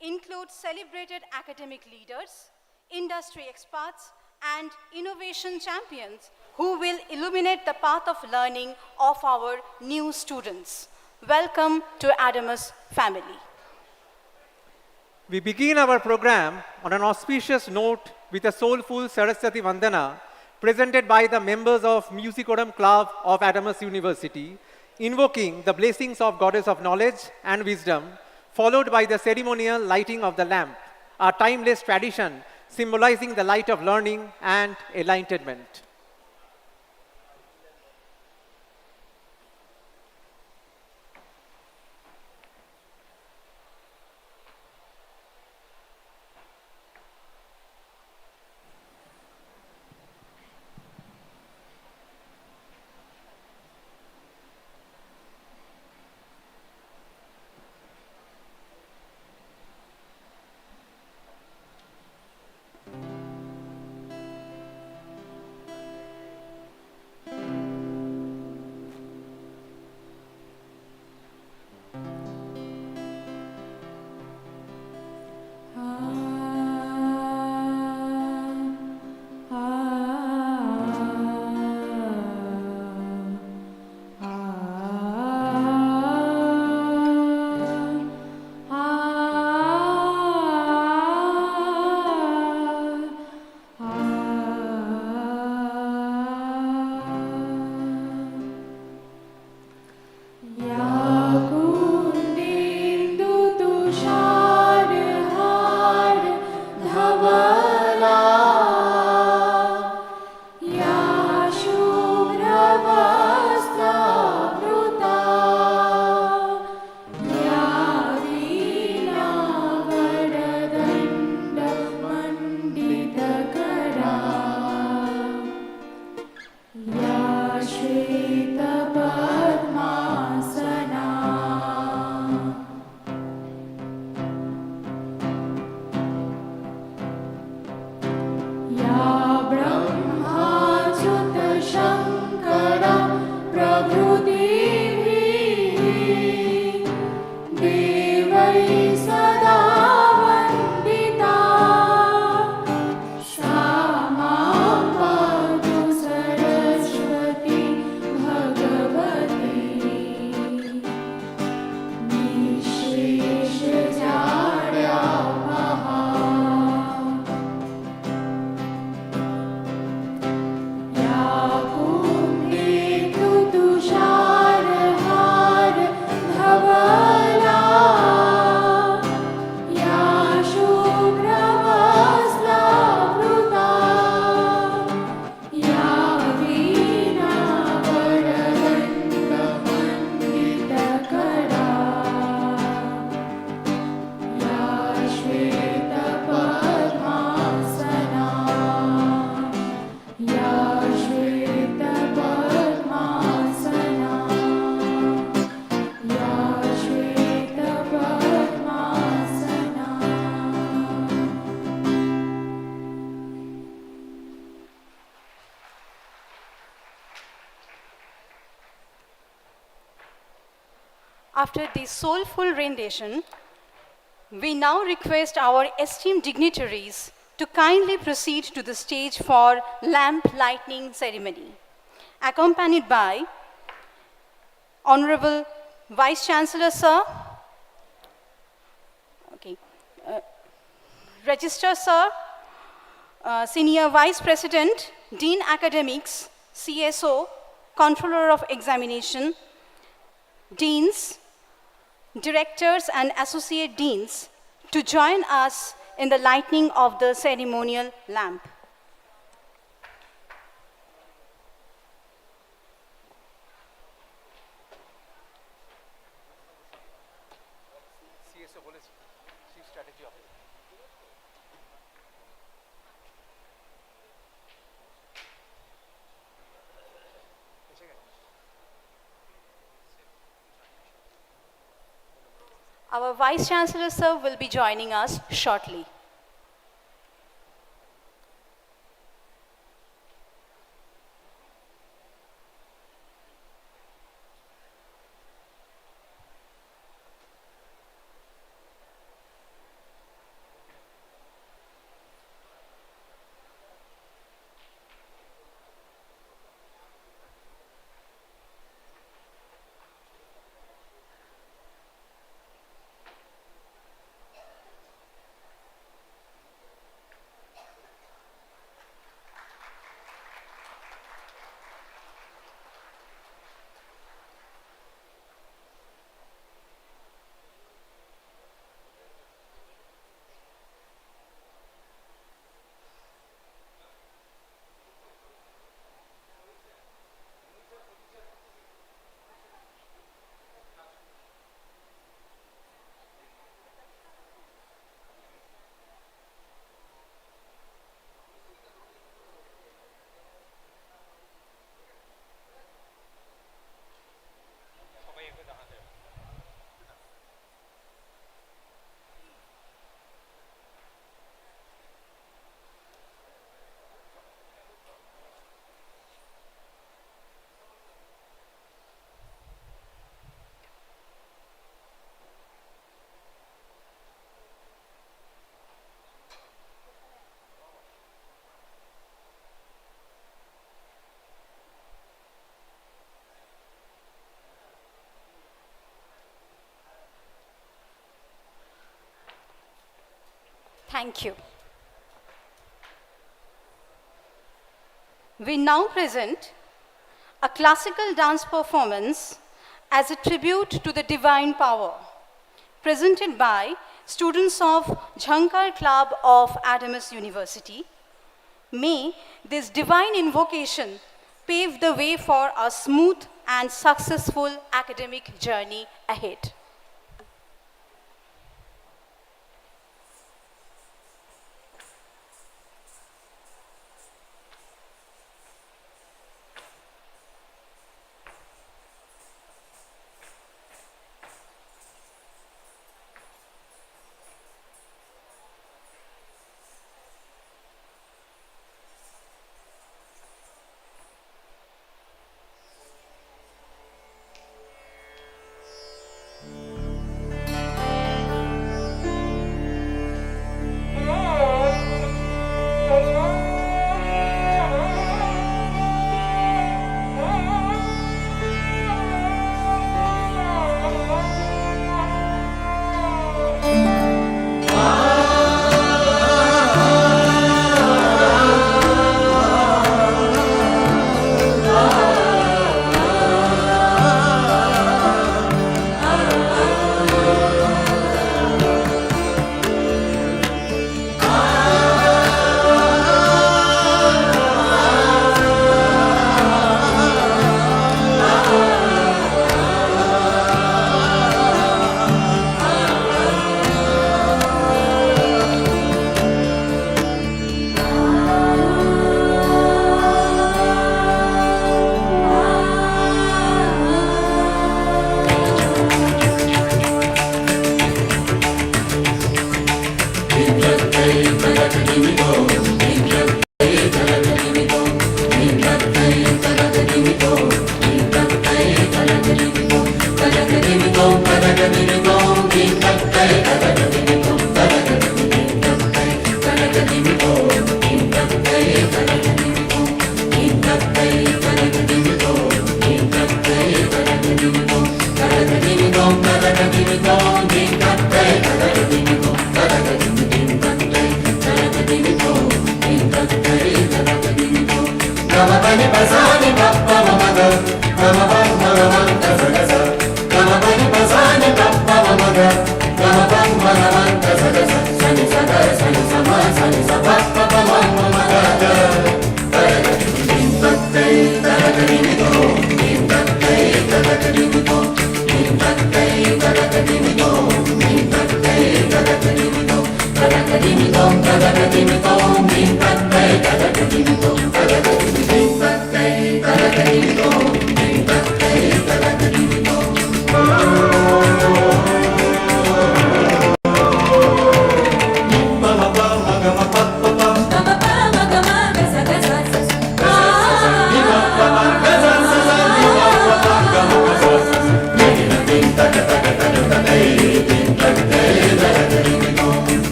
includes celebrated academic leaders, industry experts, and innovation champions who will illuminate the path of learning of our new students. Welcome to Adamas family. We begin our program on an auspicious note with a soulful Saraswati Vandana presented by the members of Musicorum Club of Adamas University, invoking the blessings of Goddess of Knowledge and Wisdom, followed by the ceremonial lighting of the lamp, a timeless tradition symbolizing the light of learning and enlightenment. After this soulful rendition, we now request our esteemed dignitaries to kindly proceed to the stage for lamp lighting ceremony, accompanied by Honorable Vice Chancellor Sir, Register Sir, Senior Vice President, Dean Academics, CSO, Controller of Examination, Deans, Directors and Associate Deans to join us in the lighting of the ceremonial lamp. Our Vice Chancellor Sir will be joining us shortly. Thank you. We now present a classical dance performance as a tribute to the divine power, presented by students of Jhankar Club of Adamas University. May this divine invocation pave the way for a smooth and successful academic journey ahead.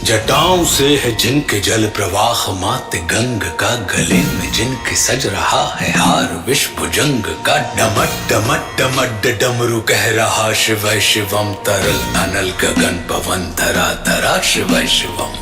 जटाओं से है जिनके जल प्रवाह मात गंग का, गले में जिनके सज रहा है हार विश्व जंग का। डमट डमट डमट डमरू कह रहा शिव शिवम, तरल अनल गगन पवन धरा धरा शिव शिवम।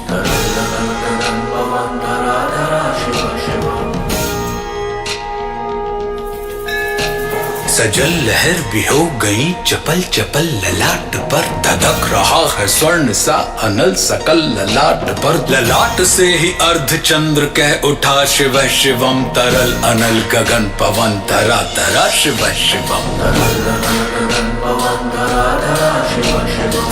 सजल लहर भी हो गई चपल चपल, ललाट पर धधक रहा है स्वर्ण सा अनल सकल। ललाट पर ललाट से ही अर्ध चंद्र कह उठा शिव शिवम, तरल अनल गगन पवन धरा धरा शिव शिवम।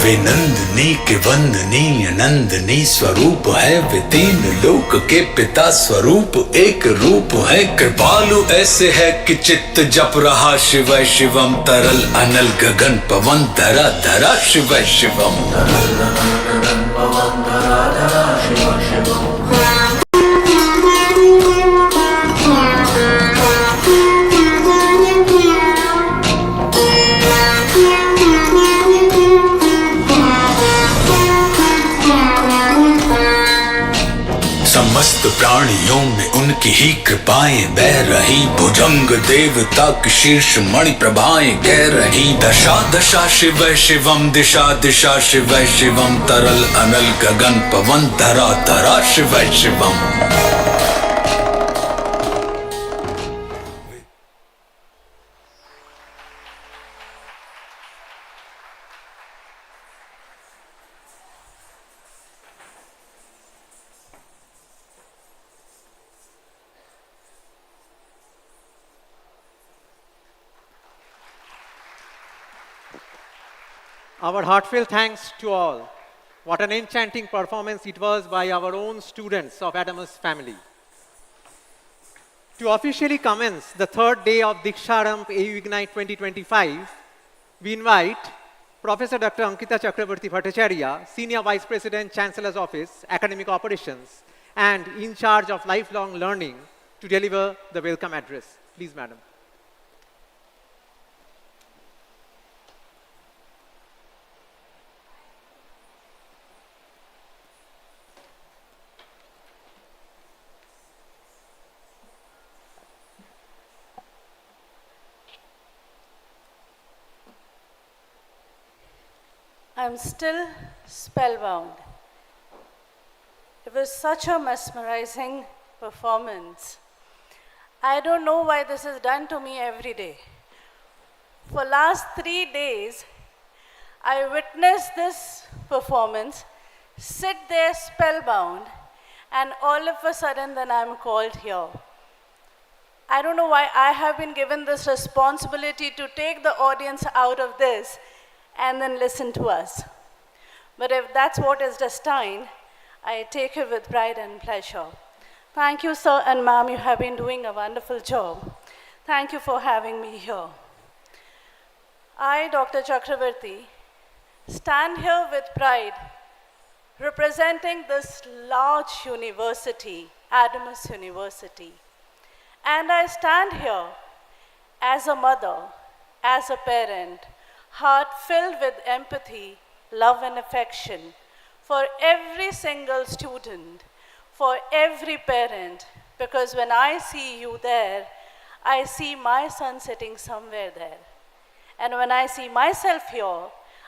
वे नंदनी के वंदनी अनंदनी स्वरूप है, वे तीन लोक के पिता स्वरूप एक रूप है। कृपालु ऐसे है कि चित्त जप रहा शिव शिवम, तरल अनल गगन पवन धरा धरा शिव शिवम। समस्त प्राण वाणियों में उनकी ही कृपाएं बह रही, भुजंग देवता की शीर्ष मणि प्रभाएं कह रही। दशा दशा शिव शिवम, दिशा दिशा शिव शिवम, तरल अनल गगन पवन धरा धरा Shiv Shivam. Our heartfelt thanks to all. What an enchanting performance it was by our own students of Adamas family. To officially commence the third day of Diksharamp AUIgnite 2025, we invite Professor Dr. Ankita Chakrabarti Bhattacharya, Senior Vice President, Chancellor's Office, Academic Operations, and in charge of lifelong learning to deliver the welcome address. Please, Madam. I'm still spellbound. It was such a mesmerizing performance. I don't know why this is done to me every day. For last 3 days, I witnessed this performance, sit there spellbound, and all of a sudden then I'm called here. I don't know why I have been given this responsibility to take the audience out of this and then listen to us. But if that's what is destined, I take it with pride and pleasure. Thank you, sir and ma'am, you have been doing a wonderful job. Thank you for having me here. I, Dr. Chakrabarti, stand here with pride, representing this large university, Adamas University. And I stand here as a mother, as a parent, heart filled with empathy, love and affection for every single student, for every parent, because when I see you there, I see my son sitting somewhere there. And when I see myself here,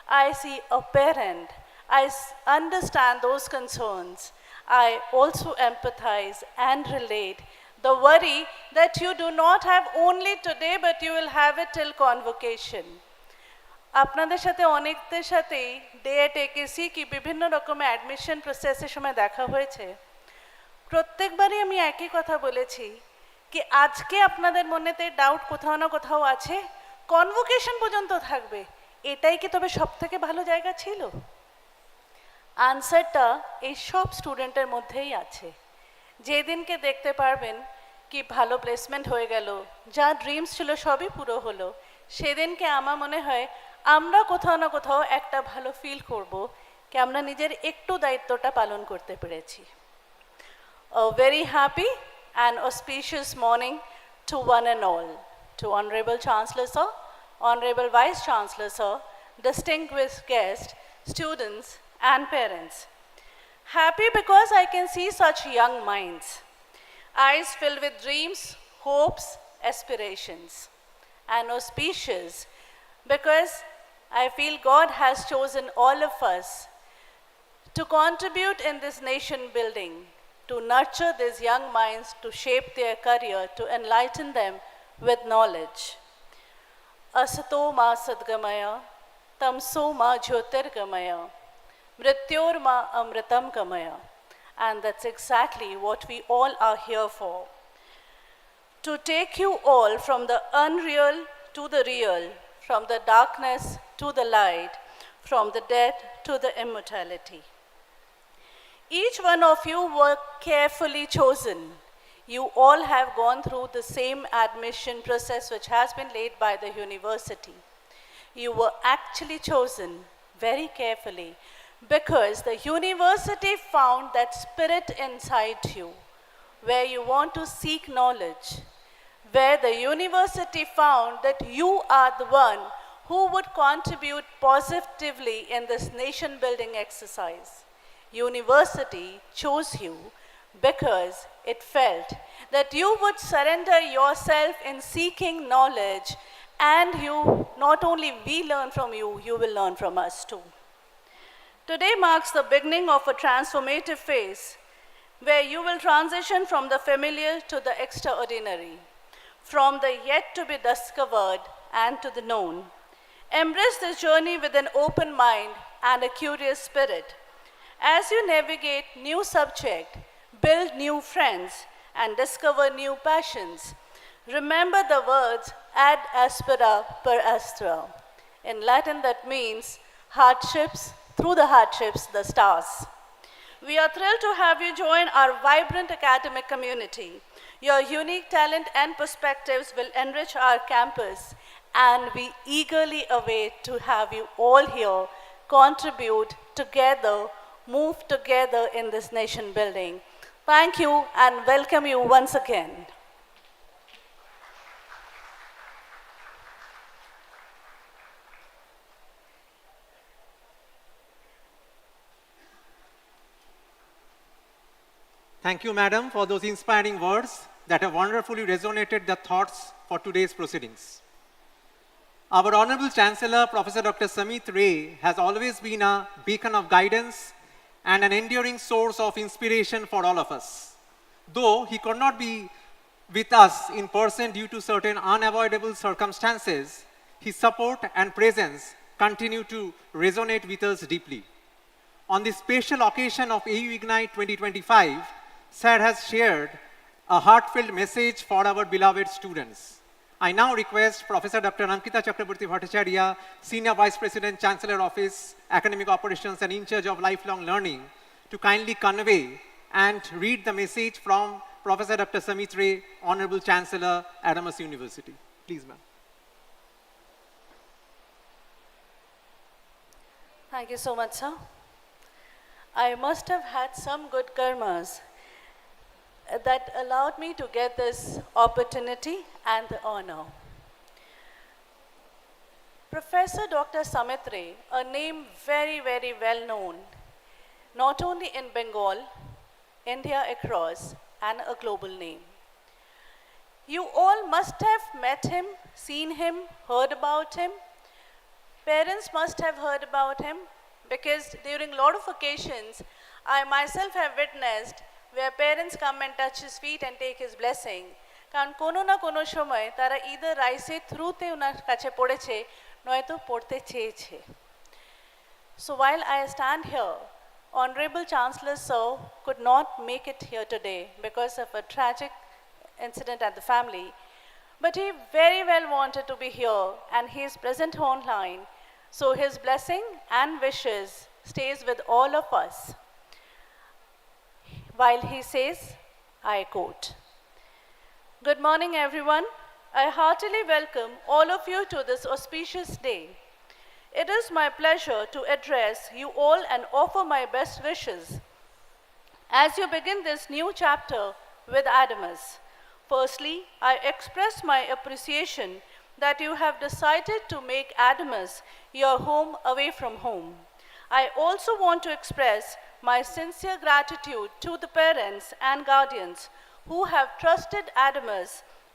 I see a parent. I understand those concerns. I also empathize and relate the worry that you do not have only today, but you will have it till convocation. আপনাদের সাথে অনেকদের সাথেই date এঁকেছি কি বিভিন্ন রকমের admission প্রসেসের সময় দেখা হয়েছে। প্রত্যেকবারই আমি একই কথা বলেছি কি আজকে আপনাদের মনেতে ডাউট কোথাও না কোথাও আছে, কনভোকেশন পর্যন্ত থাকবে, এটাই কি তবে সব থেকে ভালো জায়গা ছিল? আনসারটা এই সব স্টুডেন্টের মধ্যেই আছে। যেদিনকে দেখতে পারবেন কি ভালো প্লেসমেন্ট হয়ে গেল, যা ড্রিমস ছিল সবই পুরো হলো, সেদিনকে আমার মনে হয় আমরা কোথাও না কোথাও একটা ভালো ফিল করব কি আমরা নিজের একটু দায়িত্বটা পালন করতে পেরেছি। A very happy and auspicious morning to one and all, to Honorable Chancellor Sir, Honorable Vice Chancellor Sir, distinguished guests, students and parents. Happy because I can see such young minds, eyes filled with dreams, hopes, aspirations, and auspicious because I feel God has chosen all of us to contribute in this nation building, to nurture these young minds, to shape their career, to enlighten them with knowledge. Asato ma sadgamaya, tamso ma jyotirgamaya, mrityor ma amritam gamaya. And that's exactly what we all are here for. To take you all from the unreal to the real, from the darkness to the light, from the death to the immortality. Each one of you were carefully chosen. You all have gone through the same admission process which has been laid by the university. You were actually chosen very carefully because the university found that spirit inside you, where you want to seek knowledge, where the university found that you are the one who would contribute positively in this nation building exercise. University chose you because it felt that you would surrender yourself in seeking knowledge, and you, not only we learn from you, you will learn from us too. Today marks the beginning of a transformative phase where you will transition from the familiar to the extraordinary, from the yet to be discovered and to the known. Embrace this journey with an open mind and a curious spirit. As you navigate new subject, build new friends, and discover new passions, remember the words ad aspera per astra. In Latin, that means hardships, through the hardships, the stars. We are thrilled to have you join our vibrant academic community. Your unique talent and perspectives will enrich our campus, and we eagerly await to have you all here contribute together, move together in this nation building. Thank you and welcome you once again. Thank you, madam, for those inspiring words that have wonderfully resonated the thoughts for today's proceedings. Our Honorable Chancellor, Professor Dr. Samit Ray, has always been a beacon of guidance and an enduring source of inspiration for all of us. Though he could not be with us in person due to certain unavoidable circumstances, his support and presence continue to resonate with us deeply. On this special occasion of AUIgnite 2025, Sir has shared a heartfelt message for our beloved students. I now request Professor Dr. Ankita Chakraborty Bhattacharya, Senior Vice President, Chancellor Office, Academic Operations and in charge of lifelong learning, to kindly convey and read the message from Professor Dr. Samit Ray, Honorable Chancellor, Adamas University. Please, ma'am. Thank you so much, sir. I must have had some good karmas that allowed me to get this opportunity and the honor. Professor Dr. Samit Ray, a name very, very well known, not only in Bengal, India across, and a global name. You all must have met him, seen him, heard about him. Parents must have heard about him, because during a lot of occasions, I myself have witnessed where parents come and touch his feet and take his blessing. কারণ কোনো না কোনো সময় তারা either রাইসে থ্রুতে ওনার কাছে পড়েছে নয়তো পড়তে চেয়েছে. So while I stand here, Honorable Chancellor Sir could not make it here today because of a tragic incident at the family, but he very well wanted to be here and he is present online. So his blessing and wishes stays with all of us. While he says, I quote, "Good morning, everyone. I heartily welcome all of you to this auspicious day. It is my pleasure to address you all and offer my best wishes as you begin this new chapter with Adamas. Firstly, I express my appreciation that you have decided to make Adamas your home away from home. I also want to express my sincere gratitude to the parents and guardians who have trusted Adamas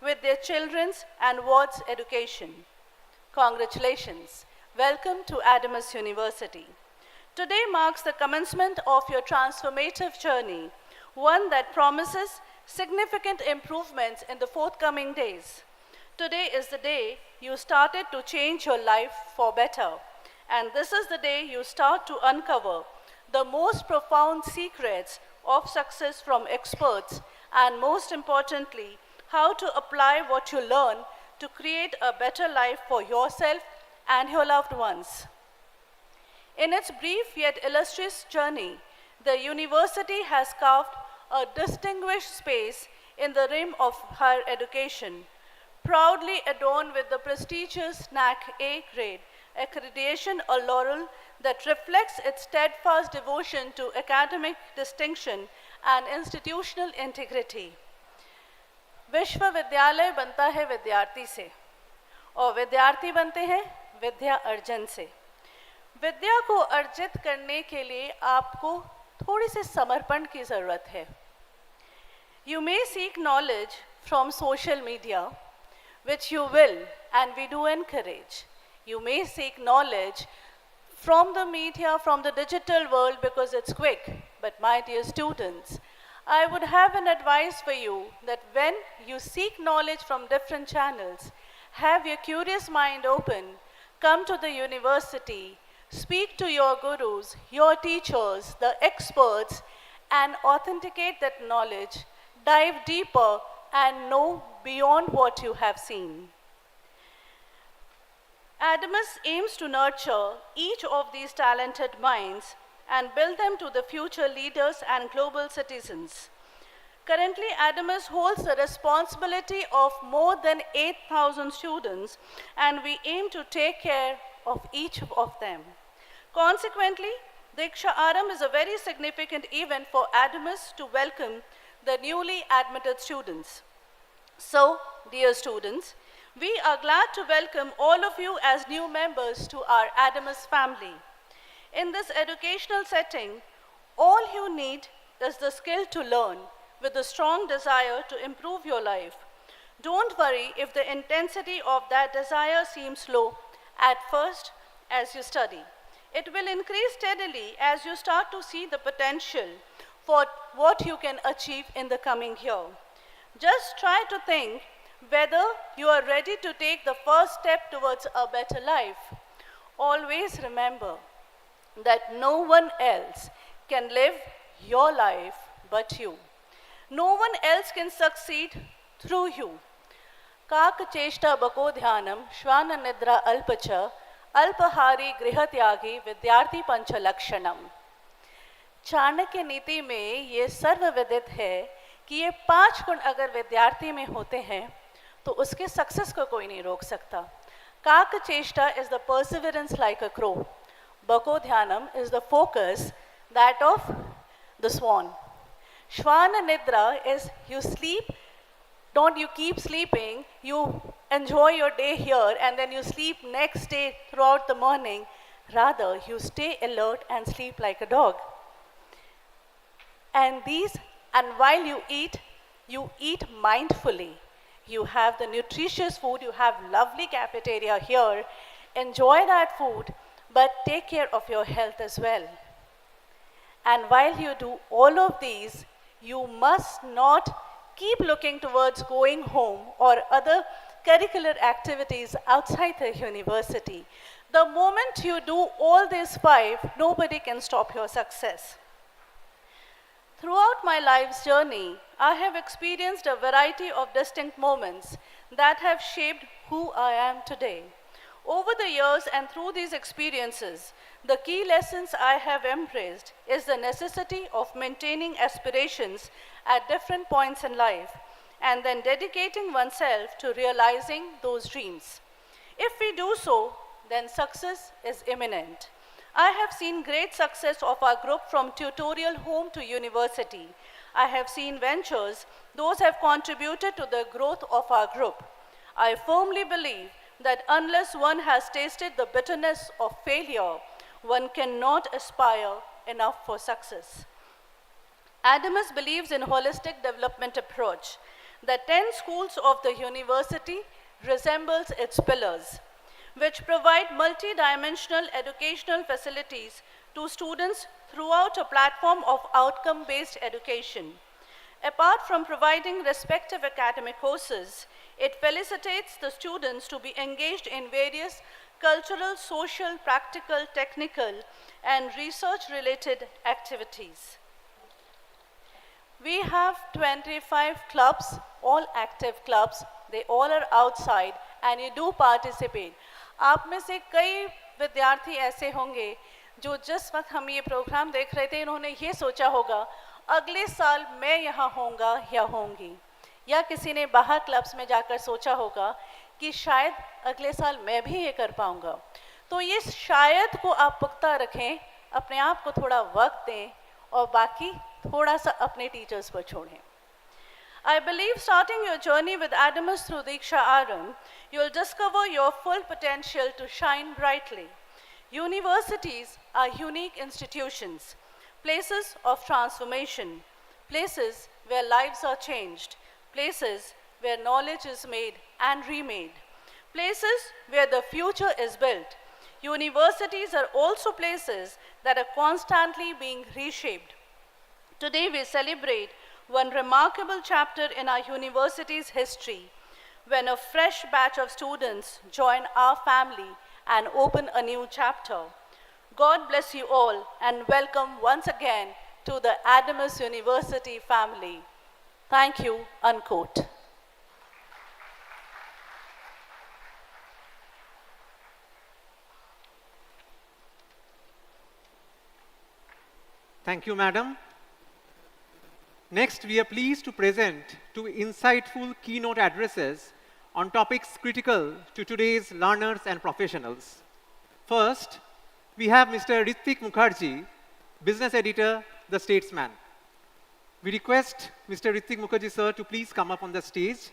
with their children's and ward's education. Congratulations. Welcome to Adamas University. Today marks the commencement of your transformative journey, one that promises significant improvements in the forthcoming days. Today is the day you started to change your life for better, and this is the day you start to uncover the most profound secrets of success from experts, and most importantly, how to apply what you learn to create a better life for yourself and your loved ones. In its brief yet illustrious journey, the university has carved a distinguished space in the rim of higher education, proudly adorned with the prestigious NAC A grade accreditation, a laurel that reflects its steadfast devotion to academic distinction and institutional integrity. विश्वविद्यालय बनता है विद्यार्थी से और विद्यार्थी बनते हैं विद्या अर्जन से. विद्या को अर्जित करने के लिए आपको थोड़ी सी समर्पण की ज़रूरत है. You may seek knowledge from social media, which you will, and we do encourage. You may seek knowledge from the media, from the digital world, because it's quick. But my dear students, I would have an advice for you that when you seek knowledge from different channels, have your curious mind open, come to the university, speak to your gurus, your teachers, the experts, and authenticate that knowledge, dive deeper, and know beyond what you have seen. Adamas aims to nurture each of these talented minds and build them to the future leaders and global citizens. Currently, Adamas holds the responsibility of more than 8,000 students, and we aim to take care of each of them. Consequently, Diksha Aram is a very significant event for Adamas to welcome the newly admitted students. So, dear students, we are glad to welcome all of you as new members to our Adamas family. In this educational setting, all you need is the skill to learn with a strong desire to improve your life. Don't worry if the intensity of that desire seems low at first as you study. It will increase steadily as you start to see the potential for what you can achieve in the coming year. Just try to think whether you are ready to take the first step towards a better life. Always remember that no one else can live your life but you. No one else can succeed through you. Kak cheshta bako dhyanam shwana nidra alpacha अल्पहारी गृहत्यागी विद्यार्थी पंचलक्षणम। चाणक्य नीति में ये सर्वविदित है कि ये 5 गुण अगर विद्यार्थी में होते हैं तो उसके सक्सेस को कोई नहीं रोक सकता। काक चेष्टा is the perseverance like a crow, बको ध्यानम is the focus that of the swan, श्वान निद्रा is you sleep, don't you keep sleeping, you enjoy your day here and then you sleep next day throughout the morning. Rather, you stay alert and sleep like a dog. And while you eat mindfully. You have the nutritious food, you have lovely cafeteria here. Enjoy that food, but take care of your health as well. And while you do all of these, you must not keep looking towards going home or other curricular activities outside the university. The moment you do all these 5, nobody can stop your success. Throughout my life's journey, I have experienced a variety of distinct moments that have shaped who I am today. Over the years and through these experiences, the key lessons I have embraced is the necessity of maintaining aspirations at different points in life and then dedicating oneself to realizing those dreams. If we do so, then success is imminent. I have seen great success of our group from tutorial home to university. I have seen ventures, those have contributed to the growth of our group. I firmly believe that unless one has tasted the bitterness of failure, one cannot aspire enough for success. Adamas believes in holistic development approach. The 10 schools of the university resembles its pillars, which provide multi-dimensional educational facilities to students throughout a platform of outcome-based education. Apart from providing respective academic courses, it facilitates the students to be engaged in various cultural, social, practical, technical, and research-related activities. We have 25 clubs, all active clubs. They all are outside and you do participate. आप में से कई विद्यार्थी ऐसे होंगे जो जिस वक्त हम ये प्रोग्राम देख रहे थे इन्होंने ये सोचा होगा अगले साल मैं यहाँ होऊंगा या होंगी, या किसी ने बाहर क्लब्स में जाकर सोचा होगा कि शायद अगले साल मैं भी ये कर पाऊंगा। तो ये शायद को आप पुख्ता रखें, अपने आप को थोड़ा वक्त दें और बाकी थोड़ा सा अपने टीचर्स पर छोड़ें। I believe starting your journey with Adamas through Diksha Aram, you'll discover your full potential to shine brightly. Universities are unique institutions, places of transformation, places where lives are changed, places where knowledge is made and remade, places where the future is built. Universities are also places that are constantly being reshaped. Today we celebrate one remarkable chapter in our university's history, when a fresh batch of students join our family and open a new chapter. God bless you all and welcome once again to the Adamas University family. Thank you, unquote. Thank you, madam. Next, we are pleased to present two insightful keynote addresses on topics critical to today's learners and professionals. First, we have Mr. Ritvik Mukherjee, business editor, The Statesman. We request Mr. Ritvik Mukherjee, sir, to please come up on the stage.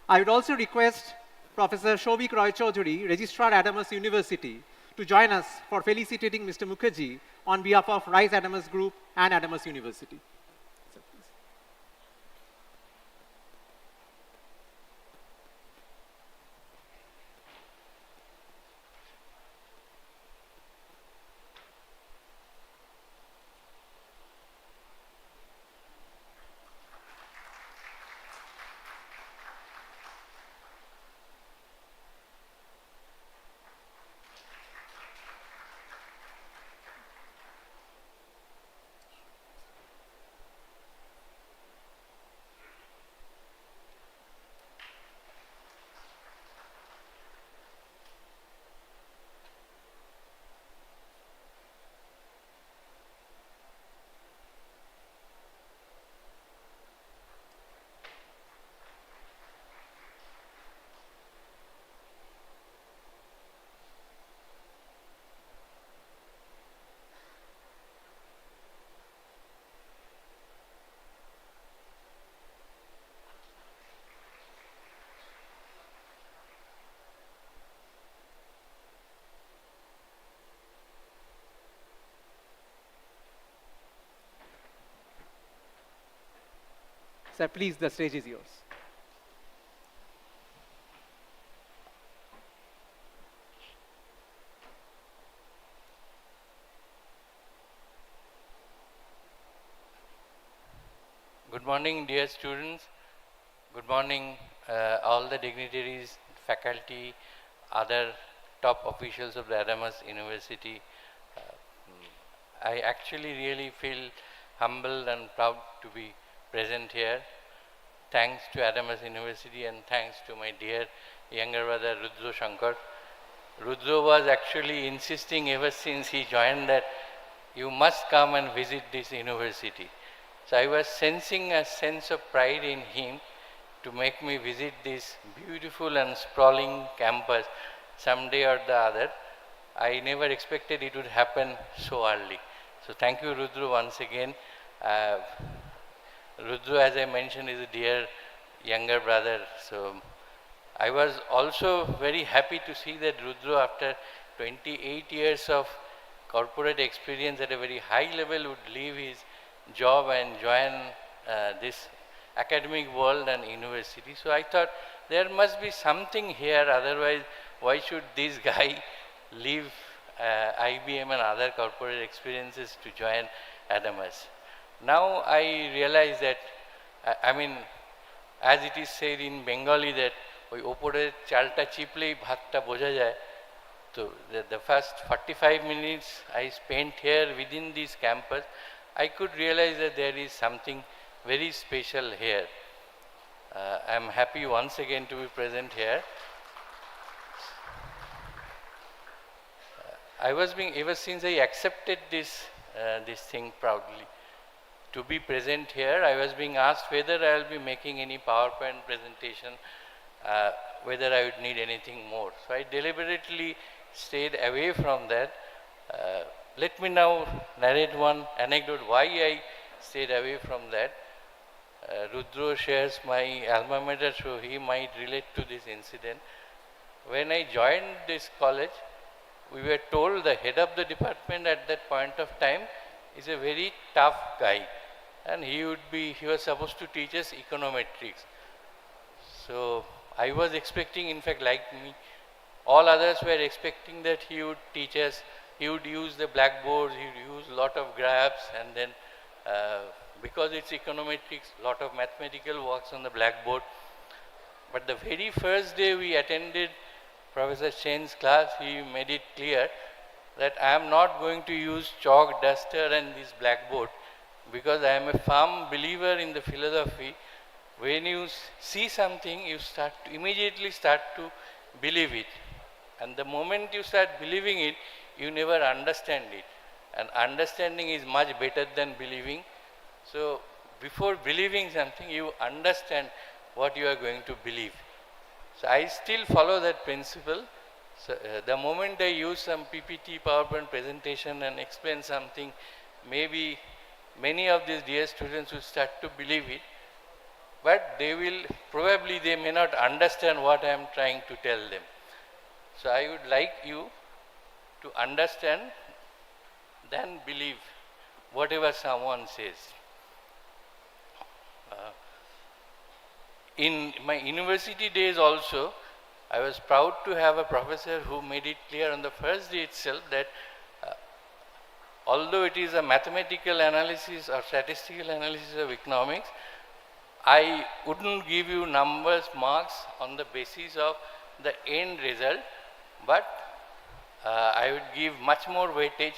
I would also request Professor Shobik Roy Chaudhary, Registrar Adamas University, to join us for felicitating Mr. Mukherjee on behalf of Rise Adamas Group and Adamas University. Sir, please, the stage is yours. Good morning, dear students. Good morning, all the dignitaries, faculty, other top officials of the Adamas University. I actually really feel humbled and proud to be present here. Thanks to Adamas University and thanks to my dear younger brother Rudra Shankar. Rudra was actually insisting ever since he joined that you must come and visit this university. So I was sensing a sense of pride in him to make me visit this beautiful and sprawling campus someday or the other. I never expected it would happen so early. So thank you, Rudra, once again. Rudra, as I mentioned, is a dear younger brother. So I was also very happy to see that Rudra, after 28 years of corporate experience at a very high level, would leave his job and join this academic world and university. So I thought there must be something here, otherwise why should this guy leave IBM and other corporate experiences to join Adamas? Now I realize that, I mean, as it is said in Bengali that ওই ওপরের চালটা চিপলেই ভাতটা বোঝা যায়. So the first 45 minutes I spent here within this campus, I could realize that there is something very special here. I am happy once again to be present here. I was being, ever since I accepted this thing proudly, to be present here, I was being asked whether I will be making any PowerPoint presentation, whether I would need anything more. So I deliberately stayed away from that. Let me now narrate one anecdote why I stayed away from that. Rudra shares my alma mater, so he might relate to this incident. When I joined this college, we were told the head of the department at that point of time is a very tough guy. and he was supposed to teach us econometrics. So I was expecting, in fact, like me, all others were expecting that he would teach us, he would use the blackboard, he would use a lot of graphs, and then because it's econometrics, lot of mathematical works on the blackboard. But the very first day we attended Professor Chen's class, he made it clear that I am not going to use chalk, duster and this blackboard, because I am a firm believer in the philosophy. When you see something, you immediately start to believe it. And the moment you start believing it, you never understand it. And understanding is much better than believing. So before believing something, you understand what you are going to believe. So I still follow that principle. So the moment I use some PPT, PowerPoint presentation and explain something, maybe many of these dear students will start to believe it, but they may not understand what I am trying to tell them. So I would like you to understand, then believe whatever someone says. In my university days also, I was proud to have a professor who made it clear on the first day itself that although it is a mathematical analysis or statistical analysis of economics, I wouldn't give you numbers, marks on the basis of the end result, but I would give much more weightage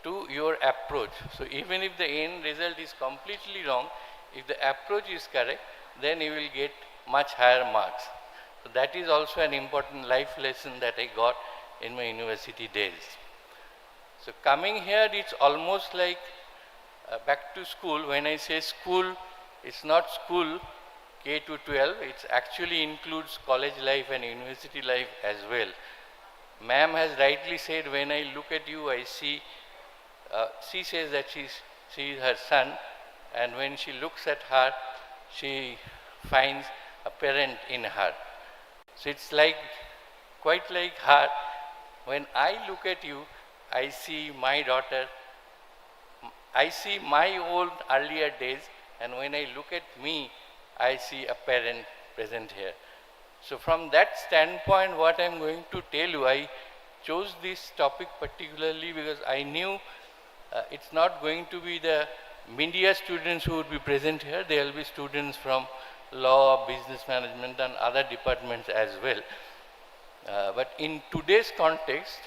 to your approach. So even if the end result is completely wrong, if the approach is correct, then you will get much higher marks. So that is also an important life lesson that I got in my university days. So coming here, it's almost like back to school. When I say school, it's not school K to 12, it actually includes college life and university life as well. Ma'am has rightly said, when I look at you, I see, she says that she is her son, and when she looks at her, she finds a parent in her. So it's like, quite like her. When I look at you, I see my daughter, I see my own earlier days, and when I look at me, I see a parent present here. So from that standpoint, what I'm going to tell you, I chose this topic particularly because I knew it's not going to be the media students who would be present here. There will be students from law, business management and other departments as well. But in today's context,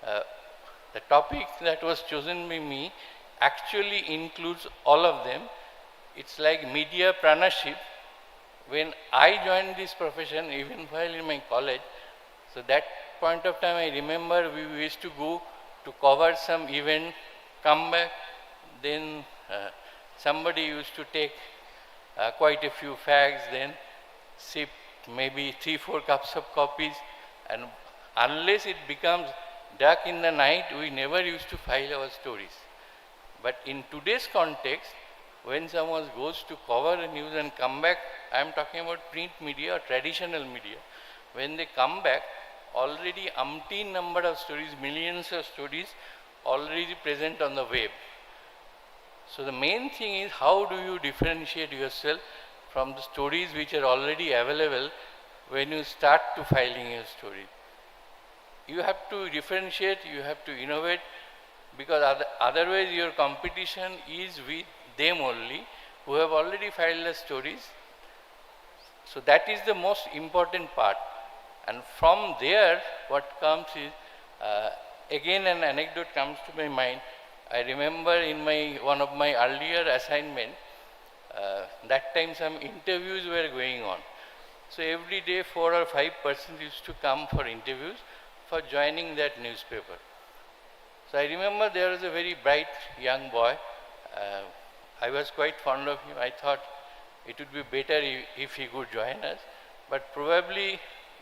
the topic that was chosen by me actually includes all of them. It's like media pranaship. When I joined this profession, even while in my college, so that point of time I remember we used to go to cover some event, come back, then somebody used to take quite a few facts, then sip maybe 3-4 cups of coffees, and unless it becomes dark in the night, we never used to file our stories. But in today's context, when someone goes to cover a news and come back, I am talking about print media or traditional media, when they come back, already umpteen number of stories, millions of stories already present on the web. So the main thing is, how do you differentiate yourself from the stories which are already available when you start to filing your story? You have to differentiate, you have to innovate, because otherwise your competition is with them only who have already filed the stories. So that is the most important part. And from there, what comes is, again an anecdote comes to my mind. I remember in one of my earlier assignment, that time some interviews were going on. So every day 4 or 5 persons used to come for interviews for joining that newspaper. So I remember there was a very bright young boy. I was quite fond of him. I thought it would be better if he could join us, but probably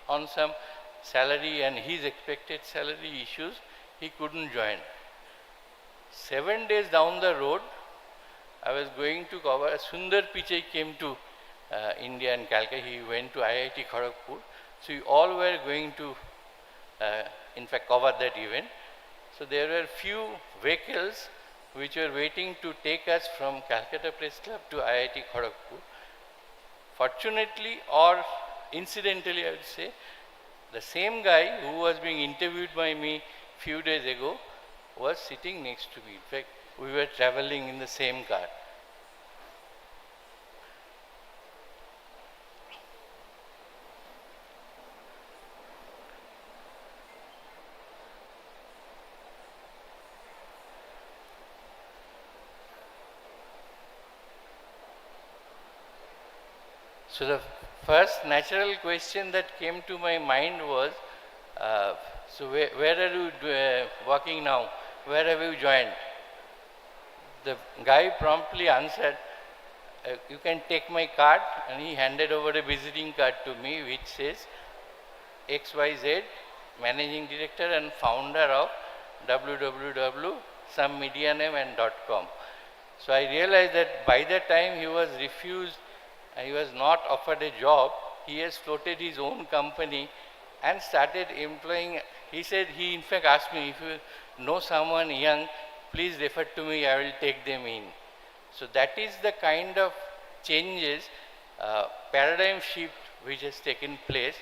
on some salary and his expected salary issues, he couldn't join. 7 days down the road, I was going to cover, Sundar Pichai came to India and Calcutta. He went to IIT Kharagpur. So we all were going to, in fact, cover that event. So there were few vehicles which were waiting to take us from Calcutta Press Club to IIT Kharagpur. Fortunately or incidentally, I would say, the same guy who was being interviewed by me few days ago was sitting next to me. In fact, we were traveling in the same car. So the first natural question that came to my mind was, so where are you working now? Where have you joined? The guy promptly answered, you can take my card, and he handed over a visiting card to me which says XYZ, Managing Director and Founder of www.somemedianame.com. So I realized that by the time he was refused and he was not offered a job, he has floated his own company and started employing. He said, he in fact asked me, if you know someone young, please refer to me, I will take them in. So that is the kind of changes, paradigm shift which has taken place.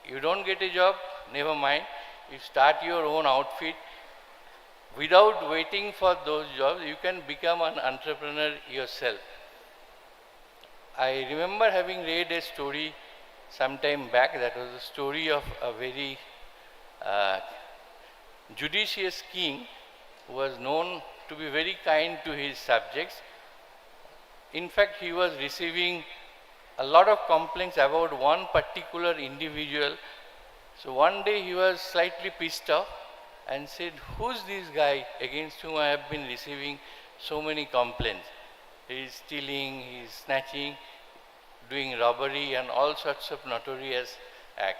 You don't get a job, never mind. You start your own outfit. Without waiting for those jobs, you can become an entrepreneur yourself. I remember having read a story some time back. That was a story of a very judicious king who was known to be very kind to his subjects. In fact, he was receiving a lot of complaints about one particular individual. So one day he was slightly pissed off and said, who's this guy against whom I have been receiving so many complaints? He is stealing, he is snatching, doing robbery and all sorts of notorious acts.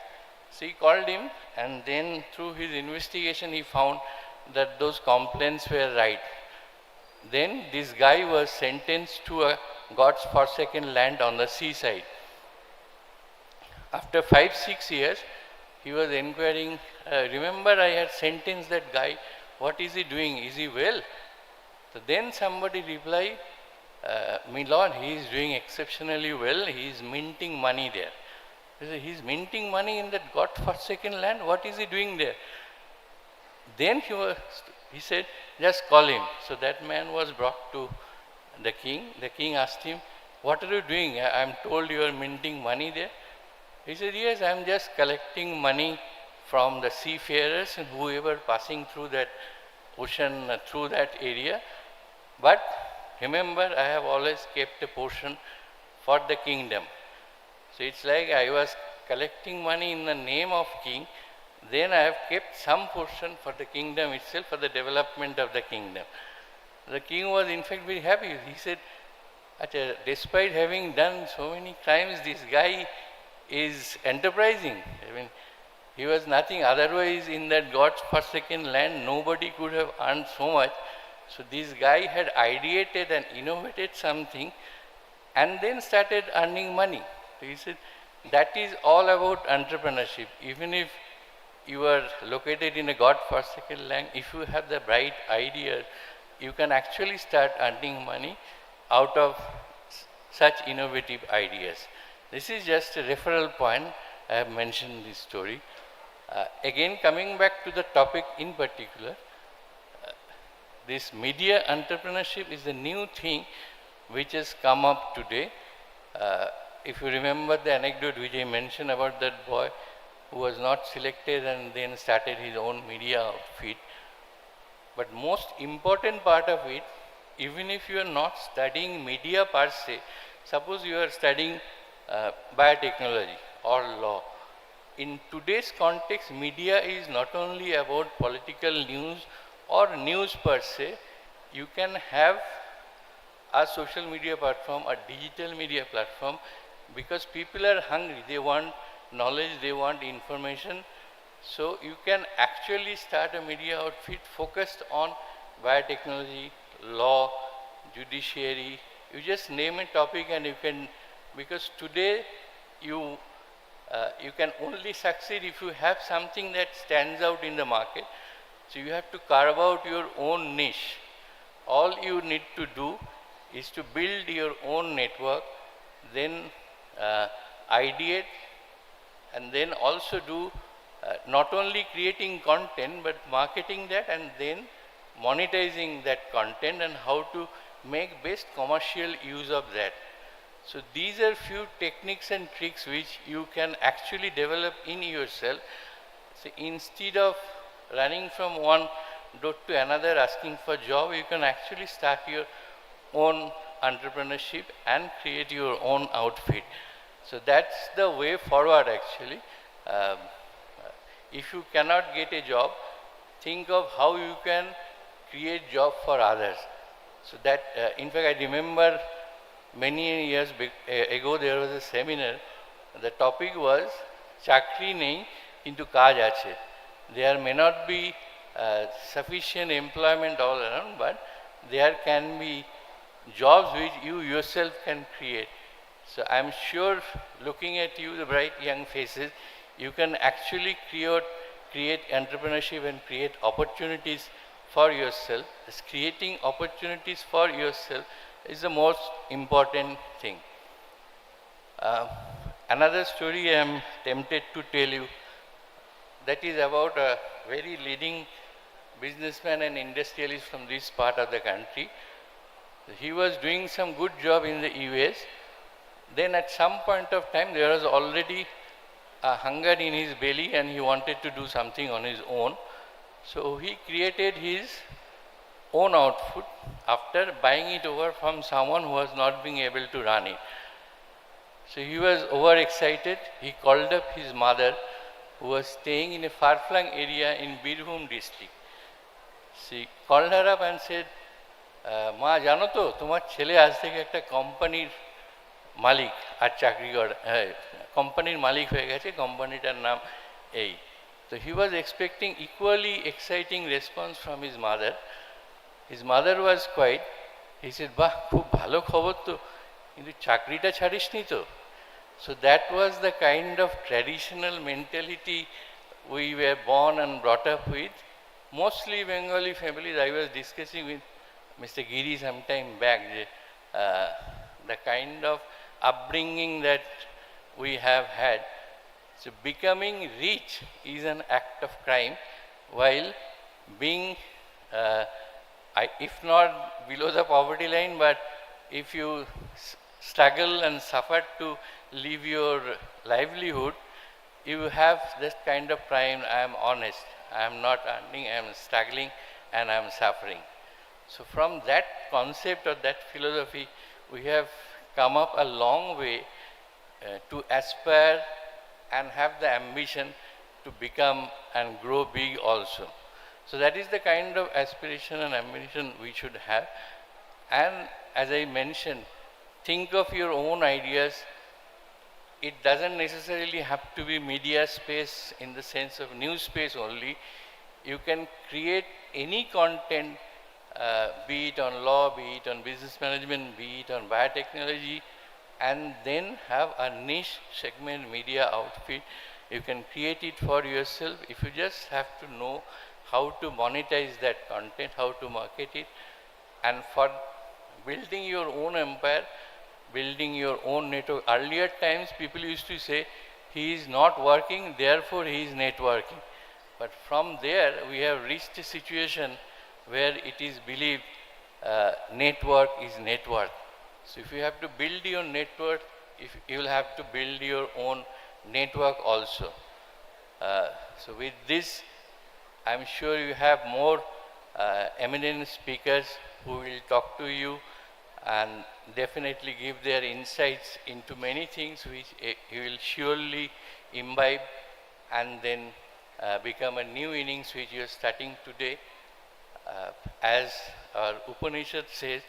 So he called him, and then through his investigation he found that those complaints were right. Then this guy was sentenced to a God's forsaken land on the seaside. After 5-6 years, he was inquiring, remember I had sentenced that guy, what is he doing? Is he well? So then somebody replied, my lord, he is doing exceptionally well, he is minting money there. He said, he is minting money in that God-forsaken land, what is he doing there? Then he said, just call him. So that man was brought to the king. The king asked him, what are you doing? I am told you are minting money there. He said, yes, I am just collecting money from the seafarers and whoever passing through that ocean, through that area. But remember, I have always kept a portion for the kingdom. So it's like I was collecting money in the name of king, then I have kept some portion for the kingdom itself, for the development of the kingdom. The king was in fact very happy. He said, despite having done so many crimes, this guy is enterprising. I mean, he was nothing otherwise in that God's forsaken land. Nobody could have earned so much. So this guy had ideated and innovated something and then started earning money. So he said, that is all about entrepreneurship. Even if you are located in a God-forsaken land, if you have the bright idea, you can actually start earning money out of such innovative ideas. This is just a referral point. I have mentioned this story. Again, coming back to the topic in particular, this media entrepreneurship is a new thing which has come up today. If you remember the anecdote which I mentioned about that boy who was not selected and then started his own media outfit. But most important part of it, even if you are not studying media per se, suppose you are studying biotechnology or law. In today's context, media is not only about political news or news per se. You can have a social media platform, a digital media platform, because people are hungry. They want knowledge, they want information. So you can actually start a media outfit focused on biotechnology, law, judiciary. You just name a topic and you can, because today you can only succeed if you have something that stands out in the market. So you have to carve out your own niche. all you need to do is to build your own network, then ideate, and then also do not only creating content but marketing that and then monetizing that content and how to make best commercial use of that. So these are few techniques and tricks which you can actually develop in yourself. So instead of running from one door to another asking for job, you can actually start your own entrepreneurship and create your own outfit. So that's the way forward actually. If you cannot get a job, think of how you can create job for others. So that, in fact, I remember many years ago there was a seminar. The topic was chakri nei kintu kaj ache. There may not be sufficient employment all around, but there can be jobs which you yourself can create. So I'm sure looking at you, the bright young faces, you can actually create entrepreneurship and create opportunities for yourself. As creating opportunities for yourself is the most important thing. Another story I am tempted to tell you, that is about a very leading businessman and industrialist from this part of the country. He was doing some good job in the US. Then at some point of time there was already a hunger in his belly and he wanted to do something on his own. So he created his own outfit after buying it over from someone who was not being able to run it. So he was overexcited. He called up his mother who was staying in a far-flung area in Birbhum district. She called her up and said, মা জানো তো তোমার ছেলে আজ থেকে একটা কোম্পানির মালিক আর চাকরি করে কোম্পানির মালিক হয়ে গেছে কোম্পানিটার নাম এই তো he was expecting equally exciting response from his mother was quite he said বাহ খুব ভালো খবর তো কিন্তু চাকরিটা ছাড়িসনি তো so that was the kind of traditional mentality we were born and brought up with mostly Bengali families I was discussing with Mr. Giri some time back, the kind of upbringing that we have had. So becoming rich is an act of crime, while being, if not below the poverty line, but if you struggle and suffer to live your livelihood, you have this kind of crime. I am honest, I am not earning, I am struggling and I am suffering. So from that concept or that philosophy, we have come up a long way to aspire and have the ambition to become and grow big also. So that is the kind of aspiration and ambition we should have. And as I mentioned, think of your own ideas. It doesn't necessarily have to be media space in the sense of news space only. You can create any content, be it on law, be it on business management, be it on biotechnology, and then have a niche segment media outfit. You can create it for yourself if you just have to know how to monetize that content, how to market it. And for building your own empire, building your own network, earlier times people used to say, he is not working, therefore he is networking. But from there, we have reached a situation where it is believed network is net worth. So if you have to build your network, you will have to build your own network also. So with this, I'm sure you have more eminent speakers who will talk to you and definitely give their insights into many things which you will surely imbibe and then become a new innings which you are starting today. As our Upanishad says,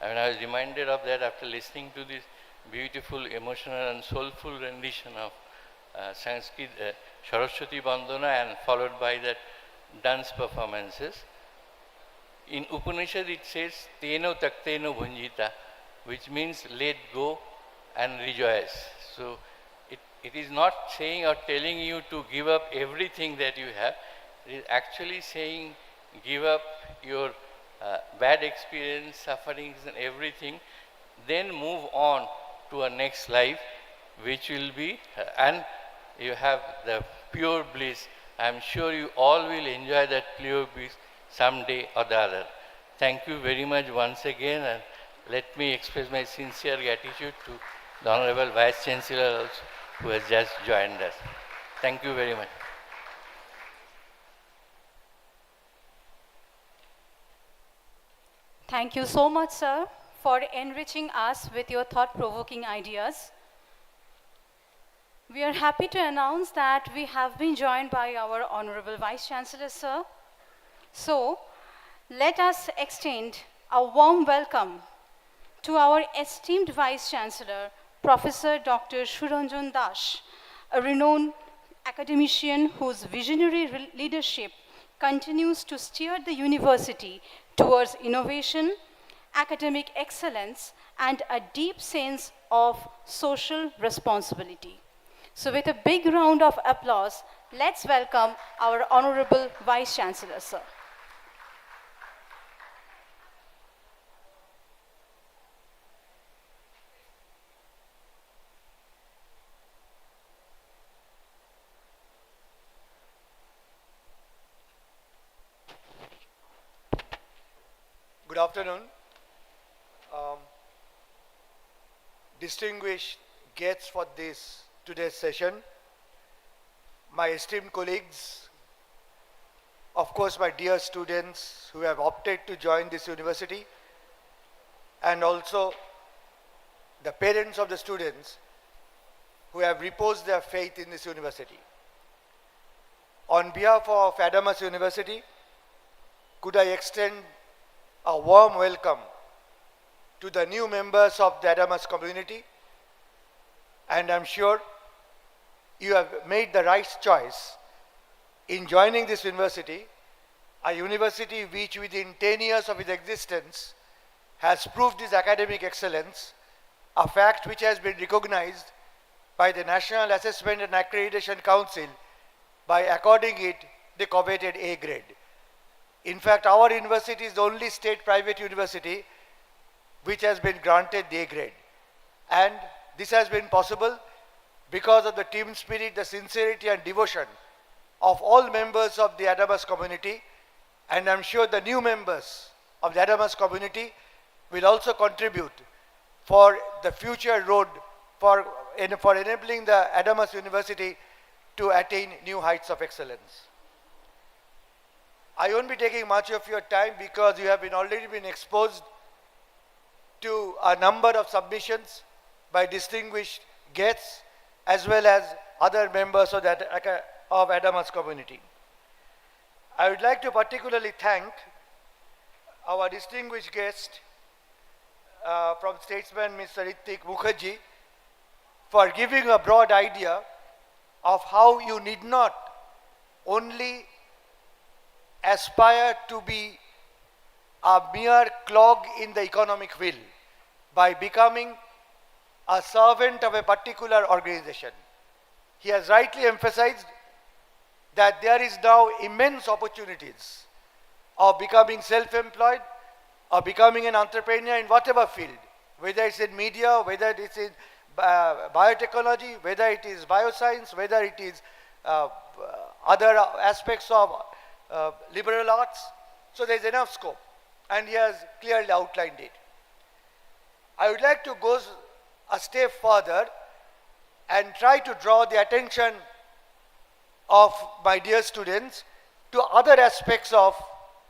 I was reminded of that after listening to this beautiful, emotional and soulful rendition of Sanskrit Saraswati Bandana and followed by that dance performances. In Upanishad it says, Teno takteno bhunjita, which means let go and rejoice. So it is not saying or telling you to give up everything that you have. It is actually saying give up your bad experience, sufferings and everything, then move on to a next life, which will be, and you have the pure bliss. I am sure you all will enjoy that pure bliss someday or the other. Thank you very much once again, and let me express my sincere gratitude to the Honorable Vice Chancellor also, who has just joined us. Thank you very much. Thank you so much, sir, for enriching us with your thought-provoking ideas. We are happy to announce that we have been joined by our Honorable Vice Chancellor, sir. So, let us extend a warm welcome to our esteemed Vice Chancellor, Professor Dr. Suranjan Das, a renowned academician whose visionary leadership continues to steer the university towards innovation, academic excellence, and a deep sense of social responsibility. So with a big round of applause, let's welcome our Honorable Vice Chancellor, sir. Good afternoon. Distinguished guests for this today's session, my esteemed colleagues, of course my dear students who have opted to join this university, and also the parents of the students who have reposed their faith in this university. On behalf of Adamas University, could I extend a warm welcome to the new members of the Adamas community, and I'm sure you have made the right choice in joining this university, a university which within 10 years of its existence has proved its academic excellence, a fact which has been recognized by the National Assessment and Accreditation Council by according it the coveted A grade. In fact, our university is the only state private university which has been granted the A grade. And this has been possible because of the team spirit, the sincerity and devotion of all members of the Adamas community. And I'm sure the new members of the Adamas community will also contribute for the future road for enabling the Adamas University to attain new heights of excellence. I won't be taking much of your time because you have already been exposed to a number of submissions by distinguished guests as well as other members of Adamas community. I would like to particularly thank our distinguished guest from statesman Mr. Ritik Mukherjee for giving a broad idea of how you need not only aspire to be a mere clog in the economic wheel by becoming a servant of a particular organization. He has rightly emphasized that there is now immense opportunities of becoming self-employed or becoming an entrepreneur in whatever field, whether it's in media, whether it's in biotechnology, whether it is bioscience, whether it is other aspects of liberal arts. So there's enough scope, and he has clearly outlined it. I would like to go a step further and try to draw the attention of my dear students to other aspects of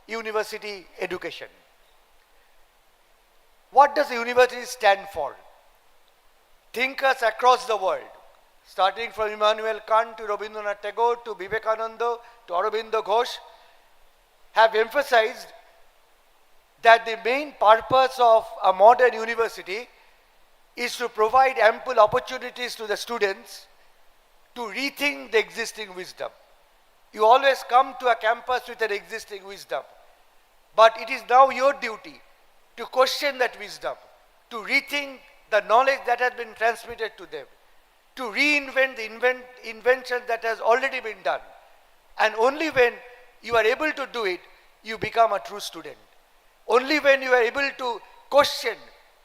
university education. What does the university stand for? Thinkers across the world, starting from Immanuel Kant to Rabindranath Tagore to Vivekananda to Aurobindo Ghosh, have emphasized that the main purpose of a modern university is to provide ample opportunities to the students to rethink the existing wisdom. You always come to a campus with an existing wisdom, but it is now your duty to question that wisdom, to rethink the knowledge that has been transmitted to them, to reinvent the invention that has already been done. And only when you are able to do it, you become a true student. Only when you are able to question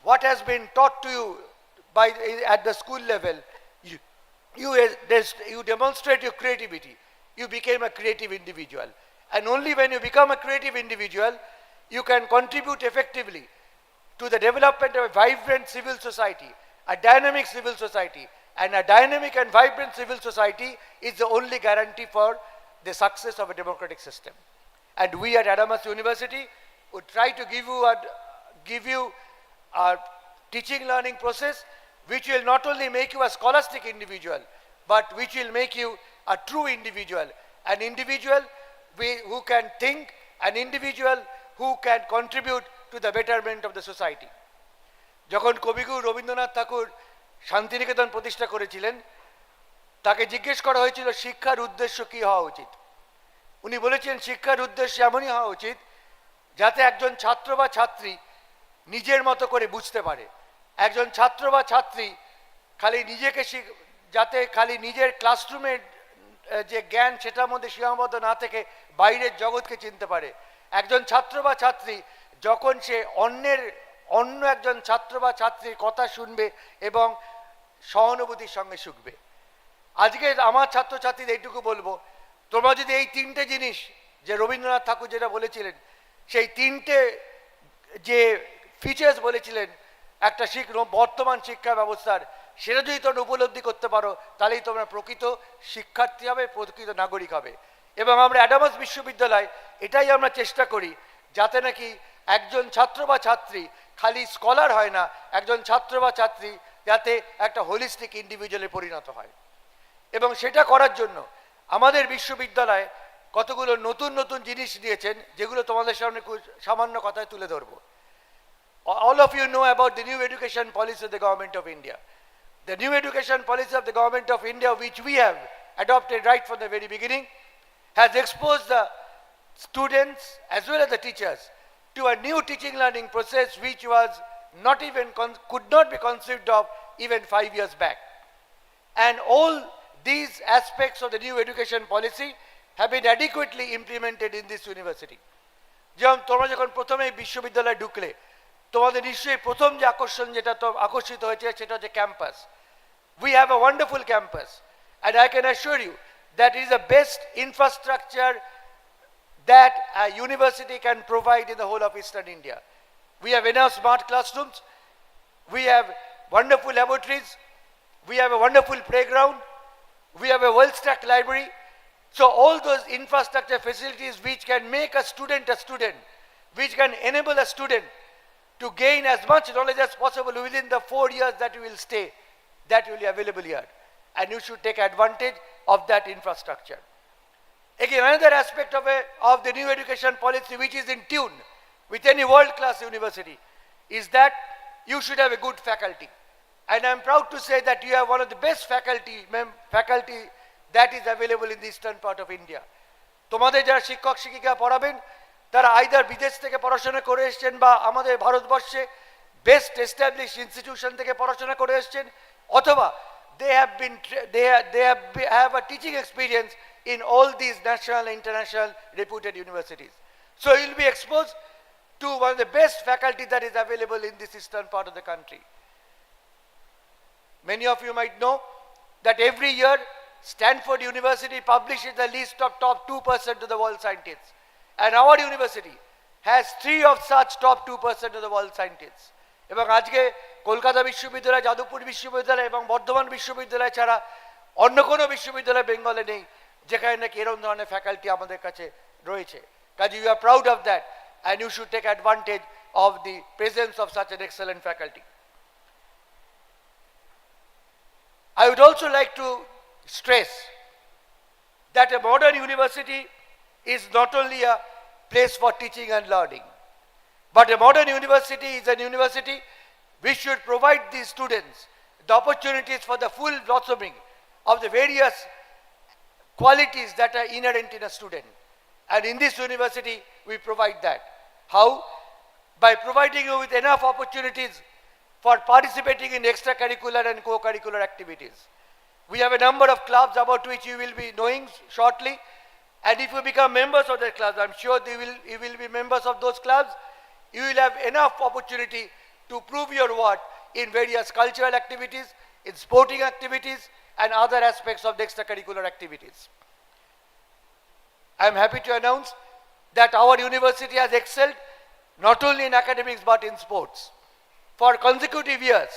what has been taught to you at the school level, you demonstrate your creativity. You became a creative individual. And only when you become a creative individual, you can contribute effectively to the development of a vibrant civil society, a dynamic civil society. And a dynamic and vibrant civil society is the only guarantee for the success of a democratic system. And we at Adamas University would try to give you a teaching learning process which will not only make you a scholastic individual, but which will make you a true individual, an individual who can think, an individual who can contribute to the betterment of the society. যখন কবিগুরু রবীন্দ্রনাথ ঠাকুর শান্তিনিকেতন প্রতিষ্ঠা করেছিলেন, তাকে জিজ্ঞেস করা হয়েছিল শিক্ষার উদ্দেশ্য কি হওয়া উচিত। উনি বলেছিলেন শিক্ষার উদ্দেশ্য এমনই হওয়া উচিত যাতে একজন ছাত্র বা ছাত্রী নিজের মতো করে বুঝতে পারে। একজন ছাত্র বা ছাত্রী যাতে খালি নিজের ক্লাসরুমের যে জ্ঞান সেটার মধ্যে সীমাবদ্ধ না থেকে বাইরের জগৎকে চিনতে পারে। একজন ছাত্র বা ছাত্রী যখন সে অন্য একজন ছাত্র বা ছাত্রীর কথা শুনবে এবং সহানুভূতির সঙ্গে শিখবে। আজকে আমার ছাত্রছাত্রীদের এইটুকু বলবো, তোমরা যদি এই তিনটে জিনিস যে রবীন্দ্রনাথ ঠাকুর যেটা বলেছিলেন, সেই তিনটে যে ফিচার্স বলেছিলেন একটা বর্তমান শিক্ষা ব্যবস্থার, সেটা যদি তোমরা উপলব্ধি করতে পারো, তাহলেই তোমরা প্রকৃত শিক্ষার্থী হবে, প্রকৃত নাগরিক হবে। এবং আমরা অ্যাডামাস বিশ্ববিদ্যালয় এটাই আমরা চেষ্টা করি যাতে নাকি একজন ছাত্র বা ছাত্রী খালি স্কলার হয় না, একজন ছাত্র বা ছাত্রী যাতে একটা হোলিস্টিক ইন্ডিভিজুয়ালে পরিণত হয়। এবং সেটা করার জন্য আমাদের বিশ্ববিদ্যালয়ে কতগুলো নতুন নতুন জিনিস দিয়েছেন, যেগুলো তোমাদের সামনে সামান্য কথায় তুলে ধরবো। All of you know about the new education policy of the government of India. The new education policy of the government of India, which we have adopted right from the very beginning, has exposed the students as well as the teachers to a new teaching learning process which was could not be conceived of even 5 years back. And all these aspects of the new education policy have been adequately implemented in this university. যেমন তোমরা যখন প্রথমে বিশ্ববিদ্যালয়ে ঢুকলে, তোমাদের নিশ্চয়ই প্রথম যে যেটা আকর্ষিত হয়েছে সেটা হচ্ছে campus. We have a wonderful campus, and I can assure you that it is the best infrastructure that a university can provide in the whole of Eastern India. We have enough smart classrooms, we have wonderful laboratories, we have a wonderful playground, we have a well-stacked library. So all those infrastructure facilities which can make a student, which can enable a student to gain as much knowledge as possible within the 4 years that you will stay, that will be available here. And you should take advantage of that infrastructure. Again, another aspect of the new education policy which is in tune with any world-class university is that you should have a good faculty. And I'm proud to say that you have one of the best faculty that is available in the eastern part of India. তোমাদের যারা শিক্ষক শিক্ষিকা পড়াবেন তারা either বিদেশ থেকে পড়াশোনা করে এসেছেন বা আমাদের ভারতবর্ষে বেস্ট এস্টাবলিশ ইনস্টিটিউশন থেকে পড়াশোনা করে এসেছেন, অথবা they have a teaching experience in all these national and international reputed universities. So you will be exposed to one of the best faculty that is available in this eastern part of the country. Many of you might know that every year Stanford University publishes the list of top 2% of the world scientists. And our university has 3 of such top 2% of the world scientists. এবং আজকে কলকাতা বিশ্ববিদ্যালয়, যাদবপুর বিশ্ববিদ্যালয় এবং বর্ধমান বিশ্ববিদ্যালয় ছাড়া অন্য কোনো বিশ্ববিদ্যালয় বেঙ্গলে নেই যেখানে নাকি এরকম ধরনের ফ্যাকাল্টি আমাদের কাছে রয়েছে। কাজে you are proud of that and you should take advantage of the presence of such an excellent faculty. I would also like to stress that a modern university is not only a place for teaching and learning, but a modern university is an university which should provide these students the opportunities for the full blossoming of the various qualities that are inherent in a student. And in this university, we provide that. How? By providing you with enough opportunities for participating in extracurricular and co-curricular activities. We have a number of clubs about which you will be knowing shortly. And if you become members of that clubs, I'm sure you will be members of those clubs. you will have enough opportunity to prove your worth in various cultural activities, in sporting activities, and other aspects of the extracurricular activities. I am happy to announce that our university has excelled not only in academics but in sports. For consecutive years,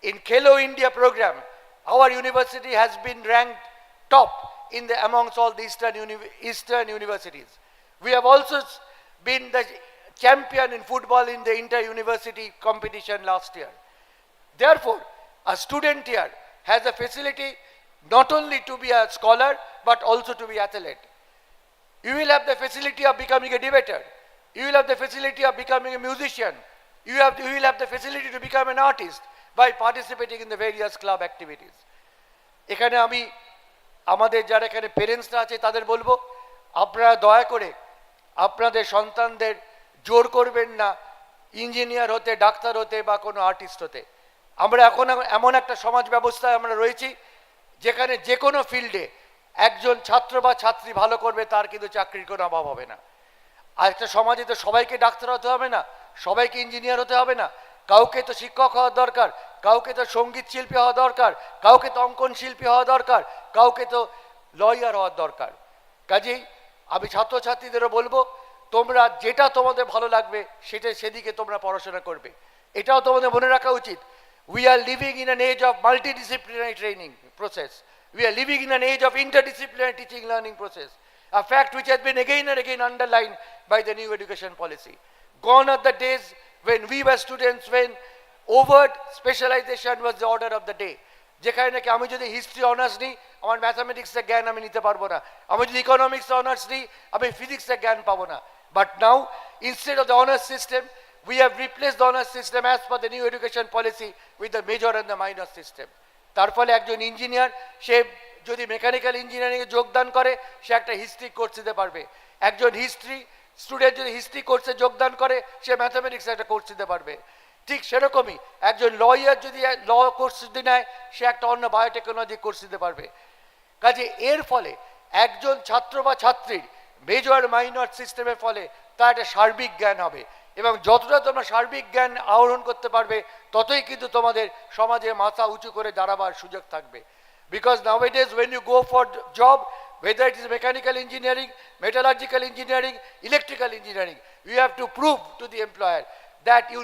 in Khelo India program, our university has been ranked top in the amongst all the Eastern universities. We have also been the champion in football in the inter-university competition last year. Therefore, a student here has a facility not only to be a scholar but also to be athlete. You will have the facility of becoming a debater. You will have the facility of becoming a musician. You will have the facility to become an artist by participating in the various club activities. এখানে আমি আমাদের যারা এখানে প্যারেন্টসরা আছে তাদের বলবো, আপনারা দয়া করে আপনাদের সন্তানদের জোর করবেন না ইঞ্জিনিয়ার হতে, ডাক্তার হতে বা কোনো আর্টিস্ট হতে। আমরা এখন এমন একটা সমাজ ব্যবস্থায় আমরা রয়েছি যেখানে যে কোনো ফিল্ডে একজন ছাত্র বা ছাত্রী ভালো করবে তার কিন্তু চাকরির কোনো অভাব হবে না। আর একটা সমাজে তো সবাইকে ডাক্তার হতে হবে না, সবাইকে ইঞ্জিনিয়ার হতে হবে না, কাউকে তো শিক্ষক হওয়া দরকার, কাউকে তো সঙ্গীত শিল্পী হওয়া দরকার, কাউকে তো অঙ্কন শিল্পী হওয়া দরকার, কাউকে তো লয়ার হওয়ার দরকার। কাজেই আমি ছাত্রছাত্রীদেরও বলবো, তোমরা যেটা তোমাদের ভালো লাগবে সেদিকে তোমরা পড়াশোনা করবে। এটাও তোমাদের মনে রাখা উচিত, we are living in an age of multidisciplinary training process. We are living in an age of interdisciplinary teaching learning process, a fact which has been again and again underlined by the new education policy. Gone are the days when we were students, when overt specialization was the order of the day. যেখানে নাকি আমি যদি history honours নিই আমার ম্যাথামেটিক্সের জ্ঞান আমি নিতে পারবো না, আমি যদি ইকোনমিক্স অনার্স নিই আমি ফিজিক্সের জ্ঞান পাবো না। But now instead of the honors system, we have replaced the honors system as per the new education policy with the major and the minor system. তার ফলে একজন ইঞ্জিনিয়ার সে যদি মেকানিক্যাল ইঞ্জিনিয়ারিংয়ে যোগদান করে সে একটা হিস্ট্রি কোর্স দিতে পারবে, একজন হিস্ট্রি স্টুডেন্ট যদি হিস্ট্রি কোর্সে যোগদান করে সে ম্যাথামেটিক্সে একটা কোর্স দিতে পারবে। ঠিক সেরকমই একজন লয়ার যদি ল কোর্স যদি নেয় সে একটা অন্য বায়োটেকনোলজি কোর্স দিতে পারবে। কাজে এর ফলে একজন ছাত্র বা ছাত্রীর মেজর মাইনর সিস্টেমের ফলে তার একটা সার্বিক জ্ঞান হবে, এবং যতটা তোমরা সার্বিক জ্ঞান আহরণ করতে পারবে ততই কিন্তু তোমাদের সমাজে মাথা উঁচু করে দাঁড়াবার সুযোগ থাকবে। Because nowadays when you go for job, whether it is mechanical engineering, metallurgical engineering, electrical engineering, you have to prove to the employer that you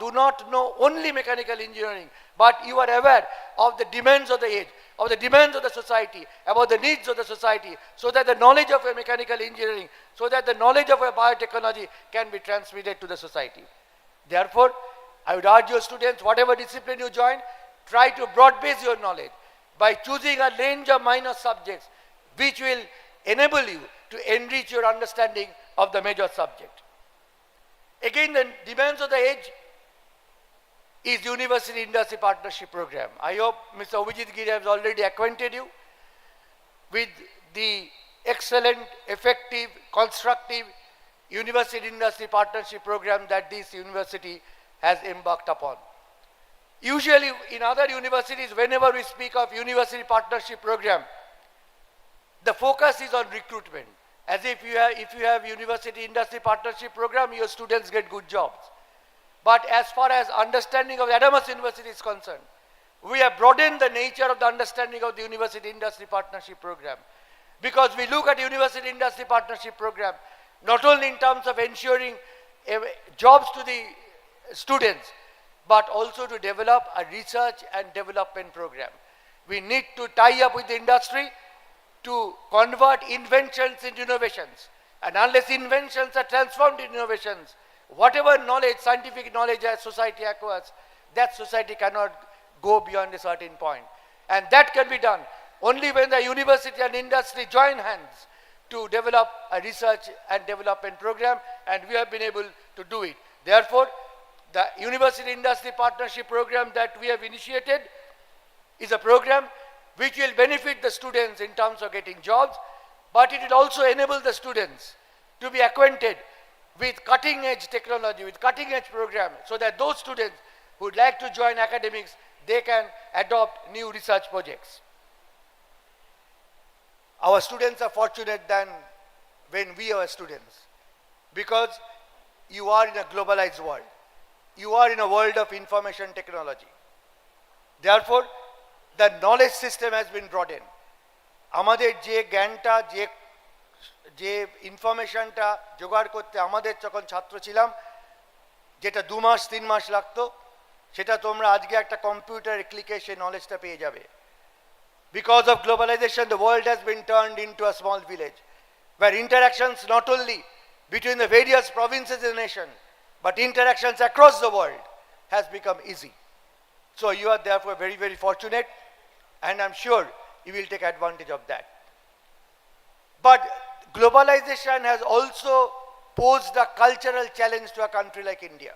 do not know only mechanical engineering, but you are aware of the demands of the age, of the demands of the society, about the needs of the society, so that the knowledge of a mechanical engineering, so that the knowledge of a biotechnology can be transmitted to the society. Therefore, I would urge your students, whatever discipline you join, try to broad base your knowledge by choosing a range of minor subjects which will enable you to enrich your understanding of the major subject. Again, the demands of the age is University Industry Partnership Program. I hope Mr. Abhijit Giri has already acquainted you with the excellent, effective, constructive University Industry Partnership Program that this university has embarked upon. Usually in other universities, whenever we speak of University Partnership Program, the focus is on recruitment. As if you have University Industry Partnership Program, your students get good jobs. But as far as understanding of the Adamas University is concerned, we have broadened the nature of the understanding of the University Industry Partnership Program. Because we look at University Industry Partnership Program not only in terms of ensuring jobs to the students, but also to develop a research and development program. We need to tie up with the industry to convert inventions into innovations. And unless inventions are transformed into innovations, whatever knowledge, scientific knowledge as society acquires, that society cannot go beyond a certain point. And that can be done only when the university and industry join hands to develop a research and development program, and we have been able to do it. Therefore, the University Industry Partnership Program that we have initiated is a program which will benefit the students in terms of getting jobs, but it will also enable the students to be acquainted with cutting-edge technology, with cutting-edge program, so that those students who would like to join academics, they can adopt new research projects. Our students are fortunate than when we are students, because you are in a globalized world. You are in a world of information technology. Therefore, the knowledge system has been brought in. আমাদের যে জ্ঞানটা যে ইনফরমেশনটা জোগাড় করতে আমাদের যখন ছাত্র ছিলাম, যেটা 2 মাস 3 মাস লাগতো, সেটা তোমরা আজকে একটা কম্পিউটার ক্লিকে সেই নলেজটা পেয়ে যাবে। Because of globalization, the world has been turned into a small village, where interactions not only between the various provinces in the nation, but interactions across the world has become easy. So you are therefore very, very fortunate, and I'm sure you will take advantage of that. But globalization has also posed a cultural challenge to a country like India.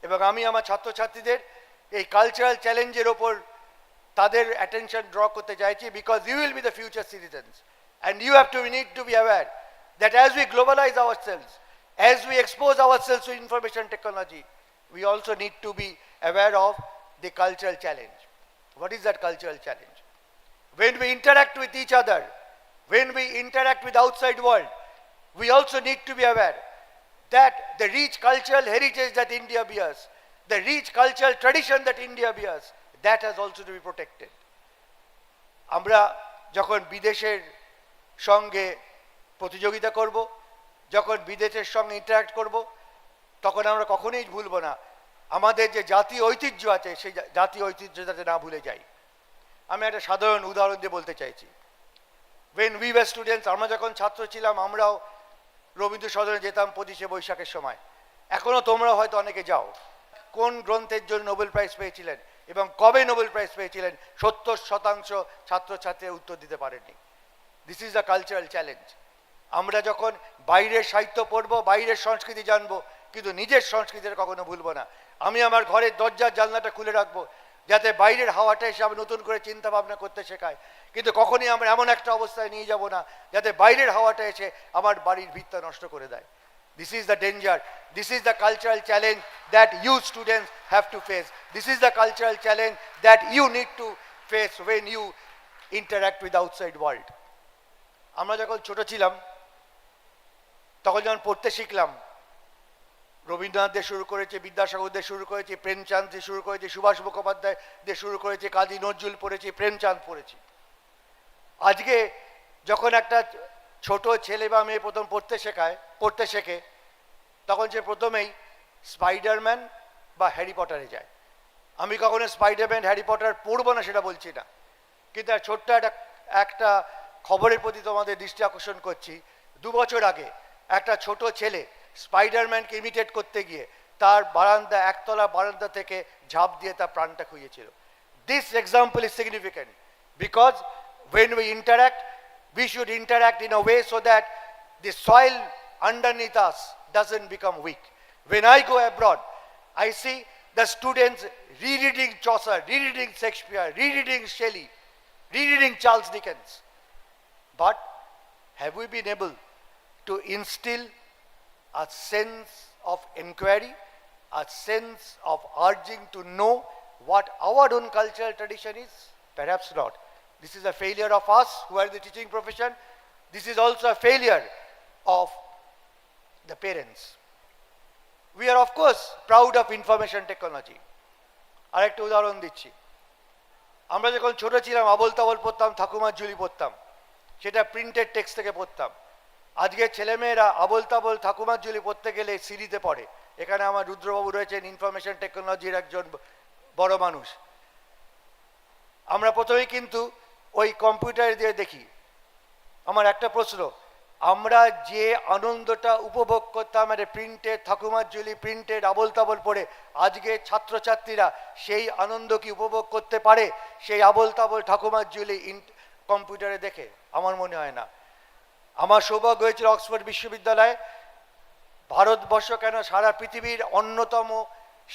এবং আমি আমার ছাত্রছাত্রীদের এই cultural চ্যালেঞ্জের ওপর তাদের attention draw করতে চাইছি, because you will be the future citizens, and you have to need to be aware that as we globalise ourselves, as we expose ourselves to information technology, we also need to be aware of the cultural challenge. What is that cultural challenge? When we interact with each other, when we interact with outside world, we also need to be aware that the rich cultural heritage that India bears, the rich cultural tradition that India bears, that has also to be protected. আমরা যখন বিদেশের সঙ্গে প্রতিযোগিতা করব, যখন বিদেশের সঙ্গে interact করব, তখন আমরা কখনোই ভুলব না আমাদের যে জাতীয় ঐতিহ্য আছে, সেই জাতীয় ঐতিহ্য যাতে না ভুলে যাই। আমি একটা সাধারণ উদাহরণ দিয়ে বলতে চাইছি। when we were students, আমরা যখন ছাত্র ছিলাম, আমরাও রবীন্দ্র সদনে যেতাম 25শে বৈশাখের সময়। এখনো তোমরা হয়তো অনেকে যাও। কোন গ্রন্থের জন্য নোবেল প্রাইজ পেয়েছিলেন এবং কবে নোবেল প্রাইজ পেয়েছিলেন, 70% ছাত্রছাত্রীরা উত্তর দিতে পারেননি। This is the cultural challenge. আমরা যখন বাইরের সাহিত্য পড়বো, বাইরের সংস্কৃতি জানবো, কিন্তু নিজের সংস্কৃতির কখনো ভুলবো না। আমি আমার ঘরের দরজার জানলাটা খুলে রাখবো, যাতে বাইরের হাওয়াটা এসে আমি নতুন করে চিন্তা ভাবনা করতে শেখায়, কিন্তু কখনই আমরা এমন একটা অবস্থায় নিয়ে যাব না যাতে বাইরের হাওয়াটা এসে আমার বাড়ির ভিতটা নষ্ট করে দেয়। This is the danger. This is the cultural challenge that you students have to face. This is the cultural challenge that you need to face when you interact with outside world. আমরা যখন ছোট ছিলাম, তখন যখন পড়তে শিখলাম, রবীন্দ্রনাথ দিয়ে শুরু করেছে, বিদ্যাসাগর দিয়ে শুরু করেছে, প্রেমচাঁদ দিয়ে শুরু করেছে, সুভাষ মুখোপাধ্যায় দিয়ে শুরু করেছে, কাজী নজরুল পড়েছি, প্রেমচাঁদ পড়েছি। আজকে যখন একটা ছোট ছেলে বা মেয়ে প্রথম পড়তে শেখে, তখন সে প্রথমেই স্পাইডারম্যান বা হ্যারি পটারে যায়। আমি কখনো স্পাইডারম্যান হ্যারি পটার পড়বো না সেটা বলছি না, কিন্তু ছোট্ট একটা খবরের প্রতি তোমাদের দৃষ্টি আকর্ষণ করছি। 2 বছর আগে একটা ছোট ছেলে স্পাইডারম্যানকে ইমিটেট করতে গিয়ে তার বারান্দা, একতলা বারান্দা থেকে ঝাঁপ দিয়ে তার প্রাণটা খুইয়েছিল। This example is significant because when we interact, we should interact in a way so that the soil underneath us doesn't become weak. When I go abroad, I see the students rereading Chaucer, rereading Shakespeare, rereading Shelley, rereading Charles Dickens. But have we been able to instill a sense of inquiry, a sense of urging to know what our own cultural tradition is? Perhaps not. This is a failure of us who are in the teaching profession. This is also a failure of the parents. We are of course proud of information technology. আরেকটা উদাহরণ দিচ্ছি। আমরা যখন ছোট ছিলাম আবোল তাবোল পড়তাম, ঠাকুমার ঝুলি পড়তাম, সেটা প্রিন্টেড টেক্সট থেকে পড়তাম। আজকে ছেলেমেয়েরা আবোল তাবোল ঠাকুমার ঝুলি পড়তে গেলে সিডিতে পড়ে। এখানে আমার রুদ্রবাবু রয়েছেন, ইনফরমেশন টেকনোলজির একজন বড় মানুষ। আমরা প্রথমেই কিন্তু ওই কম্পিউটার দিয়ে দেখি। আমার একটা প্রশ্ন, আমরা যে আনন্দটা উপভোগ করতাম একটা প্রিন্টেড ঠাকুমার ঝুলি, প্রিন্টেড আবোল তাবোল পড়ে, আজকে ছাত্রছাত্রীরা সেই আনন্দ কি উপভোগ করতে পারে সেই আবোল তাবোল ঠাকুমার ঝুলি কম্পিউটারে দেখে? আমার মনে হয় না। আমার সৌভাগ্য হয়েছিল অক্সফোর্ড বিশ্ববিদ্যালয়ে ভারতবর্ষ কেন সারা পৃথিবীর অন্যতম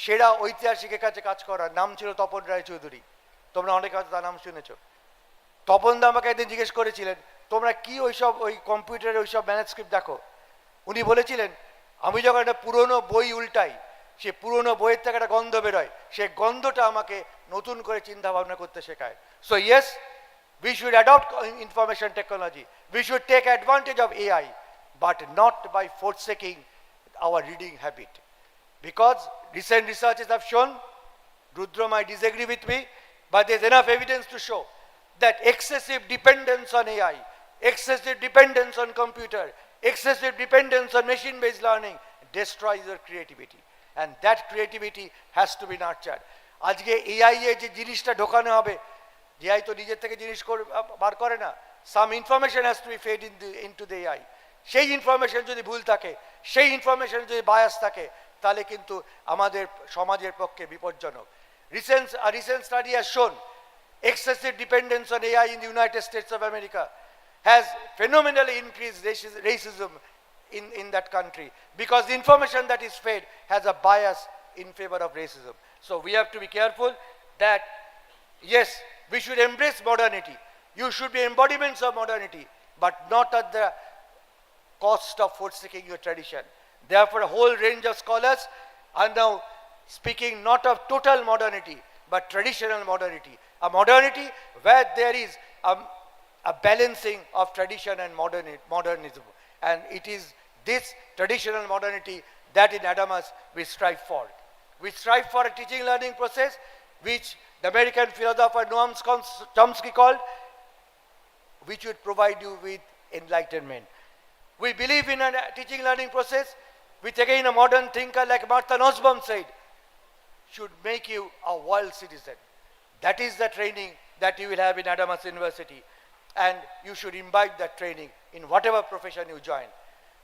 সেরা ঐতিহাসিকের কাছে কাজ করার। নাম ছিল তপন রায়চৌধুরী। তোমরা অনেকে হয়তো তার নাম শুনেছ। তপনদা আমাকে একদিন জিজ্ঞেস করেছিলেন, তোমরা কি ওই কম্পিউটারে ওইসব ম্যানুস্ক্রিপ্ট দেখো? উনি বলেছিলেন, আমি যখন একটা পুরনো বই উল্টাই, সে পুরনো বইয়ের থেকে একটা গন্ধ বেরোয়, সেই গন্ধটা আমাকে নতুন করে চিন্তা ভাবনা করতে শেখায়। So yes, we should adopt information technology. We should take advantage of AI, but not by forsaking our reading habit. Because recent researches have shown, Rudra might disagree with me, but there's enough evidence to show that excessive dependence on AI, excessive dependence on computer, excessive dependence on machine-based learning destroys your creativity. And that creativity has to be nurtured. আজকে AI এ যে জিনিসটা ঢোকানো হবে, AI তো নিজের থেকে জিনিস বার করে না, some information has to be fed into the AI. সেই ইনফরমেশন যদি ভুল থাকে, সেই ইনফরমেশন যদি বায়াস থাকে, তাহলে কিন্তু আমাদের সমাজের পক্ষে বিপজ্জনক। A recent study has shown excessive dependence on AI in the United States of America has phenomenally increased racism in that country, because the information that is fed has a bias in favor of racism. So we have to be careful that, yes, we should embrace modernity. You should be embodiments of modernity, but not at the cost of forsaking your tradition. Therefore, a whole range of scholars are now speaking not of total modernity, but traditional modernity. A modernity where there is a balancing of tradition and modernism. And it is this traditional modernity that in Adamas we strive for. We strive for a teaching learning process which the American philosopher Noam Chomsky called, which would provide you with enlightenment. We believe in a teaching learning process which again a modern thinker like Martha Nussbaum said, should make you a world citizen. That is the training that you will have in Adamas University, and you should imbibe that training in whatever profession you join.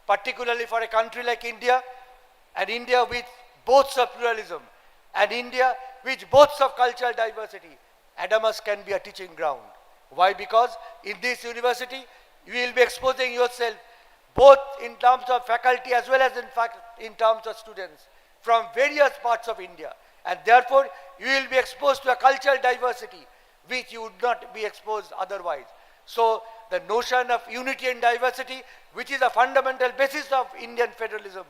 Particularly for a country like India, and India with boasts of pluralism, and India which boasts of cultural diversity, Adamas can be a teaching ground. Why? Because in this university, you will be exposing yourself both in terms of faculty as well as in terms of students from various parts of India. And therefore, you will be exposed to a cultural diversity which you would not be exposed otherwise. So, the notion of unity and diversity, which is a fundamental basis of Indian federalism,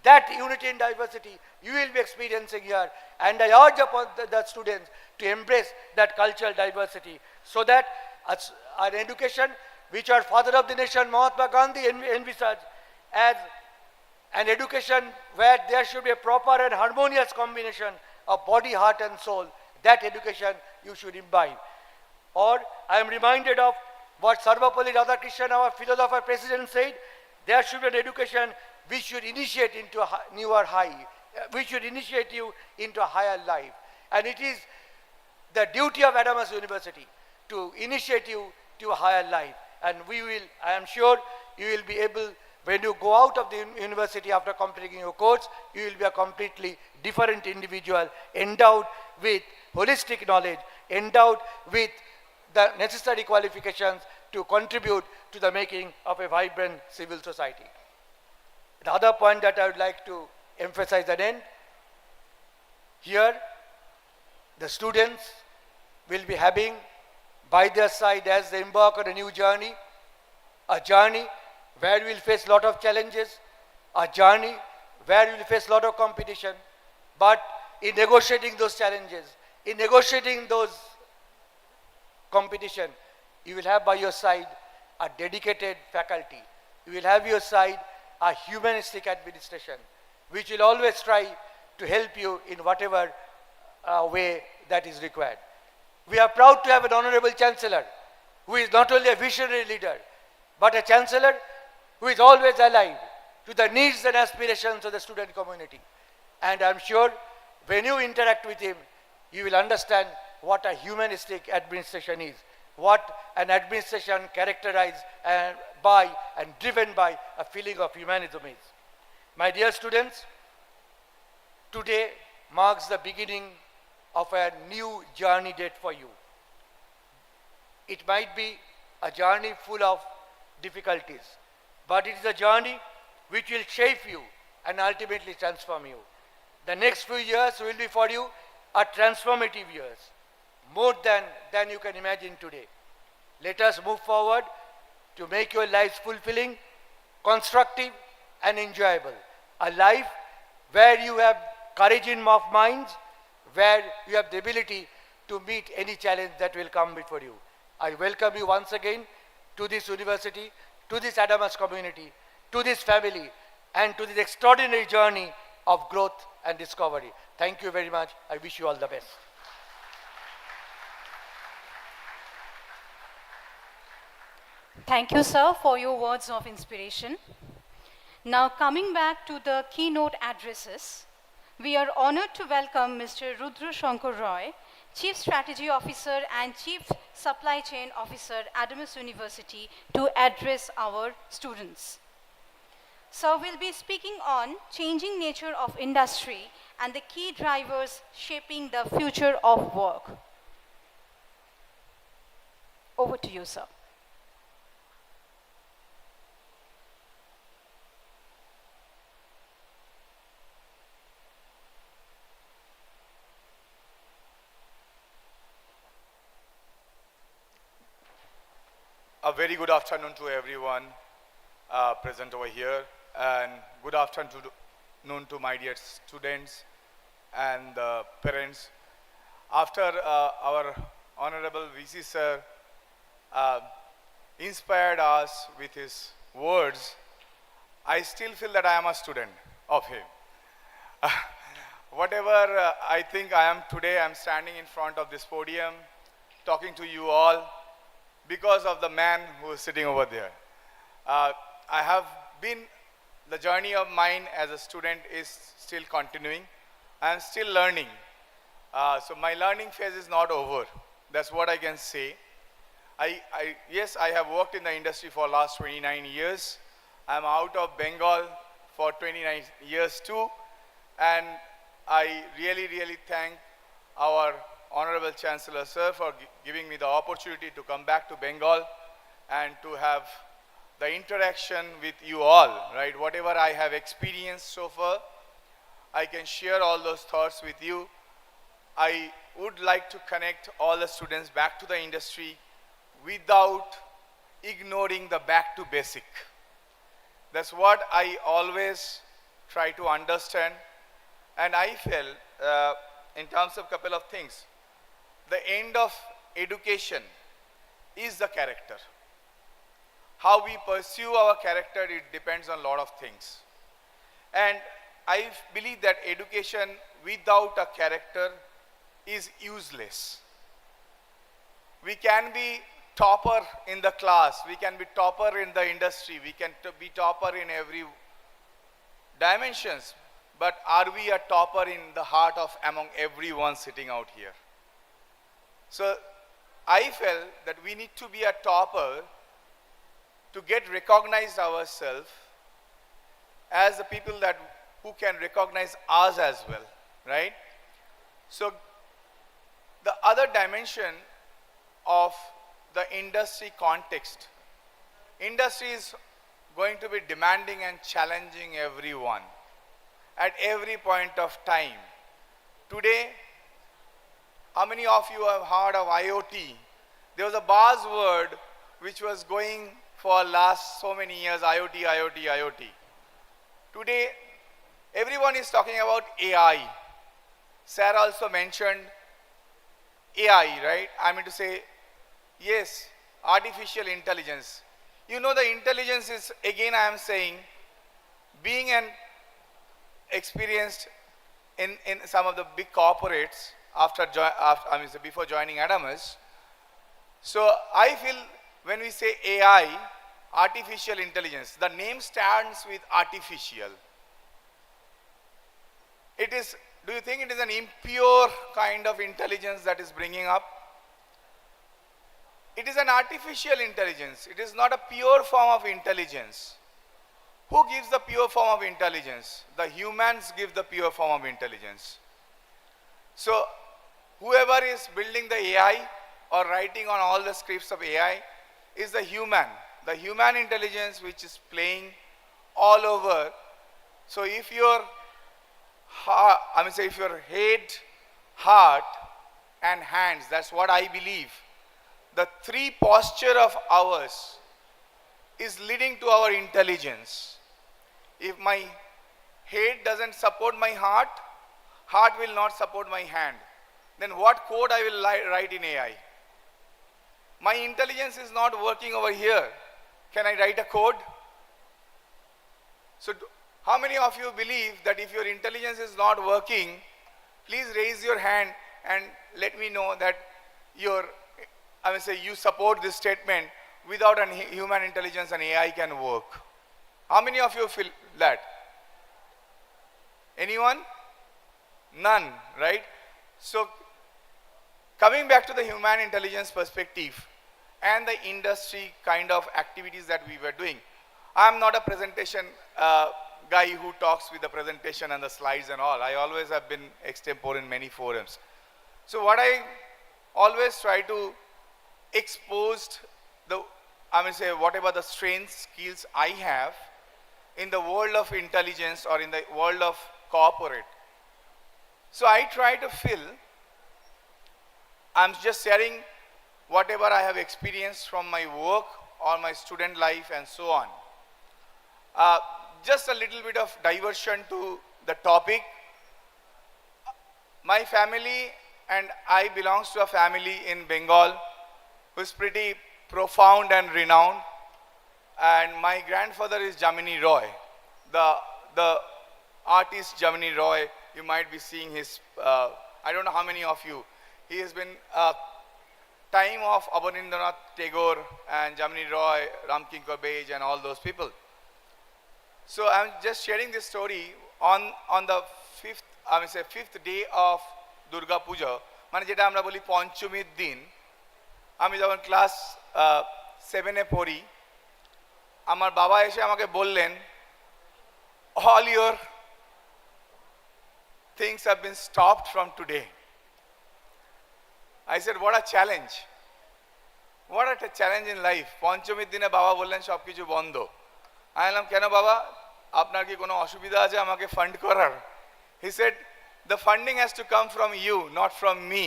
that unity and diversity you will be experiencing here. And I urge upon the students to embrace that cultural diversity, so that our education, which our father of the nation, Mahatma Gandhi, envisaged as an education where there should be a proper and harmonious combination of body, heart and soul, that education you should imbibe. Or I am reminded of what Sarvapalli Radhakrishnan, our philosopher president, said, there should be an education which should initiate into a newer high, which should initiate you into a higher life. And it is the duty of Adamas University to initiate you to a higher life. And we will, I am sure, you will be able, when you go out of the university after completing your course, you will be a completely different individual, endowed with holistic knowledge, endowed with the necessary qualifications to contribute to the making of a vibrant civil society. The other point that I would like to emphasize and end, here the students will be having by their side as they embark on a new journey, a journey where we will face a lot of challenges, a journey where we will face a lot of competition, but in negotiating those challenges, in negotiating those competition, you will have by your side a dedicated faculty. You will have your side a humanistic administration, which will always try to help you in whatever way that is required. We are proud to have an honorable chancellor who is not only a visionary leader, but a chancellor who is always alive to the needs and aspirations of the student community. And I'm sure when you interact with him, you will understand what a humanistic administration is, what an administration characterized by and driven by a feeling of humanism is. My dear students, today marks the beginning of a new journey date for you. It might be a journey full of difficulties, but it is a journey which will shape you and ultimately transform you. The next few years will be for you a transformative years, more than you can imagine today. Let us move forward to make your lives fulfilling, constructive and enjoyable. A life where you have courage in of minds, where you have the ability to meet any challenge that will come before you. I welcome you once again to this university, to this Adamas community, to this family, and to this extraordinary journey of growth and discovery. Thank you very much. I wish you all the best. Thank you, sir, for your words of inspiration. Now, coming back to the keynote addresses, we are honored to welcome Mr. Rudra Shankar Roy, Chief Strategy Officer and Chief Supply Chain Officer, Adamas University, to address our students. Sir will be speaking on changing nature of industry and the key drivers shaping the future of work. Over to you, sir. A very good afternoon to everyone present over here, and good afternoon to my dear students and parents. After our Honorable VC sir inspired us with his words, I still feel that I am a student of him. Whatever I think I am today, I am standing in front of this podium talking to you all because of the man who is sitting over there. I have been, the journey of mine as a student is still continuing. I am still learning. So my learning phase is not over. That's what I can say. Yes, I have worked in the industry for last 29 years. I'm out of Bengal for 29 years too. And I really, really thank our Honorable Chancellor Sir for giving me the opportunity to come back to Bengal and to have the interaction with you all, right? Whatever I have experienced so far, I can share all those thoughts with you. I would like to connect all the students back to the industry without ignoring the back to basic. That's what I always try to understand. And I felt, in terms of a couple of things, the end of education is the character. How we pursue our character, it depends on a lot of things. And I believe that education without a character is useless. We can be topper in the class, we can be topper in the industry, we can be topper in every dimensions, but are we a topper in the heart of among everyone sitting out here? So I felt that we need to be a topper to get recognized ourselves as the people that who can recognize us as well, right? So the other dimension of the industry context, industry is going to be demanding and challenging everyone at every point of time. Today, how many of you have heard of IoT? There was a buzzword which was going for last so many years, IoT, IoT, IoT. Today, everyone is talking about AI. Sarah also mentioned AI, right? I mean to say, yes, artificial intelligence. You know, the intelligence is, again I am saying, being an experienced in some of the big corporates before joining Adamas. So I feel when we say AI, artificial intelligence, the name stands with artificial. It is, do you think it is an impure kind of intelligence that is bringing up? It is an artificial intelligence. It is not a pure form of intelligence. Who gives the pure form of intelligence? The humans give the pure form of intelligence. So whoever is building the AI or writing on all the scripts of AI is the human intelligence which is playing all over. So if your heart, if your head, heart and hands, that's what I believe, the three posture of ours is leading to our intelligence. If my head doesn't support my heart, heart will not support my hand. Then what code I will write in AI? My intelligence is not working over here. Can I write a code? So How many of you believe that if your intelligence is not working, please raise your hand and let me know that you support this statement, without human intelligence and AI can work. How many of you feel that? Anyone? None, right? So coming back to the human intelligence perspective and the industry kind of activities that we were doing, I'm not a presentation guy who talks with the presentation and the slides and all. I always have been extempore in many forums. So what I always try to expose whatever the strengths, skills I have in the world of intelligence or in the world of corporate. So I try to I'm just sharing whatever I have experienced from my work or my student life and so on. Just a little bit of diversion to the topic. My family and I belongs to a family in Bengal who is pretty profound and renowned. And my grandfather is Jamini Roy, the artist Jamini Roy. You might be seeing his, I don't know how many of you. He has been time of Abanindranath Tagore and Jamini Roy, Ramkinkar Bej and all those people. So I'm just sharing this story on the fifth day of Durga Puja. মানে যেটা আমরা বলি পঞ্চমীর দিন, আমি যখন class 7-এ পড়ি, আমার বাবা এসে আমাকে বললেন, all your things have been stopped from today. I said, what a challenge. What a challenge in life. পঞ্চমীর দিনে বাবা বললেন সব কিছু বন্ধ। আমি বললাম কেন বাবা, আপনার কি কোনো অসুবিধা আছে আমাকে ফান্ড করার? He said, the funding has to come from you, not from me.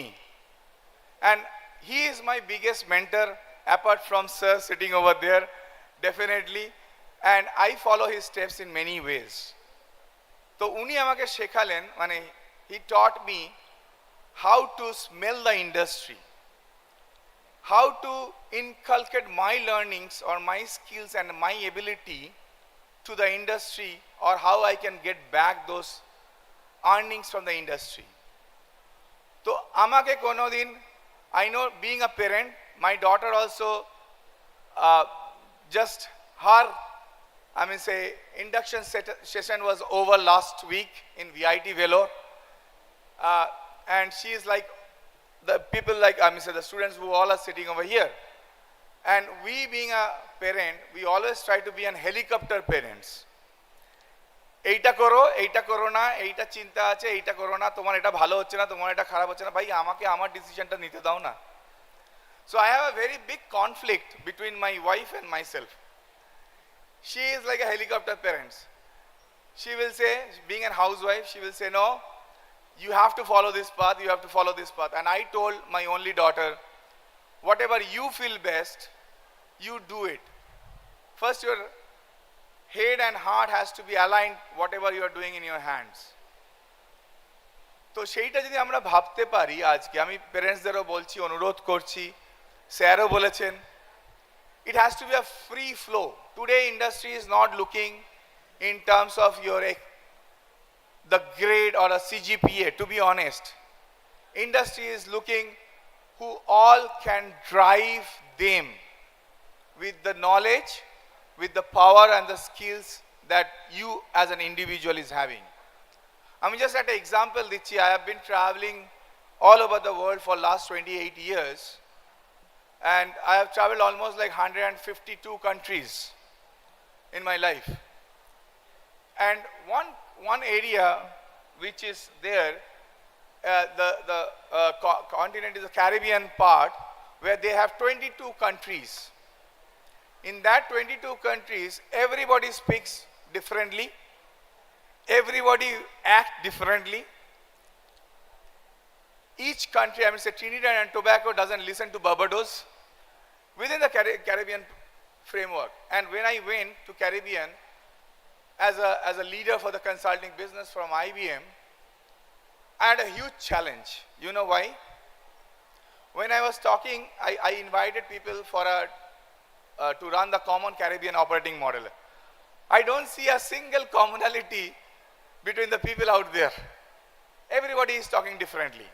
And he is my biggest mentor, apart from sir sitting over there, definitely. And I follow his steps in many ways. তো উনি আমাকে শেখালেন, মানে he taught me how to smell the industry, how to inculcate my learnings or my skills and my ability to the industry, or how I can get back those earnings from the industry. So amake kono din, I know being a parent, my daughter also just her induction session was over last week in VIT Vellore, and she is like the people like the students who all are sitting over here. And we being a parent, we always try to be an helicopter parents. এইটা করো না, এইটা চিন্তা আছে, এইটা করো না, তোমার এটা ভালো হচ্ছে না, তোমার এটা খারাপ হচ্ছে না, ভাই আমাকে আমার ডিসিশনটা নিতে দাও না। So I have a very big conflict between my wife and myself. She is like a helicopter parents. She will say, being a housewife, she will say, no, you have to follow this path, you have to follow this path. And I told my only daughter, whatever you feel best, you do it. First, your head and heart has to be aligned, whatever you are doing in your hands. তো সেইটা যদি আমরা ভাবতে পারি, আজকে আমি প্যারেন্টসদেরও বলছি, অনুরোধ করছি, স্যারও বলেছেন, it has to be a free flow. Today industry is not looking in terms of the grade or a CGPA, to be honest. Industry is looking who all can drive them with the knowledge, with the power and the skills that you as an individual is having. I'm just at an example, Dichi. I have been traveling all over the world for last 28 years. And I have traveled almost like 152 countries in my life. And one area which is there, the continent is the Caribbean part, where they have 22 countries. In that 22 countries, everybody speaks differently, everybody acts differently. Each country, Trinidad and Tobago doesn't listen to Barbados within the Caribbean framework. And when I went to Caribbean as a leader for the consulting business from IBM, I had a huge challenge. You know why? When I was talking, I invited people for to run the common Caribbean operating model. I don't see a single commonality between the people out there. Everybody is talking differently.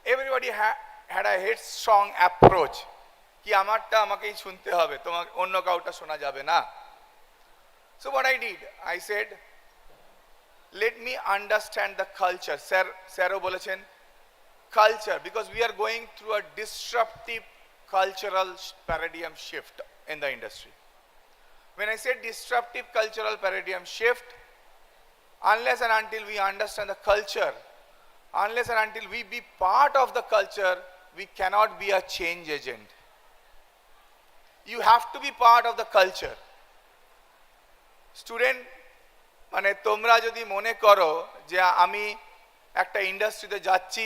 Everybody had a headstrong approach. কি আমারটা আমাকেই শুনতে হবে, তোমার অন্য কাউটা শোনা যাবে না. So what I did, I said, let me understand the culture. Sir বলেছেন culture, because we are going through a disruptive cultural paradigm shift in the industry. When I said disruptive cultural paradigm shift, unless and until we understand the culture, unless and until we be part of the culture, we cannot be a change agent. You have to be part of the culture. Student, মানে তোমরা যদি মনে করো যে আমি একটা ইন্ডাস্ট্রিতে যাচ্ছি,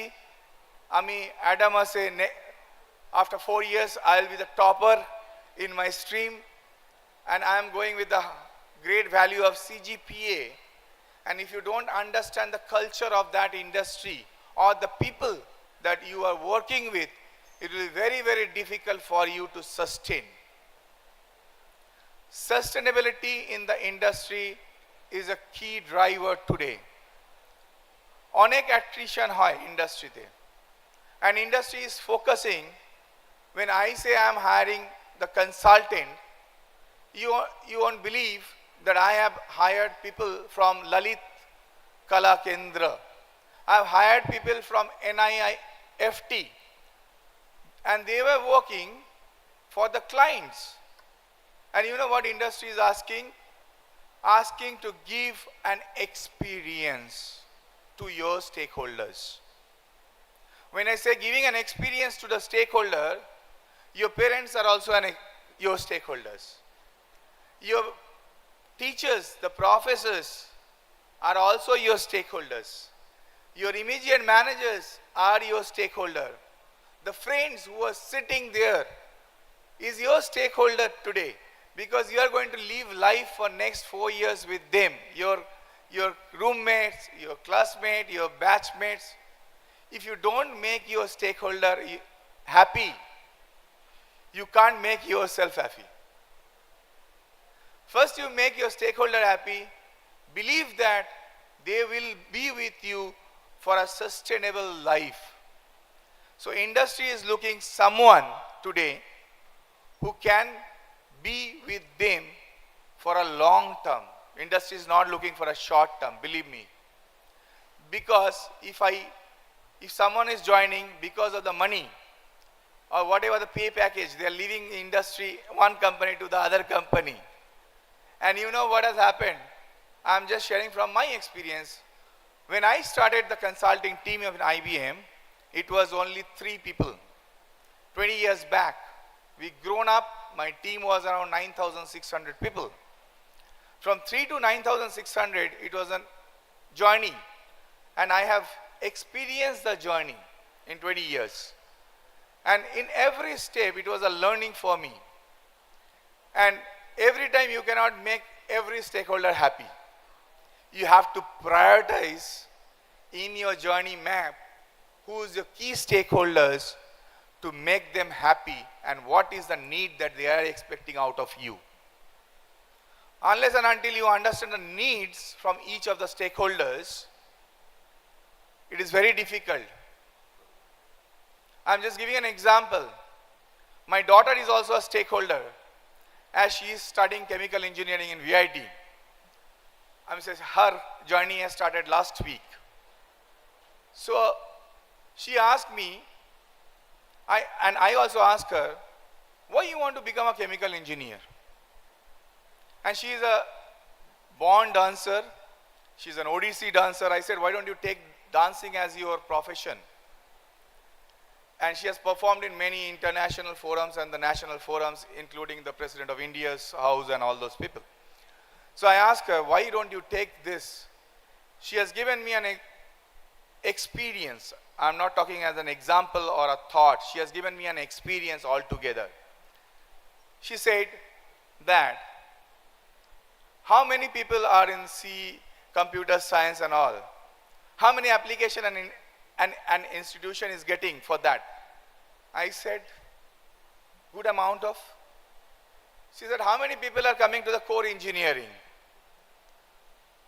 আমি অ্যাডামাসে after 4 years I will be the topper in my stream and I am going with the great value of CGPA, and if you don't understand the culture of that industry or the people that you are working with, it will be very, very difficult for you to sustain. Sustainability in the industry is a key driver today. অনেক attrition হয় ইন্ডাস্ট্রিতে, and industry is focusing. When I say I am hiring the consultant, you won't believe that I have hired people from Lalit Kala Kendra. I have hired people from NIIFT, and they were working for the clients. And you know what industry is asking? Asking to give an experience to your stakeholders. When I say giving an experience to the stakeholder, your parents are also your stakeholders. Your teachers, the professors, are also your stakeholders. Your immediate managers are your stakeholder. The friends who are sitting there is your stakeholder today, because you are going to live life for next 4 years with them. Your roommates, your classmates, your batchmates. If you don't make your stakeholder happy, you can't make yourself happy. First you make your stakeholder happy, believe that they will be with you for a sustainable life. So industry is looking someone today who can be with them for a long term. Industry is not looking for a short term, believe me. Because if someone is joining because of the money or whatever the pay package, they are leaving the industry, one company to the other company. And you know what has happened? I'm just sharing from my experience. When I started the consulting team of IBM, it was only 3 people. 20 years back, we grown up, my team was around 9,600 people. From 3 to 9,600, it was a journey. And I have experienced the journey in 20 years. And in every step, it was a learning for me. And every time you cannot make every stakeholder happy. You have to prioritize in your journey map who is your key stakeholders to make them happy and what is the need that they are expecting out of you. Unless and until you understand the needs from each of the stakeholders, it is very difficult. I'm just giving an example. My daughter is also a stakeholder as she is studying chemical engineering in VIT. Her journey has started last week. So she asked me, I also asked her, why you want to become a chemical engineer? And she is a born dancer. She's an Odissi dancer. I said, why don't you take dancing as your profession? And she has performed in many international forums and the national forums, including the President of India's house and all those people. So I asked her, why don't you take this? She has given me an experience. I'm not talking as an example or a thought. She has given me an experience altogether. She said that how many people are in computer science and all? How many application an institution is getting for that? I said, good amount of. She said, how many people are coming to the core engineering?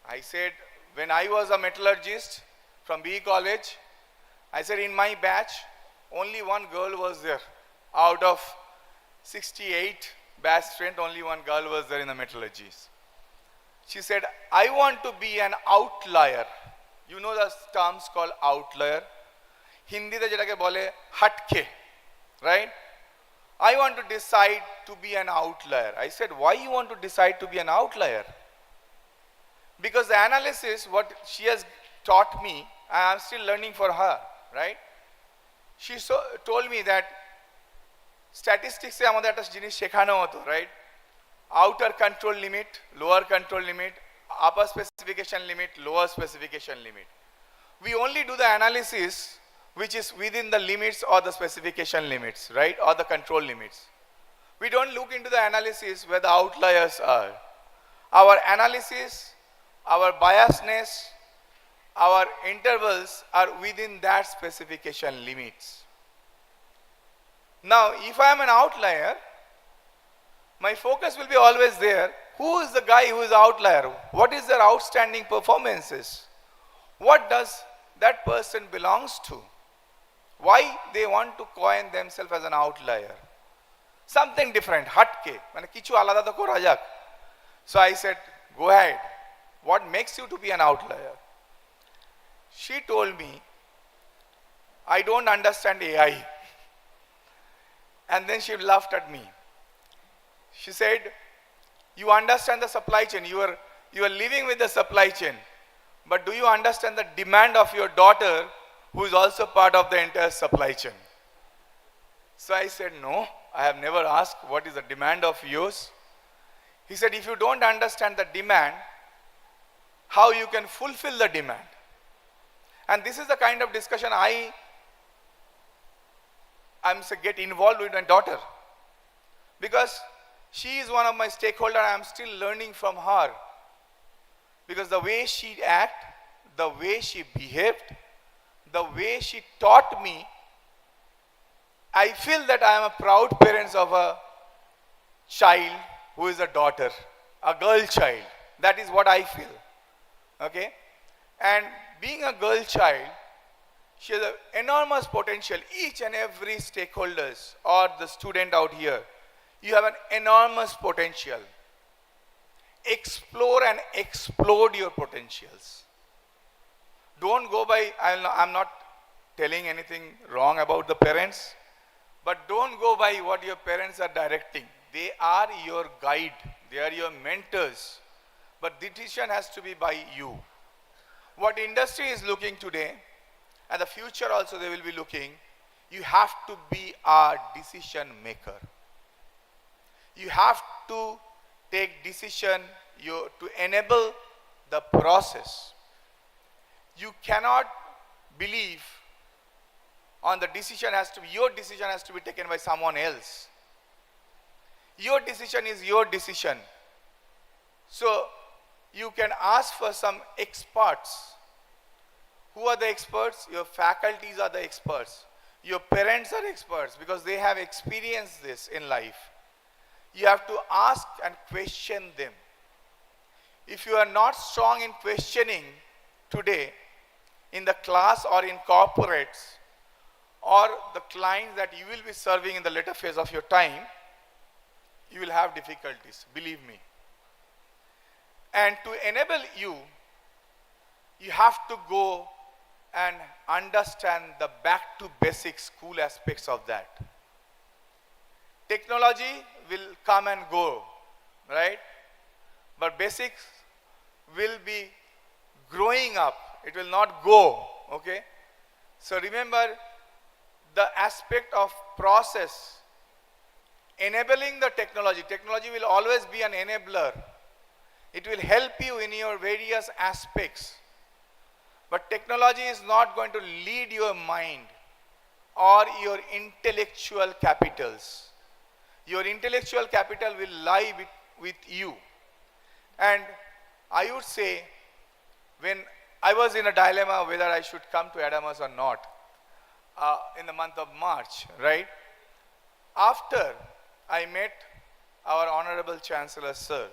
I said, when I was a metallurgist from BE College, I said in my batch, only one girl was there. Out of 68 batch strength, only one girl was there in the metallurgy. She said, I want to be an outlier. You know the terms called outlier? Hindi te jetake bole hatke, right? I want to decide to be an outlier. I said, why you want to decide to be an outlier? Because the analysis, what she has taught me, I am still learning for her, right? She told me that statistics se amader ekta jinis shekhano hoto, right? Outer control limit, lower control limit, upper specification limit, lower specification limit. We only do the analysis which is within the limits or the specification limits, right? Or the control limits. We don't look into the analysis where the outliers are. Our analysis, our biasness, our intervals are within that specification limits. Now, if I am an outlier, my focus will be always there. Who is the guy who is outlier? What is their outstanding performances? What does that person belongs to? Why they want to coin themselves as an outlier? Something different, hatke. Mane kichu alada to kora jak. So I said, go ahead. What makes you to be an outlier? She told me, I don't understand AI. And then she laughed at me. She said, you understand the supply chain. You are living with the supply chain. But do you understand the demand of your daughter, who is also part of the entire supply chain? So I said, no, I have never asked what is the demand of yours. He said, if you don't understand the demand, how you can fulfill the demand? And this is the kind of discussion I get involved with my daughter. Because she is one of my stakeholders, I am still learning from her. Because the way she acted, the way she behaved, the way she taught me, I feel that I am a proud parent of a child who is a daughter, a girl child. That is what I feel. Okay? And being a girl child, she has an enormous potential. Each and every stakeholders or the student out here, you have an enormous potential. Explore and explode your potentials. Don't go by, I'm not telling anything wrong about the parents, but don't go by what your parents are directing. They are your guide. They are your mentors. But the decision has to be by you. What industry is looking today, and the future also they will be looking, you have to be a decision maker. You have to take decision to enable the process. You cannot believe on the decision your decision has to be taken by someone else. Your decision is your decision. So you can ask for some experts. Who are the experts? Your faculties are the experts. Your parents are experts because they have experienced this in life. You have to ask and question them. If you are not strong in questioning today in the class or in corporates or the clients that you will be serving in the later phase of your time, you will have difficulties, believe me. And to enable you, you have to go and understand the back to basic school aspects of that. Technology will come and go, right? But basics will be growing up. It will not go, okay? So remember the aspect of process, enabling the technology. Technology will always be an enabler. It will help you in your various aspects. But technology is not going to lead your mind or your intellectual capitals. Your intellectual capital will lie with you. And I would say, when I was in a dilemma whether I should come to Adamas or not in the month of March, right? After I met our Honorable Chancellor, Sir,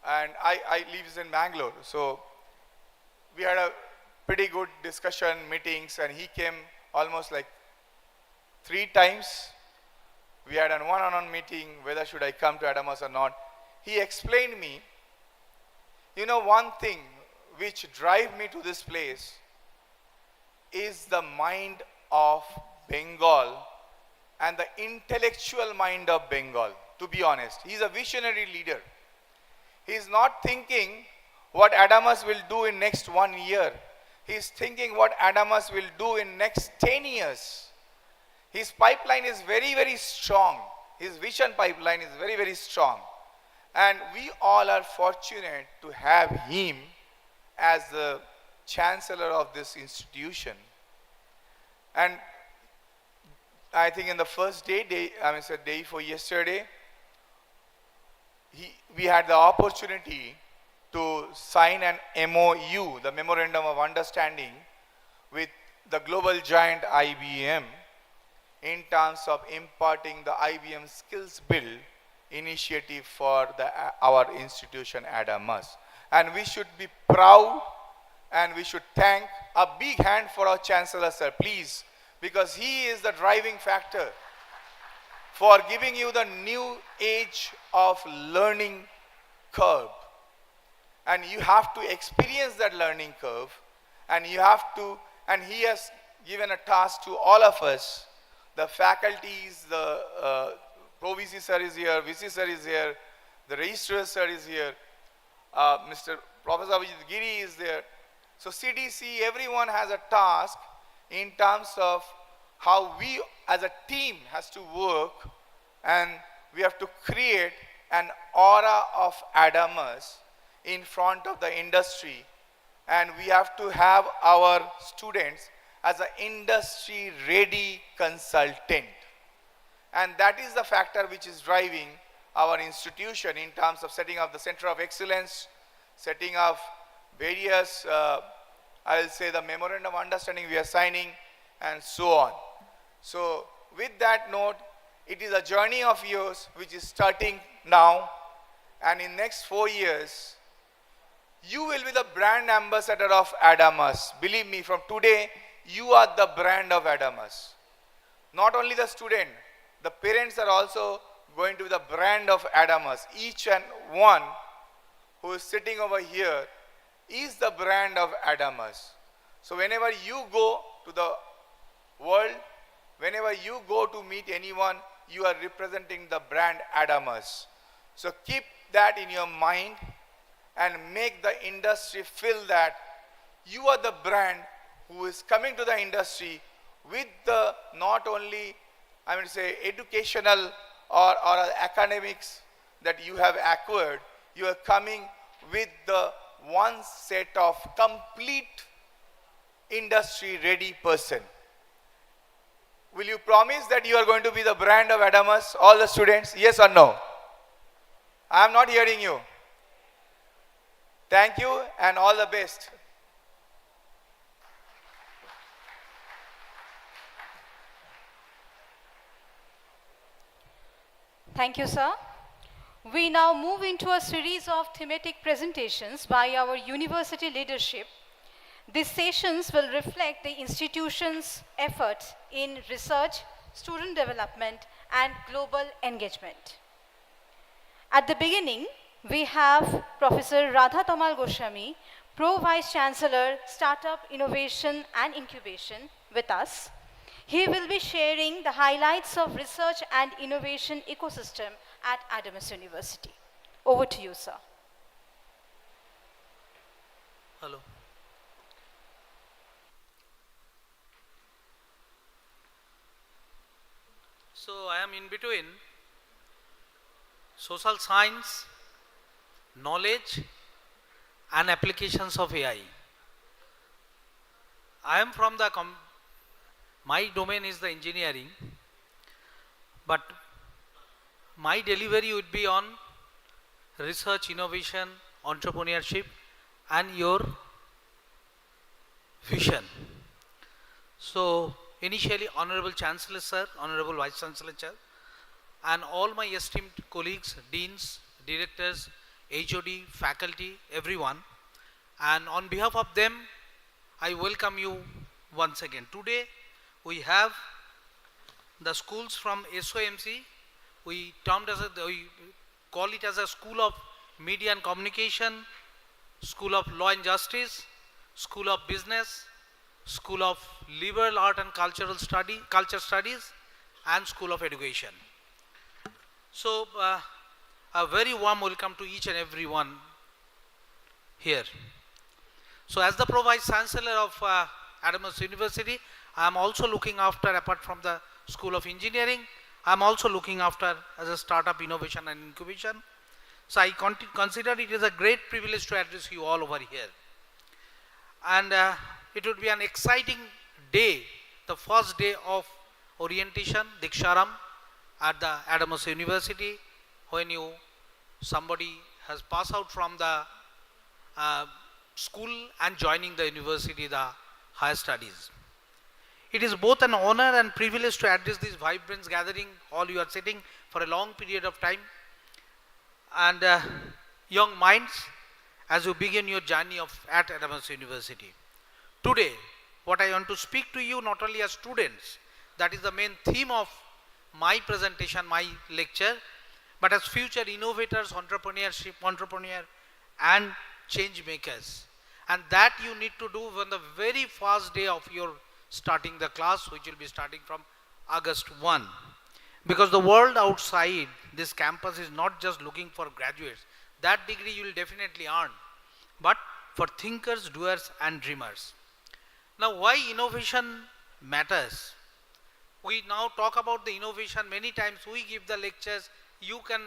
and I lives in Bangalore. So we had a pretty good discussion, meetings, and he came almost like 3 times. We had a one-on-one meeting, whether should I come to Adamas or not. He explained me, you know, one thing which drive me to this place is the mind of Bengal and the intellectual mind of Bengal, to be honest. He's a visionary leader. He's not thinking what Adamas will do in next 1 year. He's thinking what Adamas will do in next 10 years. His pipeline is very, very strong. His vision pipeline is very, very strong. And we all are fortunate to have him as the chancellor of this institution. And I think in the first day before yesterday, we had the opportunity to sign an MOU, the Memorandum of Understanding, with the global giant IBM in terms of imparting the IBM Skills Build initiative for our institution Adamas. And we should be proud and we should thank a big hand for our Chancellor, sir, please, because he is the driving factor for giving you the new age of learning curve. And you have to experience that learning curve, and you have to, and he has given a task to all of us, the faculties, the Pro VC sir is here, VC sir is here, the registrar sir is here, Mr. Professor Abhijit Giri is there. So CDC, everyone has a task in terms of how we as a team has to work, and we have to create an aura of Adamas in front of the industry, and we have to have our students as an industry ready consultant. And that is the factor which is driving our institution in terms of setting up the Center of Excellence, setting up various, I will say the Memorandum of Understanding we are signing, and so on. So with that note, it is a journey of yours which is starting now, and in next 4 years, you will be the brand ambassador of Adamas. Believe me, from today, you are the brand of Adamas. Not only the student, the parents are also going to be the brand of Adamas. Each and one who is sitting over here is the brand of Adamas. So whenever you go to the world, whenever you go to meet anyone, you are representing the brand Adamas. So keep that in your mind and make the industry feel that you are the brand who is coming to the industry with the not only, I mean to say, educational or academics that you have acquired, you are coming with the one set of complete industry ready person. Will you promise that you are going to be the brand of Adamas, all the students? Yes or no? I am not hearing you. Thank you and all the best. Thank you, sir. We now move into a series of thematic presentations by our university leadership. These sessions will reflect the institution's efforts in research, student development, and global engagement. At the beginning, we have Professor Radha Tamal Goswami, Pro Vice Chancellor, Startup Innovation and Incubation, with us. He will be sharing the highlights of research and innovation ecosystem at Adamas University. Over to you, sir. Hello. So I am in between social science, knowledge and applications of AI. I am from the my domain is the engineering, but my delivery would be on research, innovation, entrepreneurship and your vision. So initially, Honorable Chancellor Sir, Honorable Vice Chancellor Sir, and all my esteemed colleagues, deans, directors, HOD, faculty, everyone. And on behalf of them, I welcome you once again. Today, we have the schools from SOMC. We call it as a School of Media and Communication, School of Law and Justice, School of Business, School of Liberal Art and Culture Studies, and School of Education. So, a very warm welcome to each and every one here. So, as the Pro-Vice Chancellor of Adamas University, I am also looking after, apart from the School of Engineering, I am also looking after as a startup innovation and incubation. So, I consider it is a great privilege to address you all over here. And it would be an exciting day, the first day of orientation, Diksharam, at the Adamas University, when somebody has passed out from the school and joining the university, the higher studies. It is both an honor and privilege to address this vibrant gathering. All you are sitting for a long period of time. And young minds, as you begin your journey at Adamas University. Today, what I want to speak to you, not only as students, that is the main theme of my presentation, my lecture, but as future innovators, entrepreneur and change makers. And that you need to do on the very first day of your starting the class, which will be starting from August 1. Because the world outside this campus is not just looking for graduates. That degree you will definitely earn, but for thinkers, doers and dreamers. Now, why innovation matters? We now talk about the innovation. Many times we give the lectures, you can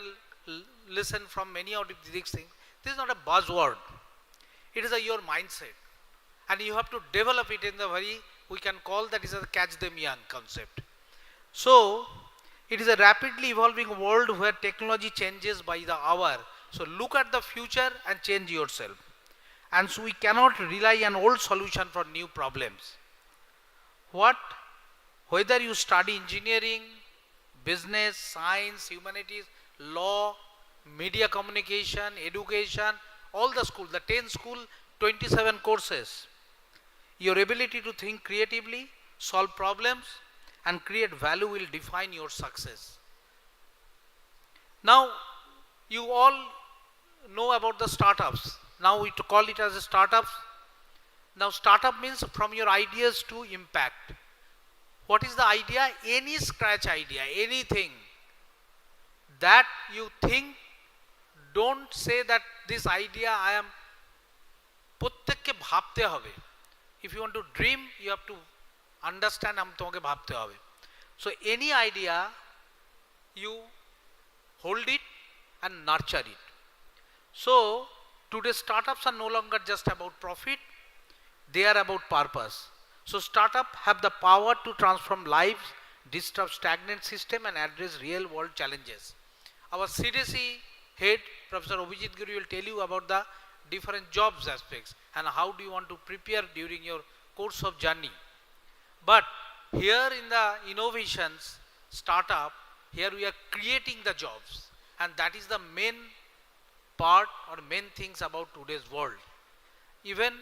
listen from many of these things. This is not a buzzword. It is your mindset. And you have to develop it in the very, we can call that is a catch them young concept. So, it is a rapidly evolving world where technology changes by the hour. So, look at the future and change yourself. And so, we cannot rely on old solution for new problems. Whether you study engineering, business, science, humanities, law, media communication, education, all the schools, the 10 school, 27 courses. Your ability to think creatively, solve problems and create value will define your success. Now, you all know about the startups. Now we call it as a startups. Now, startup means from your ideas to impact. What is the idea? Any scratch idea, anything that you think, don't say that this idea I am প্রত্যেককে ভাবতে হবে. If you want to dream, you have to understand তোমাকে ভাবতে হবে. So any idea, you hold it and nurture it. So today's startups are no longer just about profit, they are about purpose. So startups have the power to transform lives, disrupt stagnant system and address real world challenges. Our CDC head, Professor Abhijit Giri, will tell you about the different jobs aspects and how do you want to prepare during your course of journey. But here in the innovations startup, here we are creating the jobs, and that is the main part or main things about today's world. Even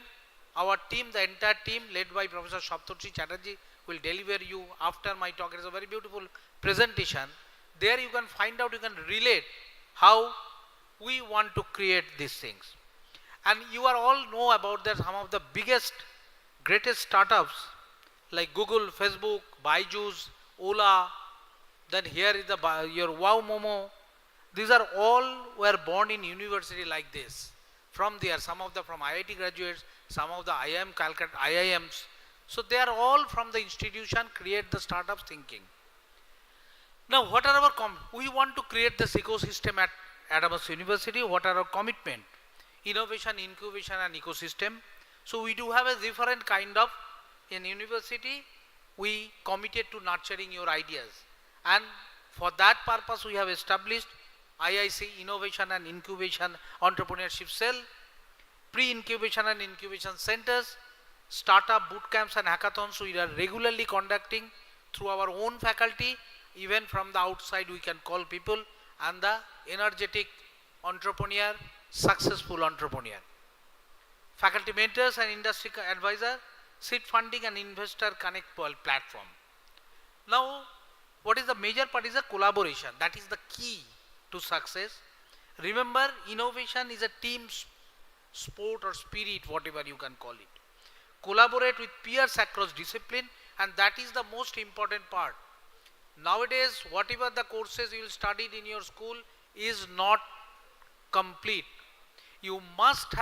our team, the entire team led by Professor Saptarshi Chatterjee will deliver you after my talk. It is a very beautiful presentation. There you can find out, you can relate how we want to create these things. And you are all know about that some of the biggest, greatest startups like Google, Facebook, Byju's, Ola, then here is your Wow Momo. These are all were born in university like this. From there, some of them from IIT graduates, some of the IIM Calcutta, IIMs. So they are all from the institution create the startups thinking. Now what are our, we want to create this ecosystem at Adamas University. What are our commitment? Innovation, incubation and ecosystem. So we do have a different kind of, in university, we committed to nurturing your ideas. And for that purpose, we have established IIC Innovation and Incubation Entrepreneurship Cell, pre-incubation and incubation centers, startup boot camps and hackathons we are regularly conducting through our own faculty. Even from the outside we can call people, and the energetic entrepreneur successful entrepreneur. Faculty mentors and industry advisor, seed funding and investor connect platform. Now, what is the major part is the collaboration. That is the key to success. Remember, innovation is a team sport or spirit, whatever you can call it. Collaborate with peers across discipline, and that is the most important part. Nowadays, whatever the courses you will study in your school is not complete. You must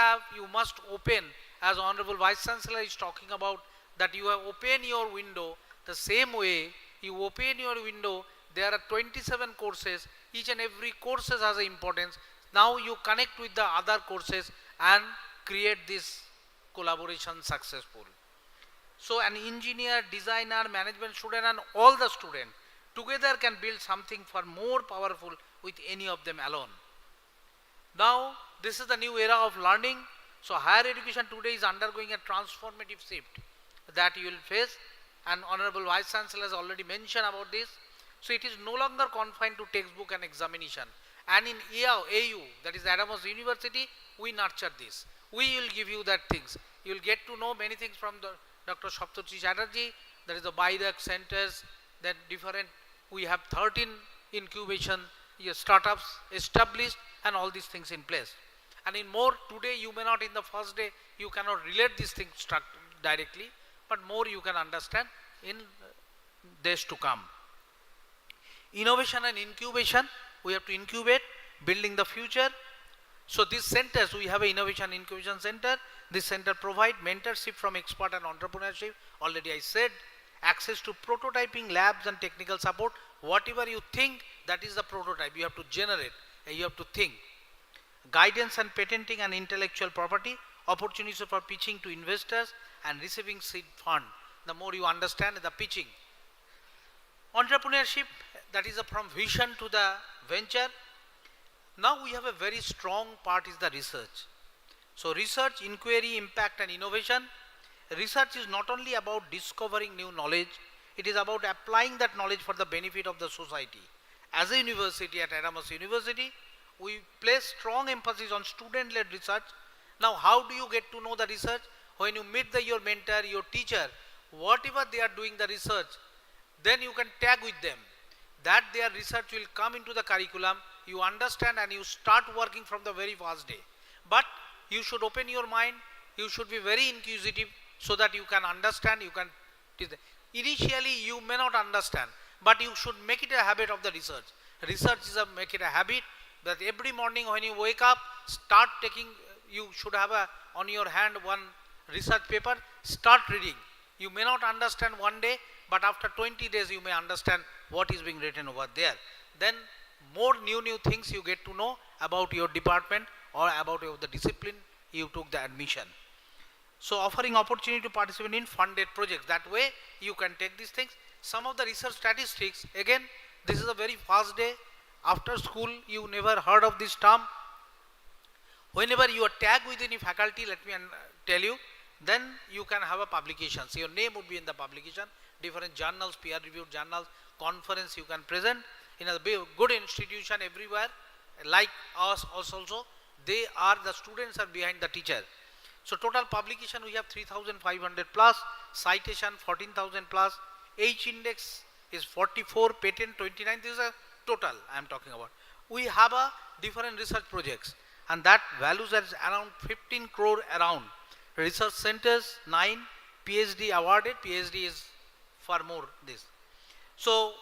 open, as Honorable Vice Chancellor is talking about, that you have opened your window. The same way you open your window, there are 27 courses. Each and every course has an importance. Now you connect with the other courses and create this collaboration successful. So an engineer, designer, management student and all the students together can build something far more powerful with any of them alone. Now this is the new era of learning. So higher education today is undergoing a transformative shift that you will face, and Honorable Vice Chancellor has already mentioned about this. So it is no longer confined to textbook and examination. And in AU, that is Adamas University, we nurture this. We will give you that things. You will get to know many things from the Dr. Saptarshi Chatterjee. There is a BIDAC centers, then different, we have 13 incubation startups established and all these things in place. And in more, today you may not in the first day, you cannot relate these things directly, but more you can understand in days to come. Innovation and incubation, we have to incubate, building the future. So these centers, we have an innovation incubation center. This center provide mentorship from expert and entrepreneurship. Already I said, access to prototyping labs and technical support. Whatever you think, that is the prototype. You have to generate, you have to think. Guidance and patenting and intellectual property, opportunities for pitching to investors and receiving seed fund. The more you understand the pitching. Entrepreneurship, that is from vision to the venture. Now we have a very strong part is the research. So research, inquiry, impact and innovation. Research is not only about discovering new knowledge, it is about applying that knowledge for the benefit of the society. As a university at Adamas University, we place strong emphasis on student-led research. Now how do you get to know the research? When you meet your mentor, your teacher, whatever they are doing the research, then you can tag with them. That their research will come into the curriculum, you understand and you start working from the very first day. But you should open your mind, you should be very inquisitive so that you can understand, you can. Initially you may not understand, but you should make it a habit of the research. Research is make it a habit that every morning when you wake up, start taking, you should have on your hand one research paper, start reading. You may not understand one day, but after 20 days you may understand what is being written over there. Then more new things you get to know about your department or about the discipline you took the admission. So offering opportunity to participate in funded projects. That way you can take these things. Some of the research statistics, again, this is a very fast day. After school, you never heard of this term. Whenever you are tagged with any faculty, let me tell you, then you can have a publication. So your name would be in the publication, different journals, peer-reviewed journals, conference you can present in a good institution everywhere, like us also. They are, the students are behind the teacher. So total publication we have 3,500 plus, citation 14,000 plus, H index is 44, patent 29, this is a total I am talking about. We have a different research projects and that values are around 15 crore around. Research centers 9, PhD awarded, PhD is far more this. So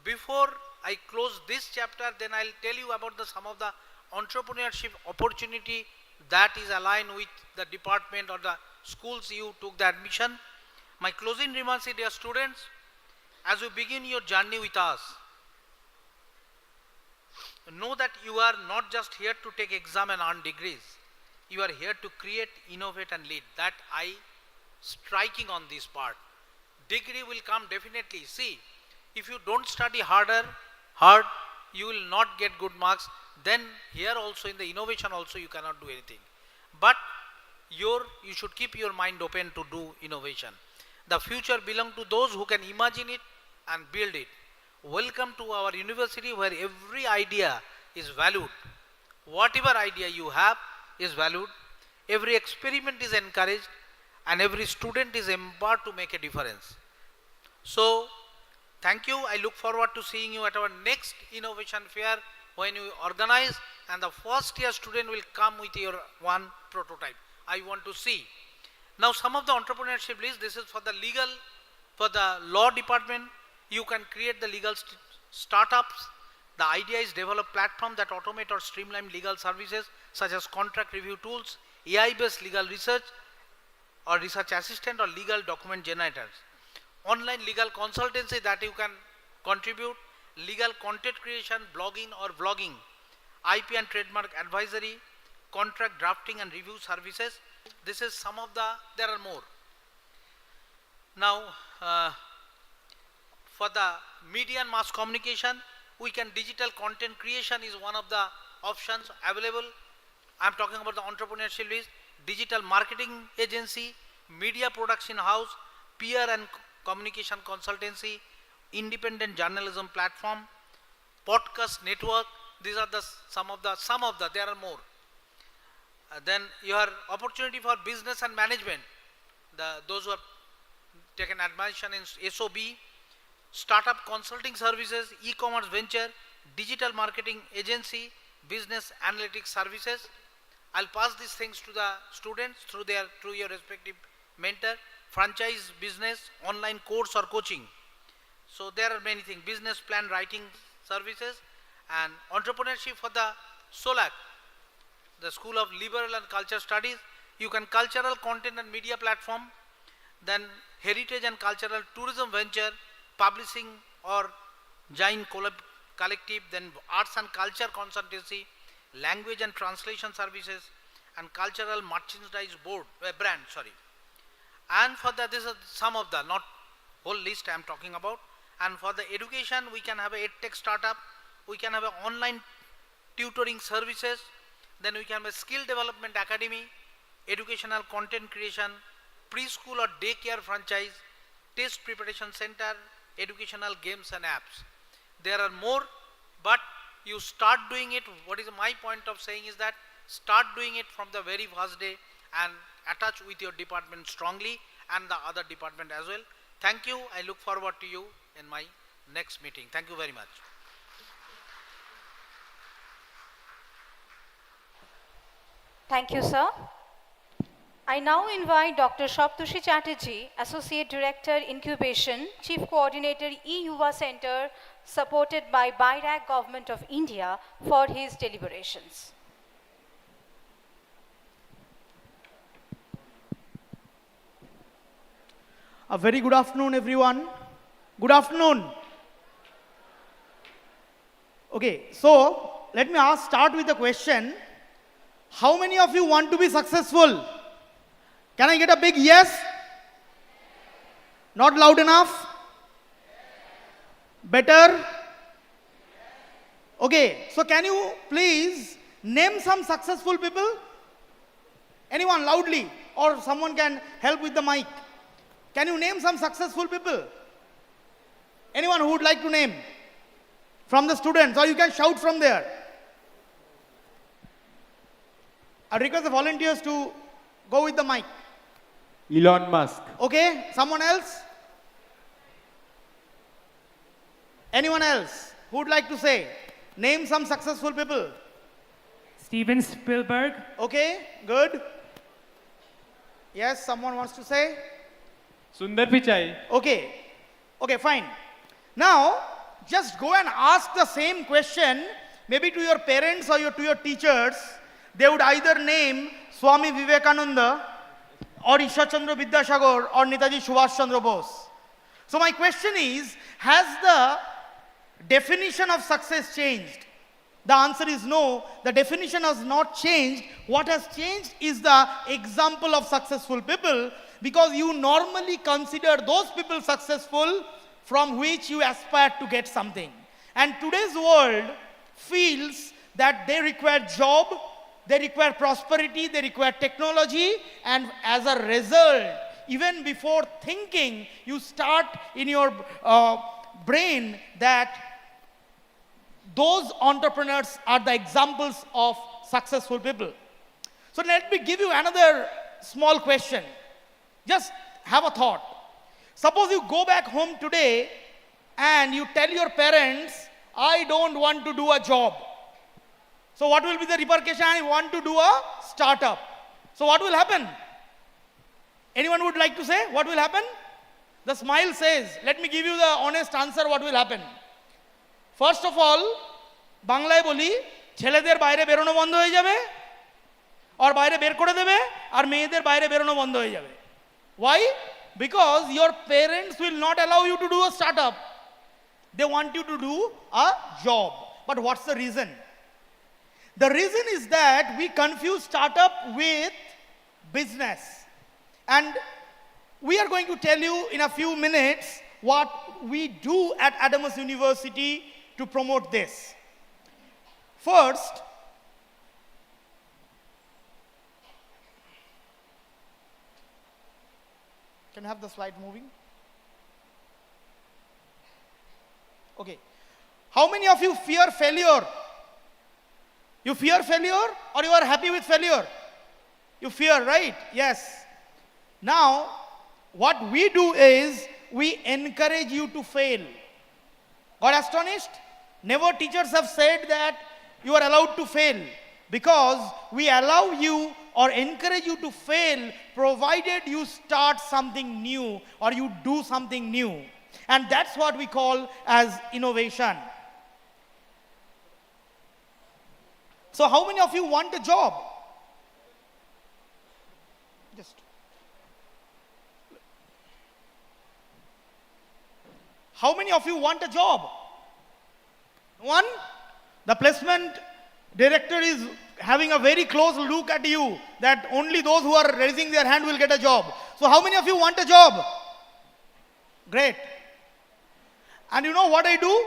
before I close this chapter, then I'll tell you about some of the entrepreneurship opportunity that is aligned with the department or the schools you took the admission. My closing remarks, dear students, as you begin your journey with us, know that you are not just here to take exam and earn degrees. You are here to create, innovate and lead. That I striking on this part. Degree will come definitely. See, if you don't study hard, you will not get good marks. Then here also in the innovation also you cannot do anything. But you should keep your mind open to do innovation. The future belongs to those who can imagine it and build it. Welcome to our university where every idea is valued. whatever idea you have is valued, every experiment is encouraged, and every student is empowered to make a difference. So, thank you. I look forward to seeing you at our next innovation fair when you organize, and the first year student will come with your one prototype. I want to see. Now, some of the entrepreneurship list, this is for the legal, for the law department. You can create the legal startups. The idea is develop platform that automate or streamline legal services such as contract review tools, AI-based legal research or research assistant or legal document generators. Online legal consultancy that you can contribute, legal content creation, blogging or vlogging, IP and trademark advisory, contract drafting and review services. This is some of the, there are more. Now, for the media and mass communication, we can digital content creation is one of the options available. I am talking about the entrepreneurship list, digital marketing agency, media production house, peer and communication consultancy, independent journalism platform, podcast network. These are the some of the there are more. Then your opportunity for business and management, those who have taken admission in SOB, startup consulting services, e-commerce venture, digital marketing agency, business analytics services. I'll pass these things to the students through your respective mentor, franchise business, online course or coaching. So there are many things, business plan writing services, and entrepreneurship for the SOLAC, the School of Liberal and Culture Studies. You can cultural content and media platform, then heritage and cultural tourism venture, publishing or Jain collective, then arts and culture consultancy, language and translation services, and cultural merchandise brand. And for the, this is some of the, not whole list I am talking about. And for the education, we can have a edtech startup, we can have an online tutoring services, then we can have a skill development academy, educational content creation, preschool or daycare franchise, test preparation center, educational games and apps. There are more, but you start doing it. What is my point of saying is that start doing it from the very first day and attach with your department strongly and the other department as well. Thank you. I look forward to you in my next meeting. Thank you very much. Thank you, sir. I now invite Dr. Shaptushi Chatterjee, Associate Director, Incubation, Chief Coordinator, E-Yuva Center, supported by BIRAC Government of India, for his deliberations. A very good afternoon, everyone. Good afternoon. Okay, so let me start with the question. How many of you want to be successful? Can I get a big yes? Not loud enough? Better? Okay, so can you please name some successful people? Anyone loudly? Or someone can help with the mic. Can you name some successful people? Anyone who would like to name? From the students, or you can shout from there. I request the volunteers to go with the mic. Elon Musk. Okay, someone else? Anyone else who would like to say? Name some successful people. Steven Spielberg. Okay, good. Yes, someone wants to say? Sundar Pichai. Okay, okay, fine. Now, just go and ask the same question, maybe to your parents or to your teachers. They would either name Swami Vivekananda or Ishwar Chandra Vidyasagar or Netaji Subhash Chandra Bose. So my question is, has the definition of success changed? The answer is no, the definition has not changed. What has changed is the example of successful people, because you normally consider those people successful from which you aspire to get something. And today's world feels that they require job, they require prosperity, they require technology, and as a result, even before thinking, you start in your brain that those entrepreneurs are the examples of successful people. So let me give you another small question. Just have a thought. Suppose you go back home today and you tell your parents, I don't want to do a job. So what will be the repercussion? I want to do a startup. So what will happen? Anyone would like to say what will happen? The smile says, let me give you the honest answer what will happen. First of all, বাংলায় বলি ছেলেদের বাইরে বেরোনো বন্ধ হয়ে যাবে আর বাইরে বের করে দেবে আর মেয়েদের বাইরে বেরোনো বন্ধ হয়ে যাবে Why? Because your parents will not allow you to do a startup. They want you to do a job. But what's the reason? The reason is that we confuse startup with business. And we are going to tell you in a few minutes what we do at Adamas University to promote this. First, can I have the slide moving? Okay. How many of you fear failure? You fear failure or you are happy with failure? You fear, right? Yes. Now, what we do is we encourage you to fail. Got astonished? Never teachers have said that you are allowed to fail because we allow you or encourage you to fail provided you start something new or you do something new. And that's what we call as innovation. So how many of you want a job? Just. How many of you want a job? One? The placement director is having a very close look at you that only those who are raising their hand will get a job. So how many of you want a job? Great. And you know what I do?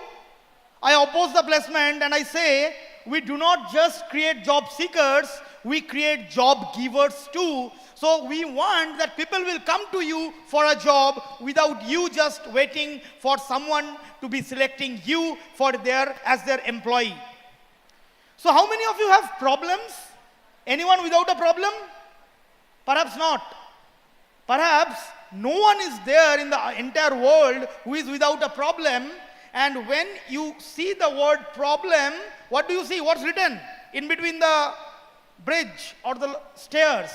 I oppose the placement and I say, we do not just create job seekers, we create job givers too. So we want that people will come to you for a job without you just waiting for someone to be selecting you for as their employee. So how many of you have problems? Anyone without a problem? Perhaps not. Perhaps no one is there in the entire world who is without a problem. And when you see the word problem, what do you see? What's written in between the bridge or the stairs?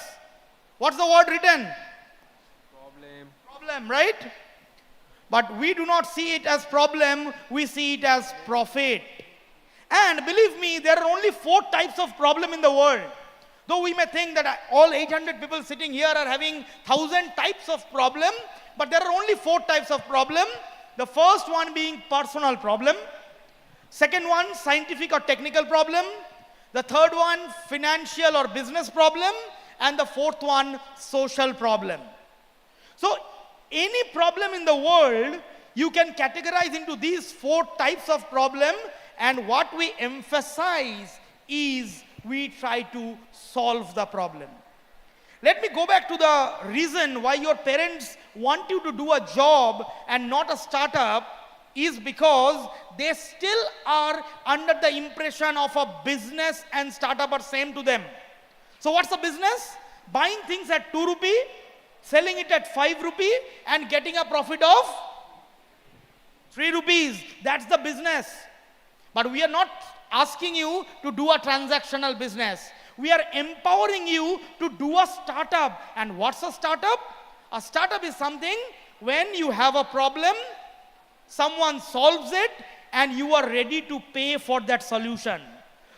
What's the word written? Problem. Problem, right? But we do not see it as problem, we see it as profit. And believe me, there are only 4 types of problem in the world. Though we may think that all 800 people sitting here are having 1,000 types of problem, but there are only 4 types of problem. The first one being personal problem. Second one, scientific or technical problem. The third one, financial or business problem. And the fourth one, social problem. So, any problem in the world, you can categorize into these 4 types of problem. And what we emphasize is we try to solve the problem. Let me go back to the reason why your parents want you to do a job and not a startup is because they still are under the impression of a business and startup are same to them. So what's the business? Buying things at 2 rupee, selling it at 5 rupee and getting a profit of 3 rupees. That's the business. But we are not asking you to do a transactional business. We are empowering you to do a startup. And what's a startup? A startup is something when you have a problem, someone solves it, and you are ready to pay for that solution.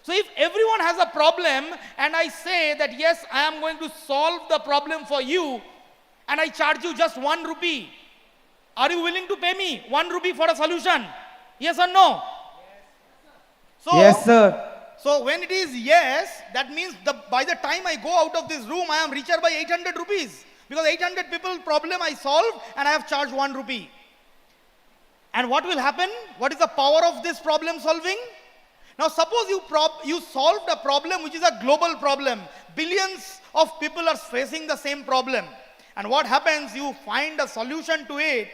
So if everyone has a problem, and I say that yes, I am going to solve the problem for you, and I charge you just 1 rupee, are you willing to pay me 1 rupee for a solution? Yes or no? So, Yes, sir. So when it is yes, that means by the time I go out of this room, I am richer by 800 rupees. Because 800 people problem I solved and I have charged 1 rupee. And what will happen? What is the power of this problem solving? Now suppose you solved a problem which is a global problem. Billions of people are facing the same problem. And what happens? You find a solution to it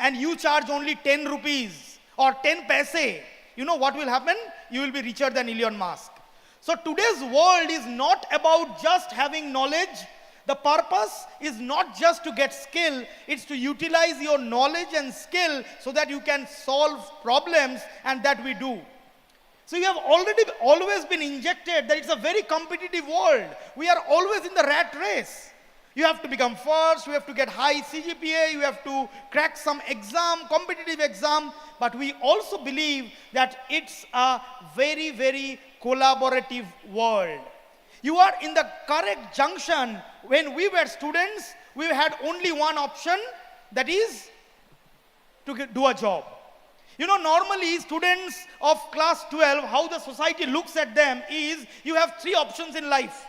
and you charge only 10 rupees or 10 paise. you know what will happen? You will be richer than Elon Musk. So today's world is not about just having knowledge. The purpose is not just to get skill, it's to utilize your knowledge and skill so that you can solve problems, and that we do. So you have always been injected that it's a very competitive world. We are always in the rat race. You have to become first, you have to get high CGPA, you have to crack some exam, competitive exam, but we also believe that it's a very, very collaborative world. You are in the correct junction. When we were students, we had only one option, that is to do a job. You know, normally students of class 12, how the society looks at them is, you have three options in life.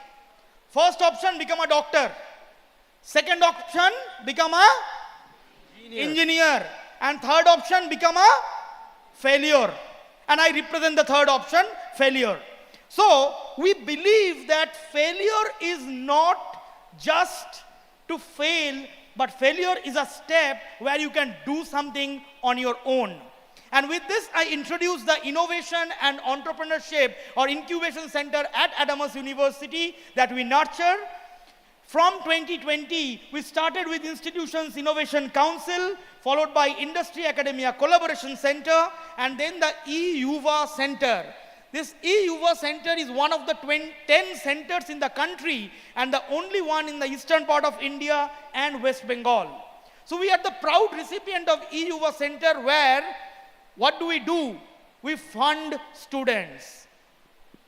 First option, become a doctor. Second option, become a engineer. And third option, become a failure. And I represent the third option, failure. So, we believe that failure is not just to fail, but failure is a step where you can do something on your own. And with this, I introduce the Innovation and Entrepreneurship or Incubation Center at Adamas University that we nurture. From 2020, we started with Institutions Innovation Council, followed by Industry Academia Collaboration Center, and then the AUIgnite Center. This AUIgnite Center is one of the 10 centers in the country and the only one in the eastern part of India and West Bengal. So we are the proud recipient of AUIgnite Center, where what do? We fund students.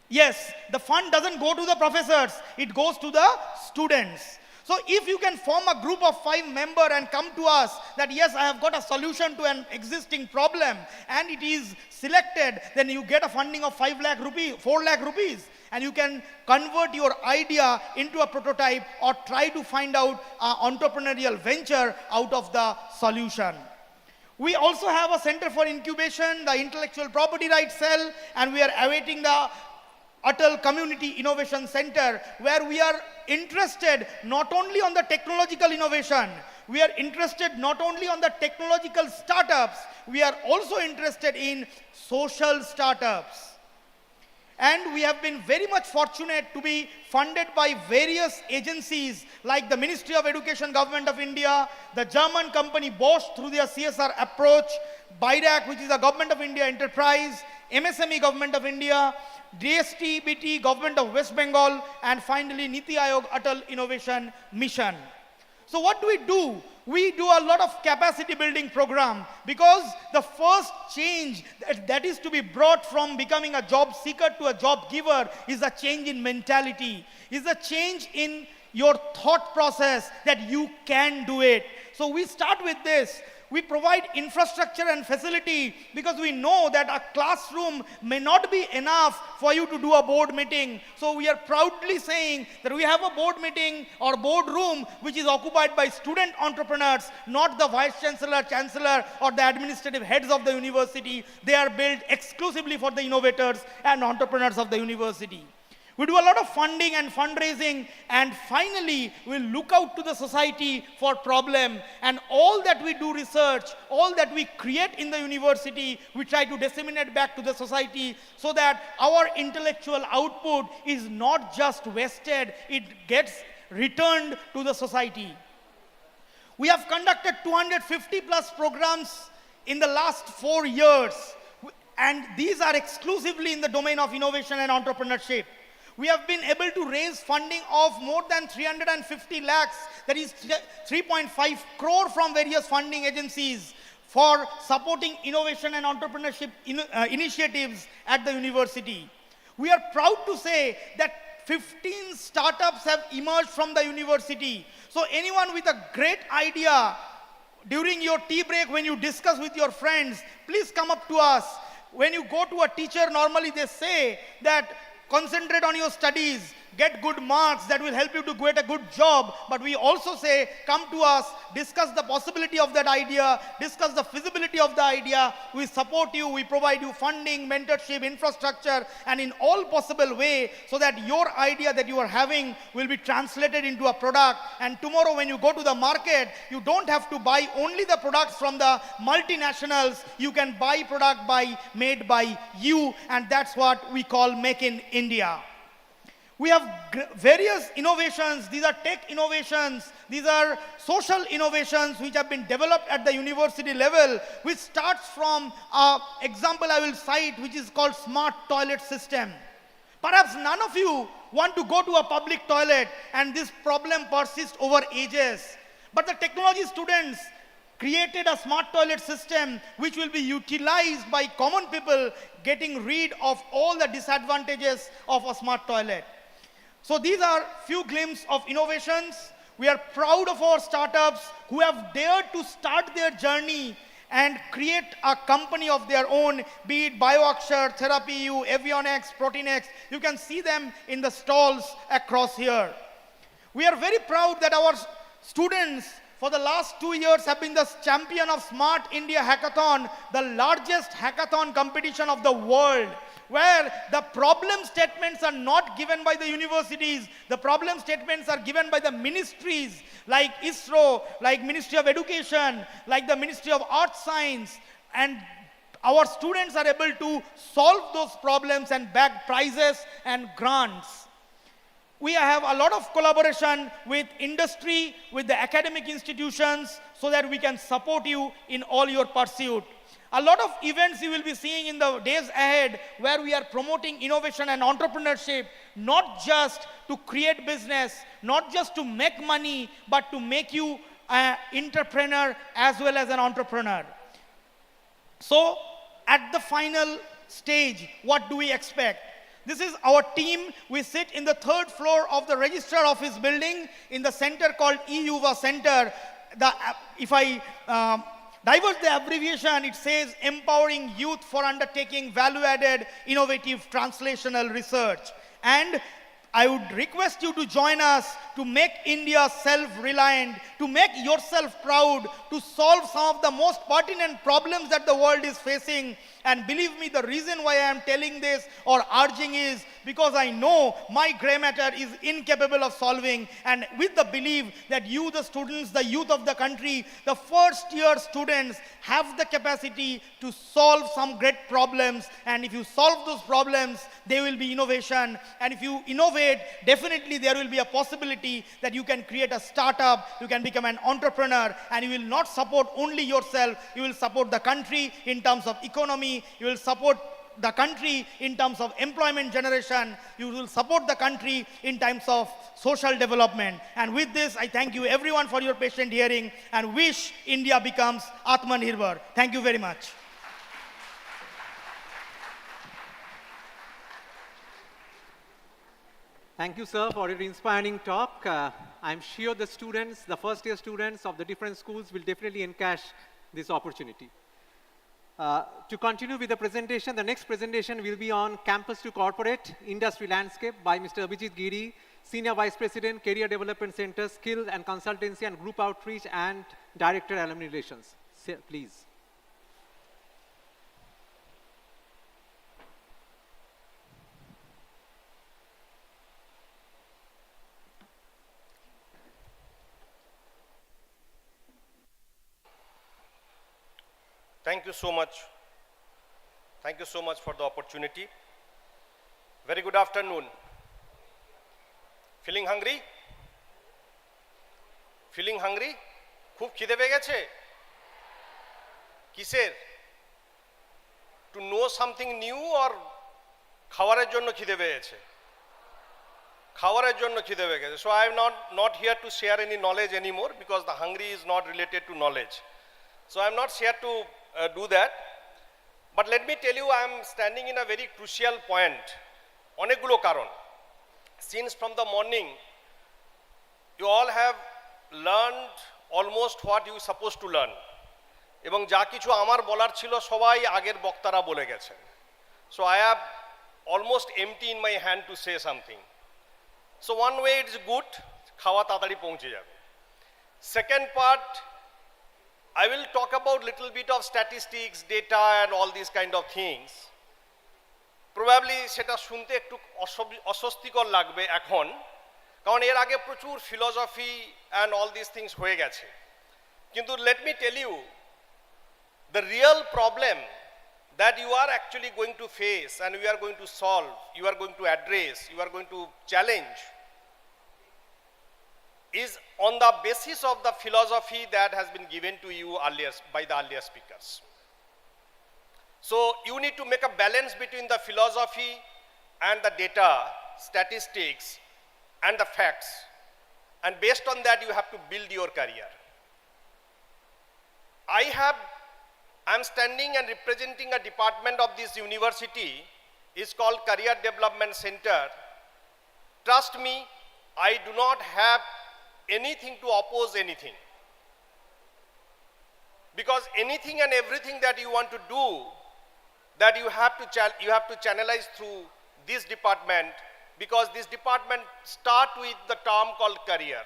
Yes, the fund doesn't go to the professors, it goes to the students. So if you can form a group of 5 members and come to us that yes, I have got a solution to an existing problem and it is selected, then you get a funding of 4 lakh rupees, and you can convert your idea into a prototype or try to find out an entrepreneurial venture out of the solution. We also have a Center for Incubation, the Intellectual Property Rights Cell, and we are awaiting the Atal Community Innovation Center, where we are interested not only on the technological innovation, we are interested not only on the technological startups, we are also interested in social startups. And we have been very much fortunate to be funded by various agencies like the Ministry of Education, Government of India, the German company Bosch through their CSR approach, BIDAC, which is a Government of India enterprise, MSME Government of India, DSTBT, Government of West Bengal, and finally Niti Aayog Atal Innovation Mission. So what do? We do a lot of capacity building program, because the first change that is to be brought from becoming a job seeker to a job giver is a change in mentality, is a change in your thought process that you can do it. So we start with this. We provide infrastructure and facility because we know that a classroom may not be enough for you to do a board meeting. So we are proudly saying that we have a board meeting or board room which is occupied by student entrepreneurs, not the vice chancellor, chancellor, or the administrative heads of the university. They are built exclusively for the innovators and entrepreneurs of the university. We do a lot of funding and fundraising, and finally, we look out to the society for problem, and all that we do research, all that we create in the university, we try to disseminate back to the society so that our intellectual output is not just wasted, it gets returned to the society. We have conducted 250 plus programs in the last 4 years, and these are exclusively in the domain of innovation and entrepreneurship. We have been able to raise funding of more than 350 lakhs, that is 3.5 crore from various funding agencies for supporting innovation and entrepreneurship initiatives at the university. We are proud to say that 15 startups have emerged from the university. So anyone with a great idea, during your tea break when you discuss with your friends, please come up to us. When you go to a teacher, normally they say that concentrate on your studies, get good marks that will help you to get a good job, but we also say, come to us, discuss the possibility of that idea, discuss the feasibility of the idea. We support you, we provide you funding, mentorship, infrastructure, and in all possible way, so that your idea that you are having will be translated into a product. And tomorrow when you go to the market, you don't have to buy only the products from the multinationals. You can buy product made by you, and that's what we call Make in India. We have various innovations. These are tech innovations. These are social innovations which have been developed at the university level, which starts from an example I will cite, which is called smart toilet system. Perhaps none of you want to go to a public toilet, and this problem persists over ages. But the technology students created a smart toilet system which will be utilized by common people, getting rid of all the disadvantages of a smart toilet. So these are few glimpses of innovations. We are proud of our startups who have dared to start their journey and create a company of their own, be it BioAkshar, TherapyU, Avionics, Proteinex. You can see them in the stalls across here. We are very proud that our students for the last 2 years have been the champion of Smart India Hackathon, the largest hackathon competition of the world, where the problem statements are not given by the universities. The problem statements are given by the ministries like ISRO, like Ministry of Education, like the Ministry of Arts Science, and our students are able to solve those problems and bag prizes and grants. We have a lot of collaboration with industry, with the academic institutions, so that we can support you in all your pursuit. A lot of events you will be seeing in the days ahead where we are promoting innovation and entrepreneurship, not just to create business, not just to make money, but to make you an entrepreneur as well as an entrepreneur. So, at the final stage, what do we expect? This is our team. We sit in the 3rd floor of the registrar office building in the center called EUVA Center. If I diverge the abbreviation, it says Empowering Youth for Undertaking Value-Added Innovative Translational Research. And I would request you to join us to make India self-reliant, to make yourself proud, to solve some of the most pertinent problems that the world is facing. And believe me, the reason why I am telling this or urging is because I know my gray matter is incapable of solving, and with the belief that you, the students, the youth of the country, the first year students have the capacity to solve some great problems, and if you solve those problems, there will be innovation, and if you innovate, definitely there will be a possibility that you can create a startup, you can become an entrepreneur, and you will not support only yourself, you will support the country in terms of economy, you will support the country in terms of employment generation, you will support the country in terms of social development. And with this, I thank you everyone for your patient hearing and wish India becomes Atmanirbhar. Thank you very much. Thank you, sir, for your inspiring talk. I'm sure the students, the first year students of the different schools will definitely encash this opportunity. To continue with the presentation, the next presentation will be on Campus to Corporate Industry Landscape by Mr. Abhijit Giri, Senior Vice President, Career Development Center, Skill and Consultancy and Group Outreach and Director, Alumni Relations. Sir, please. Thank you so much. Thank you so much for the opportunity. Very good afternoon. Feeling hungry? Feeling hungry? খুব খিদে পেয়ে গেছে? কিসের? To know something new or খাবারের জন্য খিদে পেয়েছে? খাবারের জন্য খিদে পেয়ে গেছে. So I am not here to share any knowledge anymore because the hungry is not related to knowledge. So I am not here to do that. But let me tell you, I am standing in a very crucial point. অনেকগুলো কারণ. Since from the morning, you all have learned almost what you supposed to learn. এবং যা কিছু আমার বলার ছিল সবাই আগের বক্তারা বলে গেছেন. So I have almost empty in my hand to say something. So one way it's good, খাওয়া তাড়াতাড়ি পৌঁছে যাবে. Second part, I will talk about little bit of statistics, data and all these kind of things. Probably সেটা শুনতে একটু অস্বস্তিকর লাগবে এখন, কারণ এর আগে প্রচুর philosophy and all these things হয়ে গেছে. কিন্তু let me tell you, the real problem that you are actually going to face and we are going to solve, you are going to address, you are going to challenge is on the basis of the philosophy that has been given to you earlier by the earlier speakers. So you need to make a balance between the philosophy and the data, statistics and the facts, and based on that you have to build your career. I'm standing and representing a department of this university. It's called Career Development Center. Trust me, I do not have anything to oppose anything. Because anything and everything that you want to do, that you have to channelize through this department, because this department start with the term called career.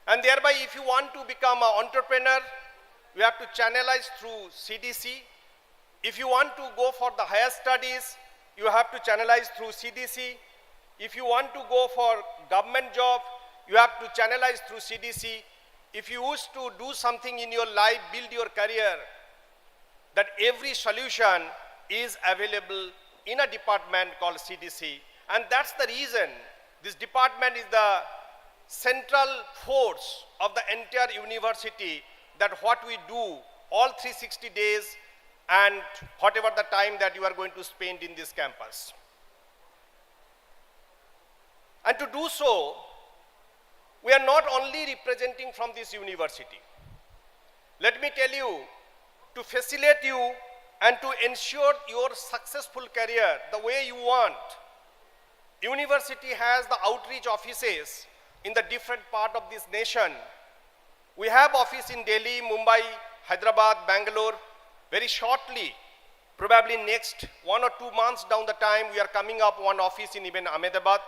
And thereby, if you want to become an entrepreneur, you have to channelize through CDC. If you want to go for the higher studies, you have to channelize through CDC. If you want to go for government job, you have to channelize through CDC. If you wish to do something in your life, build your career, that every solution is available in a department called CDC. And that's the reason this department is the central force of the entire university, that what we do all 360 days and whatever the time that you are going to spend in this campus. And to do so, we are not only representing from this university. Let me tell you, to facilitate you and to ensure your successful career the way you want, university has the outreach offices in the different part of this nation. We have office in Delhi, Mumbai, Hyderabad, Bangalore. Very shortly, probably next 1 or 2 months down the time, we are coming up one office in even Ahmedabad.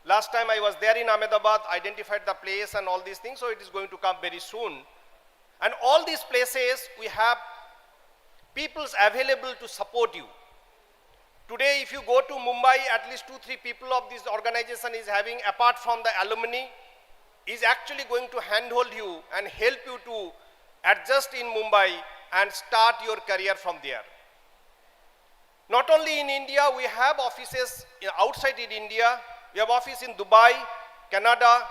Last time I was there in Ahmedabad, identified the place and all these things, so it is going to come very soon. And all these places, we have peoples available to support you. Today, if you go to Mumbai, at least 2-3 people of this organization is having, apart from the alumni, is actually going to handhold you and help you to adjust in Mumbai and start your career from there. Not only in India, we have offices outside in India. We have office in Dubai, Canada,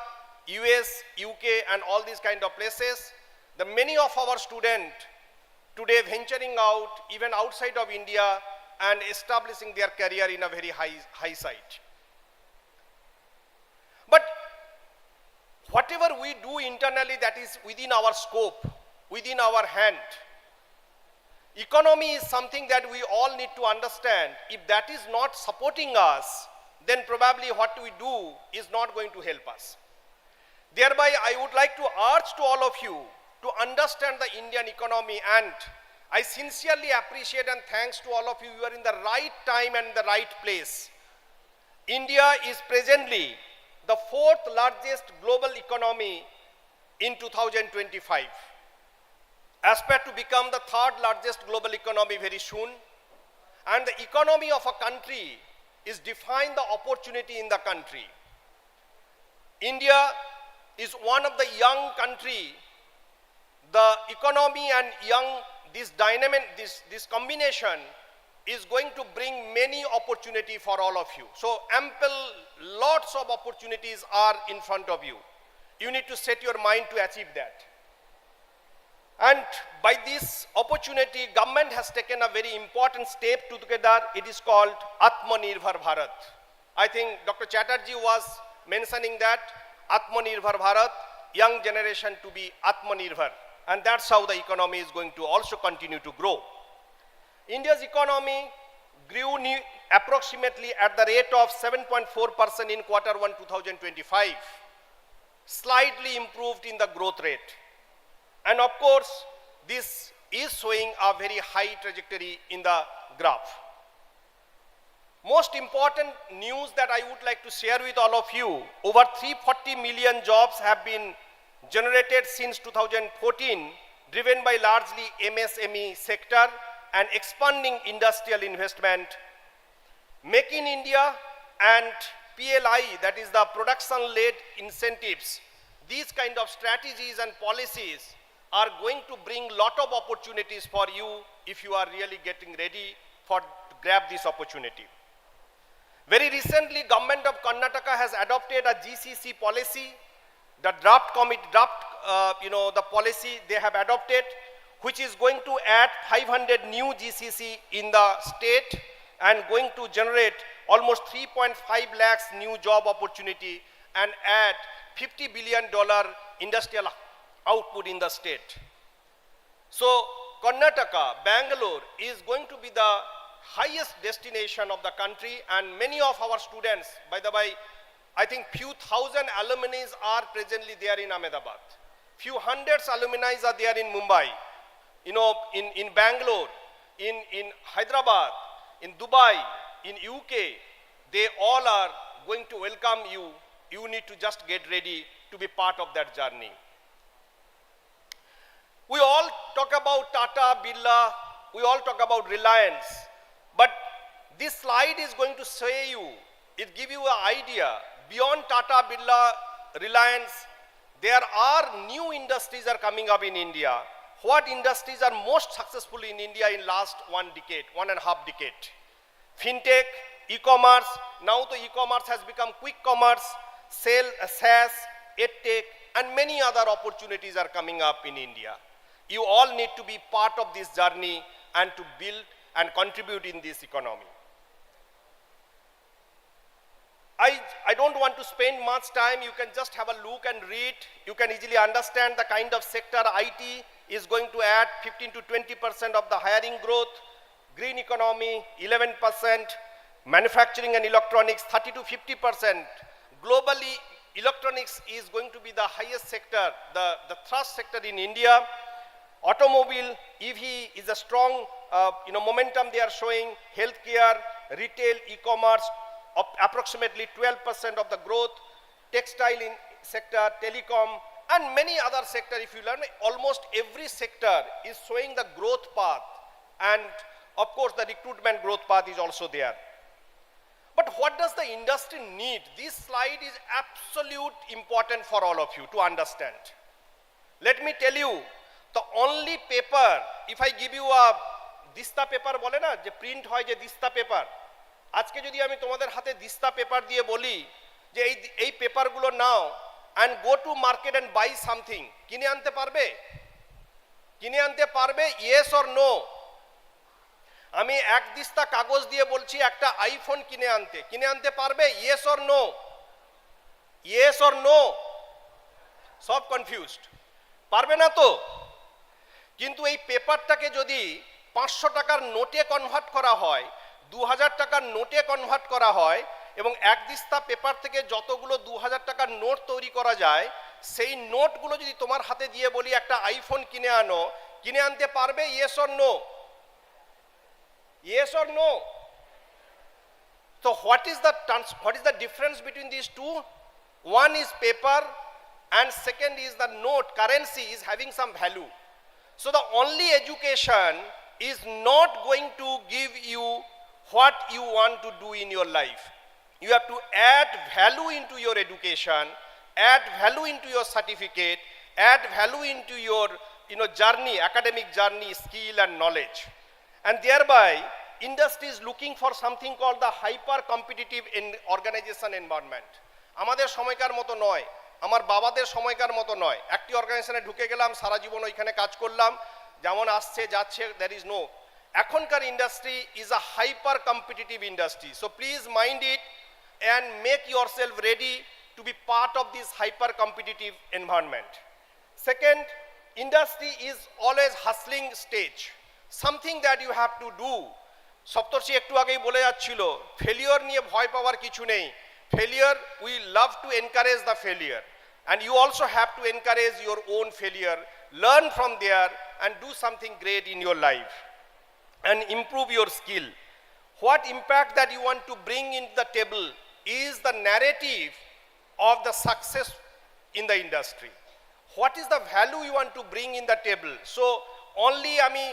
US, UK, and all these kind of places. The many of our students today venturing out even outside of India and establishing their career in a very high side. But whatever we do internally, that is within our scope, within our hand. Economy is something that we all need to understand. If that is not supporting us, then probably what we do is not going to help us. Thereby, I would like to urge to all of you to understand the Indian economy, and I sincerely appreciate and thanks to all of you. You are in the right time and the right place. India is presently the 4th largest global economy in 2025. Aspire to become the 3rd largest global economy very soon. And the economy of a country is define the opportunity in the country. India is one of the young country. The economy and young, this dynamic, this combination is going to bring many opportunity for all of you. So ample, lots of opportunities are in front of you. You need to set your mind to achieve that. And by this opportunity, government has taken a very important step together. It is called Atmanirbhar Bharat. I think Dr. Chatterjee was mentioning that Atmanirbhar Bharat, young generation to be Atmanirbhar. And that's how the economy is going to also continue to grow. India's economy grew approximately at the rate of 7.4% in Q1 2025, slightly improved in the growth rate. And of course, this is showing a very high trajectory in the graph. Most important news that I would like to share with all of you, over 340 million jobs have been generated since 2014, driven by largely MSME sector and expanding industrial investment. Make in India and PLI, that is the production-led incentives, these kind of strategies and policies are going to bring lot of opportunities for you if you are really getting ready to grab this opportunity. Very recently, government of Karnataka has adopted a GCC policy. The the policy they have adopted, which is going to add 500 new GCC in the state and going to generate almost 3.5 lakhs new job opportunity and add $50 billion industrial output in the state. So Karnataka, Bangalore is going to be the highest destination of the country, and many of our students, by the way, I think few thousand alumni are presently there in Ahmedabad. Few hundreds alumni are there in Mumbai, in Bangalore, in Hyderabad, in Dubai, in UK. They all are going to welcome you. You need to just get ready to be part of that journey. We all talk about Tata, Birla, we all talk about Reliance, but this slide is going to say you, it give you an idea, beyond Tata, Birla, Reliance, there are new industries are coming up in India. What industries are most successful in India in last 1.5 decade? Fintech, e-commerce, now the e-commerce has become quick commerce, SaaS, EdTech, and many other opportunities are coming up in India. You all need to be part of this journey and to build and contribute in this economy. I don't want to spend much time. You can just have a look and read. You can easily understand the kind of sector. IT is going to add 15 to 20% of the hiring growth. Green economy, 11%. Manufacturing and electronics, 30 to 50%. Globally, electronics is going to be the highest sector, the thrust sector in India. Automobile, EV is a strong momentum they are showing. Healthcare, retail, e-commerce, approximately 12% of the growth. Textile sector, telecom, and many other sectors. If you learn, almost every sector is showing the growth path, and of course the recruitment growth path is also there. But what does the industry need? This slide is absolute important for all of you to understand. Let me tell you, the only paper, if I give you a dista paper bole na, je print hoy je dista paper, আজকে যদি আমি তোমাদের হাতে দিস্তা paper দিয়ে বলি যে এই পেপারগুলো নাও and go to market and buy something, কিনে আনতে পারবে? কিনে আনতে পারবে? Yes or no? আমি এক দিস্তা কাগজ দিয়ে বলছি একটা আইফোন কিনে আনতে পারবে? Yes or no? Yes or no? সব কনফিউজড, পারবে না তো? কিন্তু এই পেপারটাকে যদি 500 টাকার নোটে কনভার্ট করা হয়, 2000 টাকার নোটে কনভার্ট করা হয়, এবং এক দিস্তা পেপার থেকে যতগুলো 2000 টাকার নোট তৈরি করা যায়, সেই নোটগুলো যদি তোমার হাতে দিয়ে বলি একটা আইফোন কিনে আনো, কিনে আনতে পারবে? Yes or no? Yes or no? So what is the difference between these two? One is paper and second is the note. Currency is having some value. So the only education is not going to give you what you want to do in your life. You have to add value into your education, add value into your certificate, add value into your journey, academic journey, skill and knowledge. And thereby, industry is looking for something called the hyper competitive organization environment. আমাদের সময়কার মতো নয়, আমার বাবাদের সময়কার মতো নয়। একটি অর্গানাইজেশনে ঢুকে গেলাম, সারা জীবন ওইখানে কাজ করলাম, যেমন আসছে যাচ্ছে, there is no. এখনকার industry is a hyper competitive industry. So please mind it and make yourself ready to be part of this hyper competitive environment. Second, industry is always hustling stage. Something that you have to do. সপ্তর্ষি একটু আগেই বলে যাচ্ছিল, failure নিয়ে ভয় পাওয়ার কিছু নেই। Failure, we love to encourage the failure, and you also have to encourage your own failure, learn from there and do something great in your life and improve your skill. what impact that you want to bring in the table is the narrative of the success in the industry. What is the value you want to bring in the table? So only আমি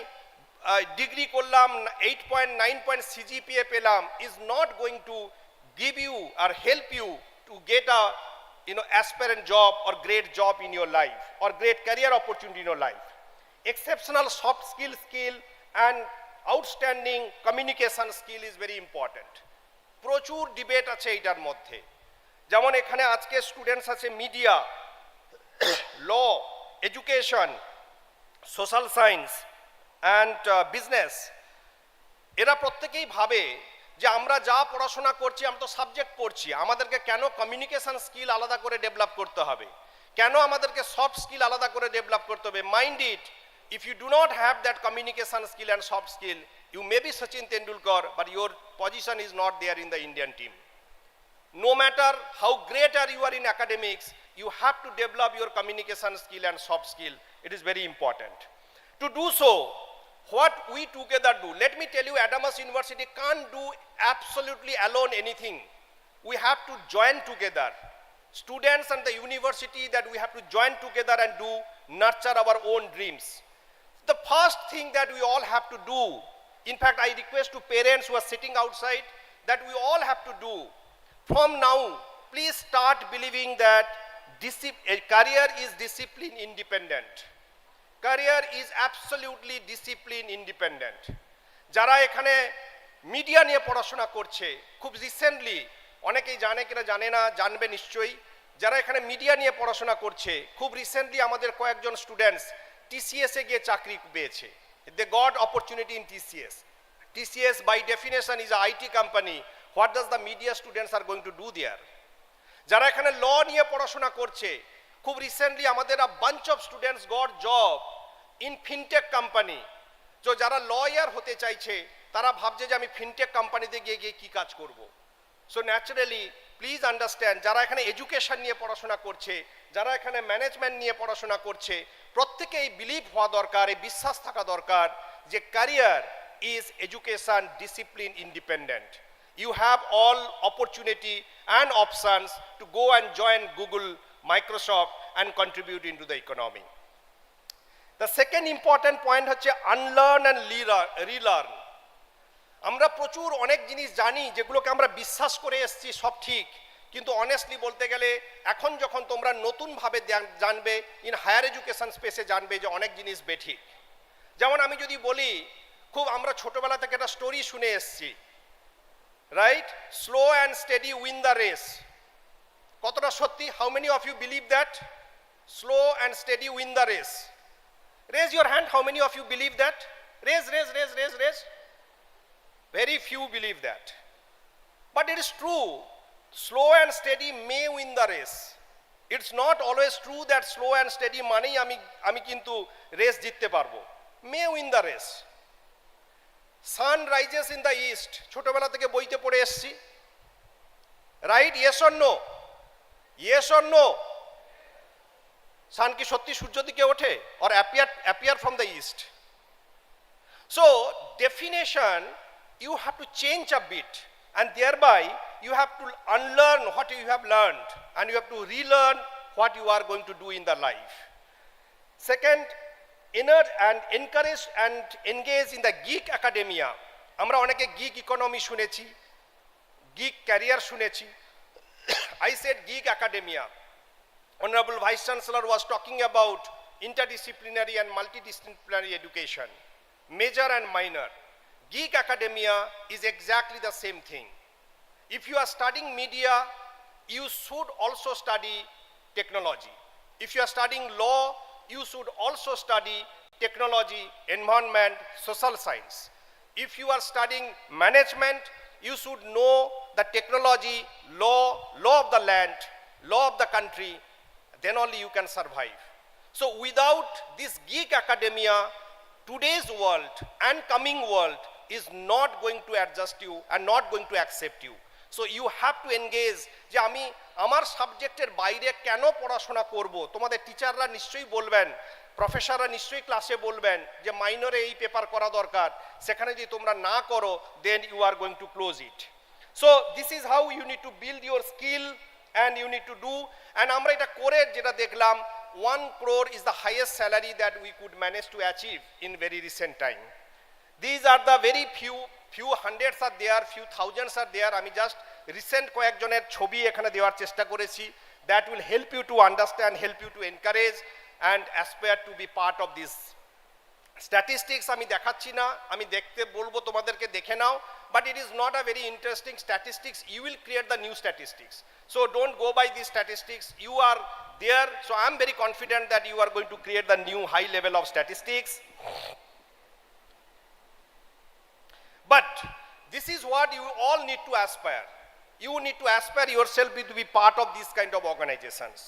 degree করলাম 8.9 point CGPA পেলাম is not going to give you or help you to get a aspirant job or great job in your life or great career opportunity in your life. Exceptional soft skill and outstanding communication skill is very important. প্রচুর debate আছে এটার মধ্যে, যেমন এখানে আজকে students আছে media, law, education, social science and business. এরা প্রত্যেকেই ভাবে যে আমরা যা পড়াশোনা করছি, আমরা তো সাবজেক্ট পড়ছি, আমাদেরকে কেন কমিউনিকেশন স্কিল আলাদা করে ডেভেলপ করতে হবে, কেন আমাদেরকে সফট স্কিল আলাদা করে ডেভেলপ করতে হবে। Mind it, if you do not have that communication skill and soft skill, you may be Sachin Tendulkar, but your position is not there in the Indian team. No matter how great are you are in academics, you have to develop your communication skill and soft skill. It is very important. To do so, what we together do, let me tell you, Adamas University can't do absolutely alone anything. We have to join together. Students and the university, that we have to join together and do nurture our own dreams. The first thing that we all have to do, in fact, I request to parents who are sitting outside that we all have to do, from now, please start believing that a career is discipline independent. Career is absolutely discipline independent. যারা এখানে media নিয়ে পড়াশোনা করছে, খুব recently, অনেকেই জানে কিনা জানে না, জানবে নিশ্চয়ই, যারা এখানে মিডিয়া নিয়ে পড়াশোনা করছে, খুব রিসেন্টলি আমাদের কয়েকজন স্টুডেন্টস TCS এ গিয়ে চাকরি পেয়েছে। They got opportunity in TCS. TCS by definition is a IT company. What does the media students are going to do there? যারা এখানে ল নিয়ে পড়াশোনা করছে, খুব রিসেন্টলি আমাদের a bunch of students got job in fintech company. তো যারা lawyer হতে চাইছে, তারা ভাবছে যে আমি ফিনটেক কোম্পানিতে গিয়ে গিয়ে কি কাজ করব। সো ন্যাচারালি প্লিজ আন্ডারস্ট্যান্ড, যারা এখানে এডুকেশন নিয়ে পড়াশোনা করছে, যারা এখানে ম্যানেজমেন্ট নিয়ে পড়াশোনা করছে, প্রত্যেকেই বিলিভ হওয়া দরকার, এই বিশ্বাস থাকা দরকার যে career is education discipline independent. You have all opportunity and options to go and join Google, Microsoft and contribute into the economy. The second important point হচ্ছে unlearn and relearn. আমরা প্রচুর অনেক জিনিস জানি যেগুলোকে আমরা বিশ্বাস করে এসেছি সব ঠিক, কিন্তু অনেস্টলি বলতে গেলে এখন যখন তোমরা নতুনভাবে জানবে, ইন হায়ার এডুকেশন স্পেসে জানবে যে অনেক জিনিস বেঠিক। যেমন আমি যদি বলি, খুব আমরা ছোটবেলা থেকে একটা স্টোরি শুনে এসেছি, right, slow and steady win the race. কতটা সত্যি? How many of you believe that? Slow and steady win the race. Raise your hand, how many of you believe that? Raise raise raise raise raise. Very few believe that. But it is true, slow and steady may win the race. It's not always true that slow and steady মানেই আমি কিন্তু race জিততে পারবো। May win the race. Sun rises in the east, ছোটবেলা থেকে বইতে পড়ে এসেছি, right? Yes or no? Yes or no? সান কি সত্যি সূর্য দিকে ওঠে or appear from the east? So definition, you have to change a bit, and thereby you have to unlearn what you have learned and you have to relearn what you are going to do in the life. Second, encourage and engage in the gig academia. আমরা অনেকে gig economy শুনেছি, gig career শুনেছি। I said gig academia. Honorable Vice Chancellor was talking about interdisciplinary and multidisciplinary education, major and minor. Gig academia is exactly the same thing. If you are studying media, you should also study technology. If you are studying law, you should also study technology, environment, social science. If you are studying management, you should know the technology, law of the land, law of the country, then only you can survive. So without this gig academia, today's world and coming world is not going to adjust you and not going to accept you. So you have to engage যে আমি আমার সাবজেক্টের বাইরে কেন পড়াশোনা করব। তোমাদের টিচাররা নিশ্চয়ই বলবেন, প্রফেসররা নিশ্চয়ই ক্লাসে বলবেন যে মাইনরে এই পেপার করা দরকার, সেখানে যদি তোমরা না করো then you are going to close it. So this is how you need to build your skill and you need to do. And আমরা এটা করে যেটা দেখলাম, 1 crore is the highest salary that we could manage to achieve in very recent time. These are the very few hundreds are there, few thousands are there. আমি just recent কয়েকজনের ছবি এখানে দেওয়ার চেষ্টা করেছি, that will help you to understand, help you to encourage and aspire to be part of this. Statistics আমি দেখাচ্ছি না, আমি দেখতে বলবো তোমাদেরকে দেখে নাও, but it is not a very interesting statistics. You will create the new statistics. So don't go by these statistics. You are there, so I am very confident that you are going to create the new high level of statistics. But this is what you all need to aspire. You need to aspire yourself to be part of these kind of organizations.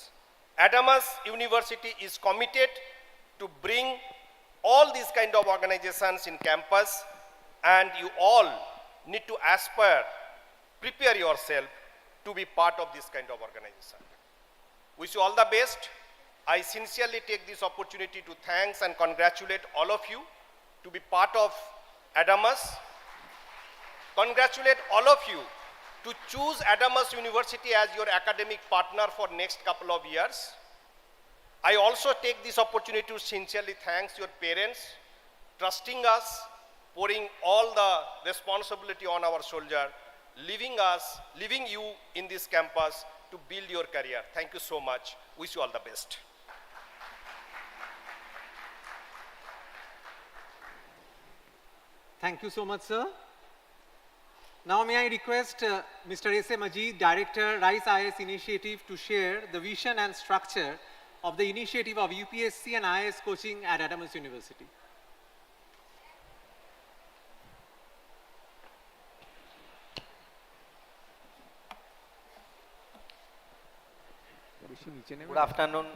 Adamas University is committed to bring all these kind of organizations in campus, and you all need to aspire, prepare yourself to be part of this kind of organization. Wish you all the best. I sincerely take this opportunity to thanks and congratulate all of you to be part of Adamas. Congratulate all of you to choose Adamas University as your academic partner for next couple of years. I also take this opportunity to sincerely thank your parents, trusting us, pouring all the responsibility on our shoulder, leaving you in this campus to build your career. Thank you so much. Wish you all the best. Thank you so much, sir. Now may I request Mr. S.A. Majid, Director, Rise IAS Initiative, to share the vision and structure of the initiative of UPSC and IAS coaching at Adamas University. Good afternoon,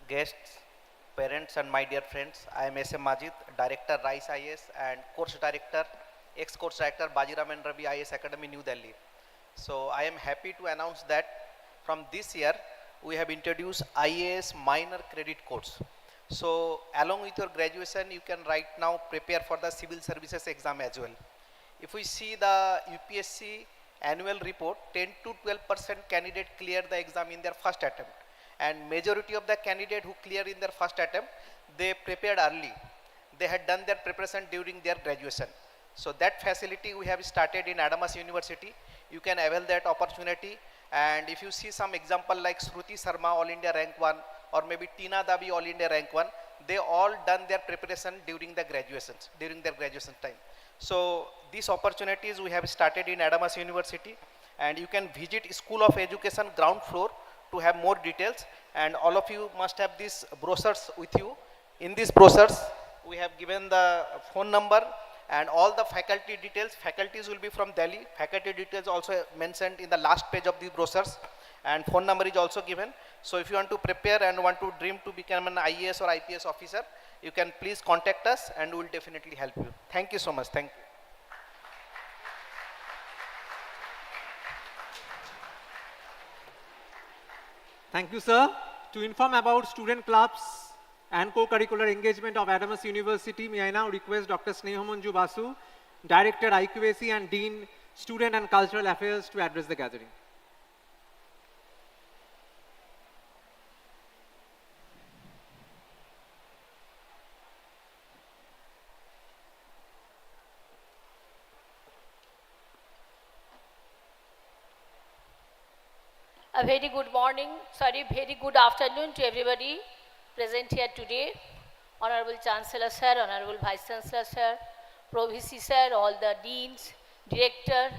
guests, parents and my dear friends. I am S.A. Majid, Director, Rise IAS, and Course Director, ex-Course Director, Bajiram and Ravi IAS Academy, New Delhi. So I am happy to announce that from this year, we have introduced IAS minor credit course. So along with your graduation, you can right now prepare for the civil services exam as well. If we see the UPSC annual report, 10 to 12% candidate clear the exam in their first attempt, and majority of the candidate who clear in their first attempt, they prepared early. They had done their preparation during their graduation. So that facility we have started in Adamas University. You can avail that opportunity, and if you see some example like Shruti Sharma, All India Rank 1, or maybe Tina Dabi, All India Rank 1, they all done their preparation during their graduation time. So these opportunities we have started in Adamas University, and you can visit School of Education ground floor to have more details, and all of you must have these brochures with you. In these brochures we have given the phone number and all the faculty details. Faculties will be from Delhi. Faculty details also mentioned in the last page of the brochures, and phone number is also given. So if you want to prepare and want to dream to become an IAS or IPS officer, you can please contact us and we will definitely help you. Thank you so much. Thank you. Thank you, sir. To inform about student clubs and co-curricular engagement of Adamas University, may I now request Dr. Snehamanju Basu, Director IQAC and Dean, Student and Cultural Affairs, to address the gathering. A very good morning, very good afternoon to everybody present here today. Honorable Chancellor Sir, Honorable Vice Chancellor Sir, Pro-VC Sir, all the Deans, Director,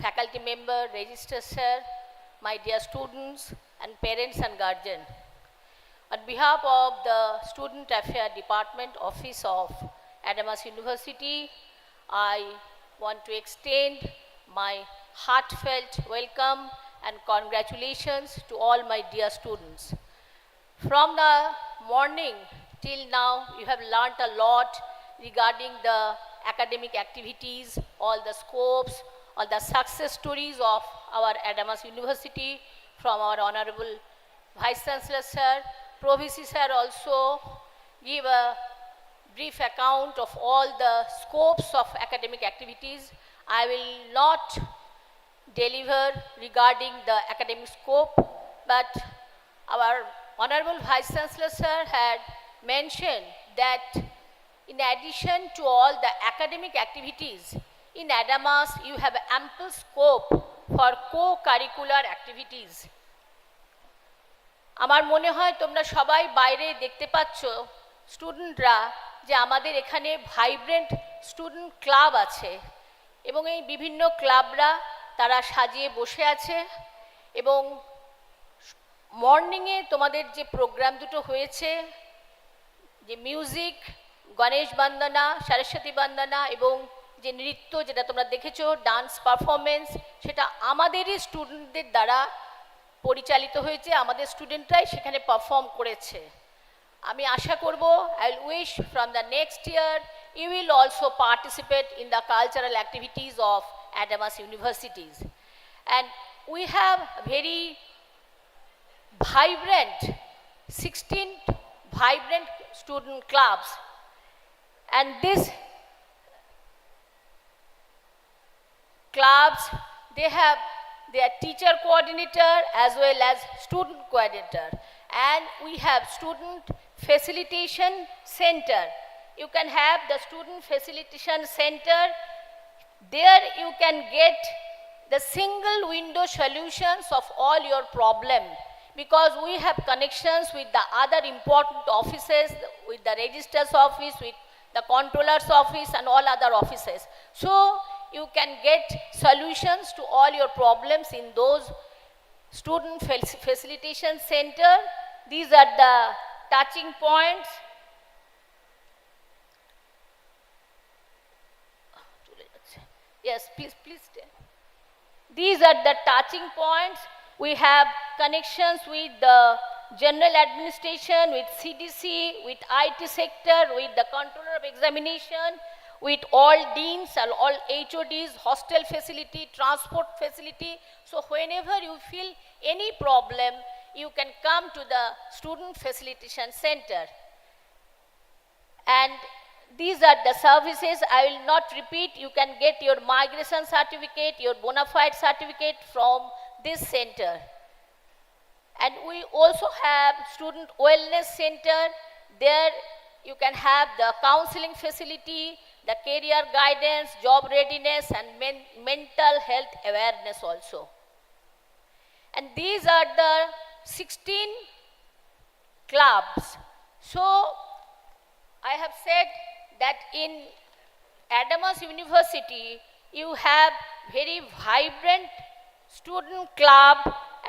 Faculty Member, Registrar Sir, my dear students and parents and guardians. On behalf of the Student Affairs Department Office of Adamas University, I want to extend my heartfelt welcome and congratulations to all my dear students. From the morning till now, you have learnt a lot regarding the academic activities, all the scopes, all the success stories of our Adamas University from our Honorable Vice Chancellor Sir. Provisy Sir also give a brief account of all the scopes of academic activities. I will not deliver regarding the academic scope, but our Honorable Vice Chancellor Sir had mentioned that in addition to all the academic activities, in Adamas you have ample scope for co-curricular activities. আমার মনে হয় তোমরা সবাই বাইরে দেখতে পাচ্ছ স্টুডেন্টরা যে আমাদের এখানে ভাইব্রেন্ট স্টুডেন্ট ক্লাব আছে এবং এই বিভিন্ন ক্লাবরা তারা সাজিয়ে বসে আছে এবং মর্নিংয়ে তোমাদের যে প্রোগ্রাম দুটো হয়েছে যে মিউজিক গণেশ বন্দনা সরস্বতী বন্দনা এবং যে নৃত্য যেটা তোমরা দেখেছো ডান্স পারফরমেন্স সেটা আমাদেরই স্টুডেন্টদের দ্বারা পরিচালিত হয়েছে আমাদের স্টুডেন্টরাই সেখানে পারফর্ম করেছে আমি আশা করব I will wish from the next year you will also participate in the cultural activities of Adamas universities and we have very vibrant 16 vibrant student clubs and these clubs they have their teacher coordinator as well as student coordinator and we have student facilitation center. You can have the student facilitation center. There you can get the single window solutions of all your problem because we have connections with the other important offices, with the registrar's office, with the controller's office and all other offices. So you can get solutions to all your problems in those student facilitation center. These are the touching points. Yes, please stay. These are the touching points. We have connections with the general administration, with CDC, with IT sector, with the controller of examination, with all deans and all HODs, hostel facility, transport facility. So whenever you feel any problem, you can come to the student facilitation center. And these are the services. I will not repeat. You can get your migration certificate, your bona fide certificate from this center. And we also have student wellness center. There you can have the counseling facility, the career guidance, job readiness and mental health awareness also. And these are the 16 clubs. So I have said that in Adamas University you have very vibrant student club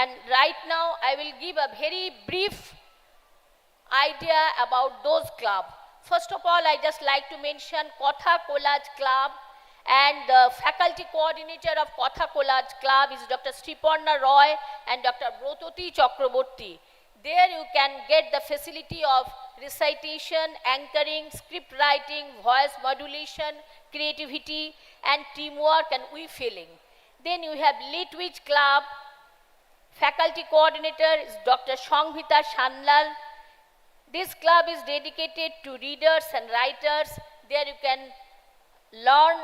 and right now I will give a very brief idea about those clubs. First of all, I just like to mention Kotha Collage Club and the faculty coordinator of Kotha Collage Club is Dr. Sriparna Roy and Dr. Brototi Chakraborty. There you can get the facility of recitation, anchoring, script writing, voice modulation, creativity and teamwork and we-feeling. Then you have Litwich Club. Faculty coordinator is Dr. Shonghita Shanlal. This club is dedicated to readers and writers. There you can learn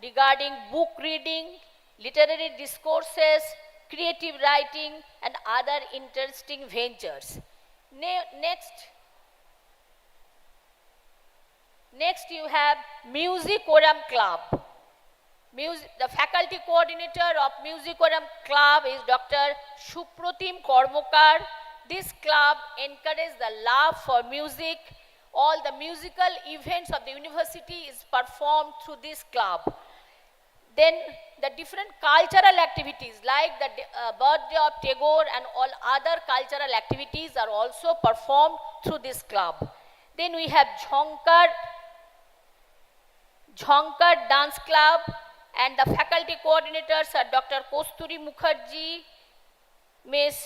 regarding book reading, literary discourses, creative writing and other interesting ventures. Next you have Musicorum Club. The faculty coordinator of Musicorum Club is Dr. Supratim Kormokar. This club encourages the love for music. All the musical events of the university is performed through this club. Then the different cultural activities like the birthday of Tagore and all other cultural activities are also performed through this club. Then we have Jhonkar Dance Club and the faculty coordinators are Dr. Kosturi Mukherjee, Ms.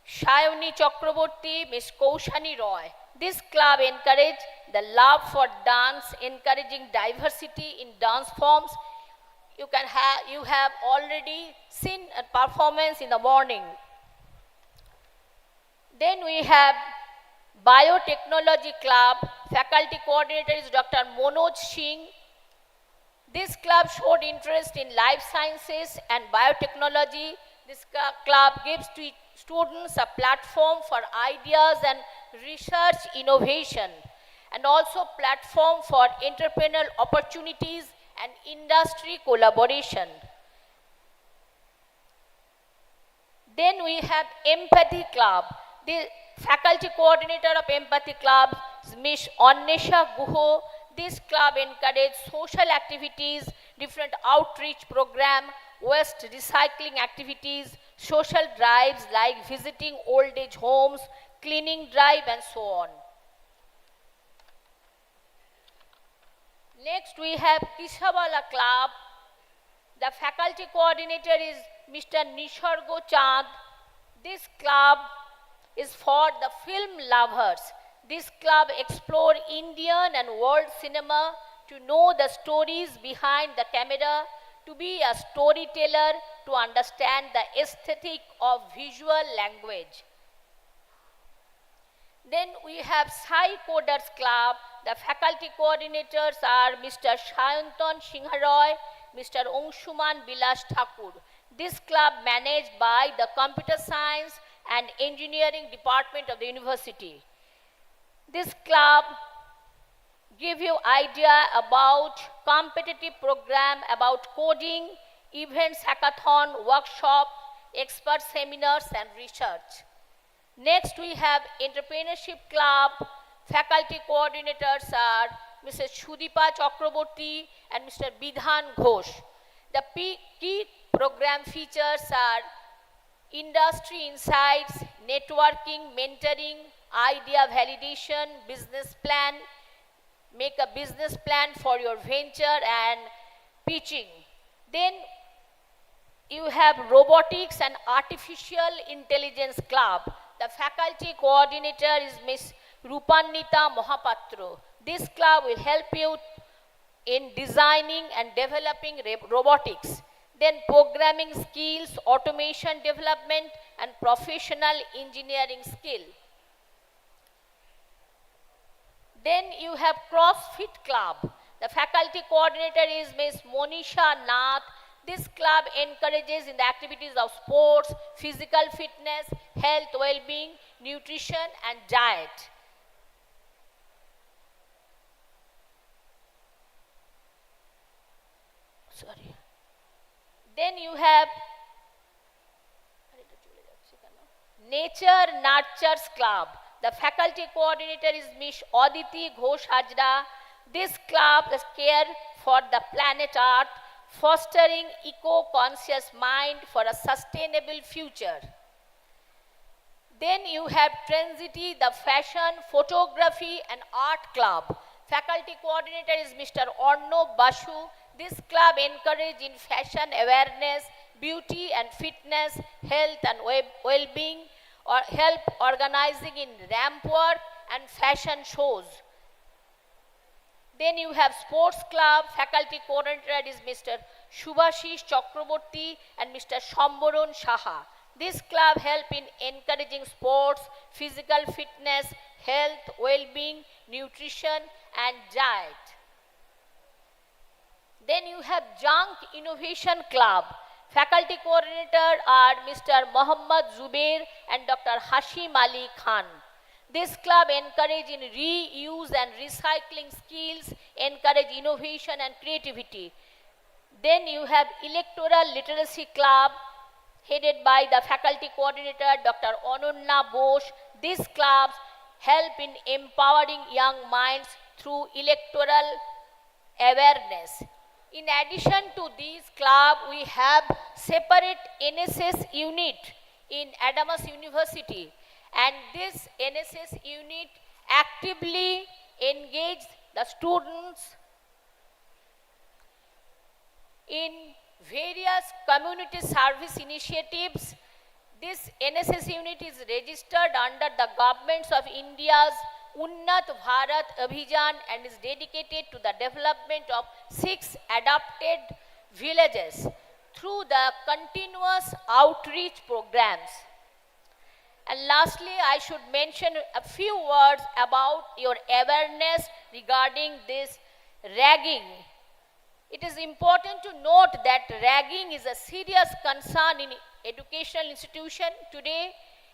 Shayoni Chakraborty, Ms. Kaushani Roy. This club encourages the love for dance, encouraging diversity in dance forms. you have already seen a performance in the morning. Then we have Biotechnology Club. Faculty coordinator is Dr. Manoj Singh. This club showed interest in life sciences and biotechnology. This club gives to students a platform for ideas and research innovation, and also platform for entrepreneurial opportunities and industry collaboration. Then we have Empathy Club. The faculty coordinator of Empathy Club is Ms. Annesha Guho. This club encourages social activities, different outreach program, waste recycling activities, social drives like visiting old age homes, cleaning drive, and so on. Next we have Kishabala Club. The faculty coordinator is Mr. Nishargo Chand. This club is for the film lovers. This club explores Indian and world cinema to know the stories behind the camera, to be a storyteller, to understand the aesthetic of visual language. Then we have Sai Coders Club. The faculty coordinators are Mr. Shayantan Singharoy, Mr. Angshuman Bilas Thakur. This club managed by the Computer Science and Engineering Department of the university. This club give you idea about competitive program, about coding, events, hackathon, workshop, expert seminars, and research. Next we have Entrepreneurship Club. Faculty coordinators are Mrs. Shudipa Chakraborty and Mr. Bidhan Ghosh. The key program features are industry insights, networking, mentoring, idea validation, business plan, make a business plan for your venture, and pitching. Then you have Robotics and Artificial Intelligence Club. The faculty coordinator is Ms. Rupanita Mohapatro. This club will help you in designing and developing robotics. Then programming skills, automation development, and professional engineering skill. Then you have CrossFit Club. The faculty coordinator is Ms. Monisha Nath. This club encourages in the activities of sports, physical fitness, health, well-being, nutrition, and diet. Sorry. Then you have Nature Nurtures Club. The faculty coordinator is Ms. Aditi Ghosh Hajra. This club is care for the planet Earth, fostering eco-conscious mind for a sustainable future. Then you have Transity, the Fashion, Photography and Art Club. Faculty coordinator is Mr. Arno Basu. This club encourages in fashion awareness, beauty and fitness, health and well-being, or help organizing in ramp work and fashion shows. Then you have Sports Club. Faculty coordinator is Mr. Shubhashish Chakraborty and Mr. Shambaran Saha. This club help in encouraging sports, physical fitness, health, well-being, nutrition, and diet. Then you have Junk Innovation Club. Faculty coordinator are Mr. Mohammad Zubair and Dr. Hashim Ali Khan. This club encourage in reuse and recycling skills, encourage innovation and creativity. Then you have Electoral Literacy Club, headed by the faculty coordinator Dr. Ananya Bose. These clubs help in empowering young minds through electoral awareness. In addition to these clubs, we have separate NSS unit in Adamas University, and this NSS unit actively engage the students in various community service initiatives. This NSS unit is registered under the Government of India's Unnat Bharat Abhijan and is dedicated to the development of 6 adapted villages through the continuous outreach programs. And lastly, I should mention a few words about your awareness regarding this ragging. It is important to note that ragging is a serious concern in educational institution today.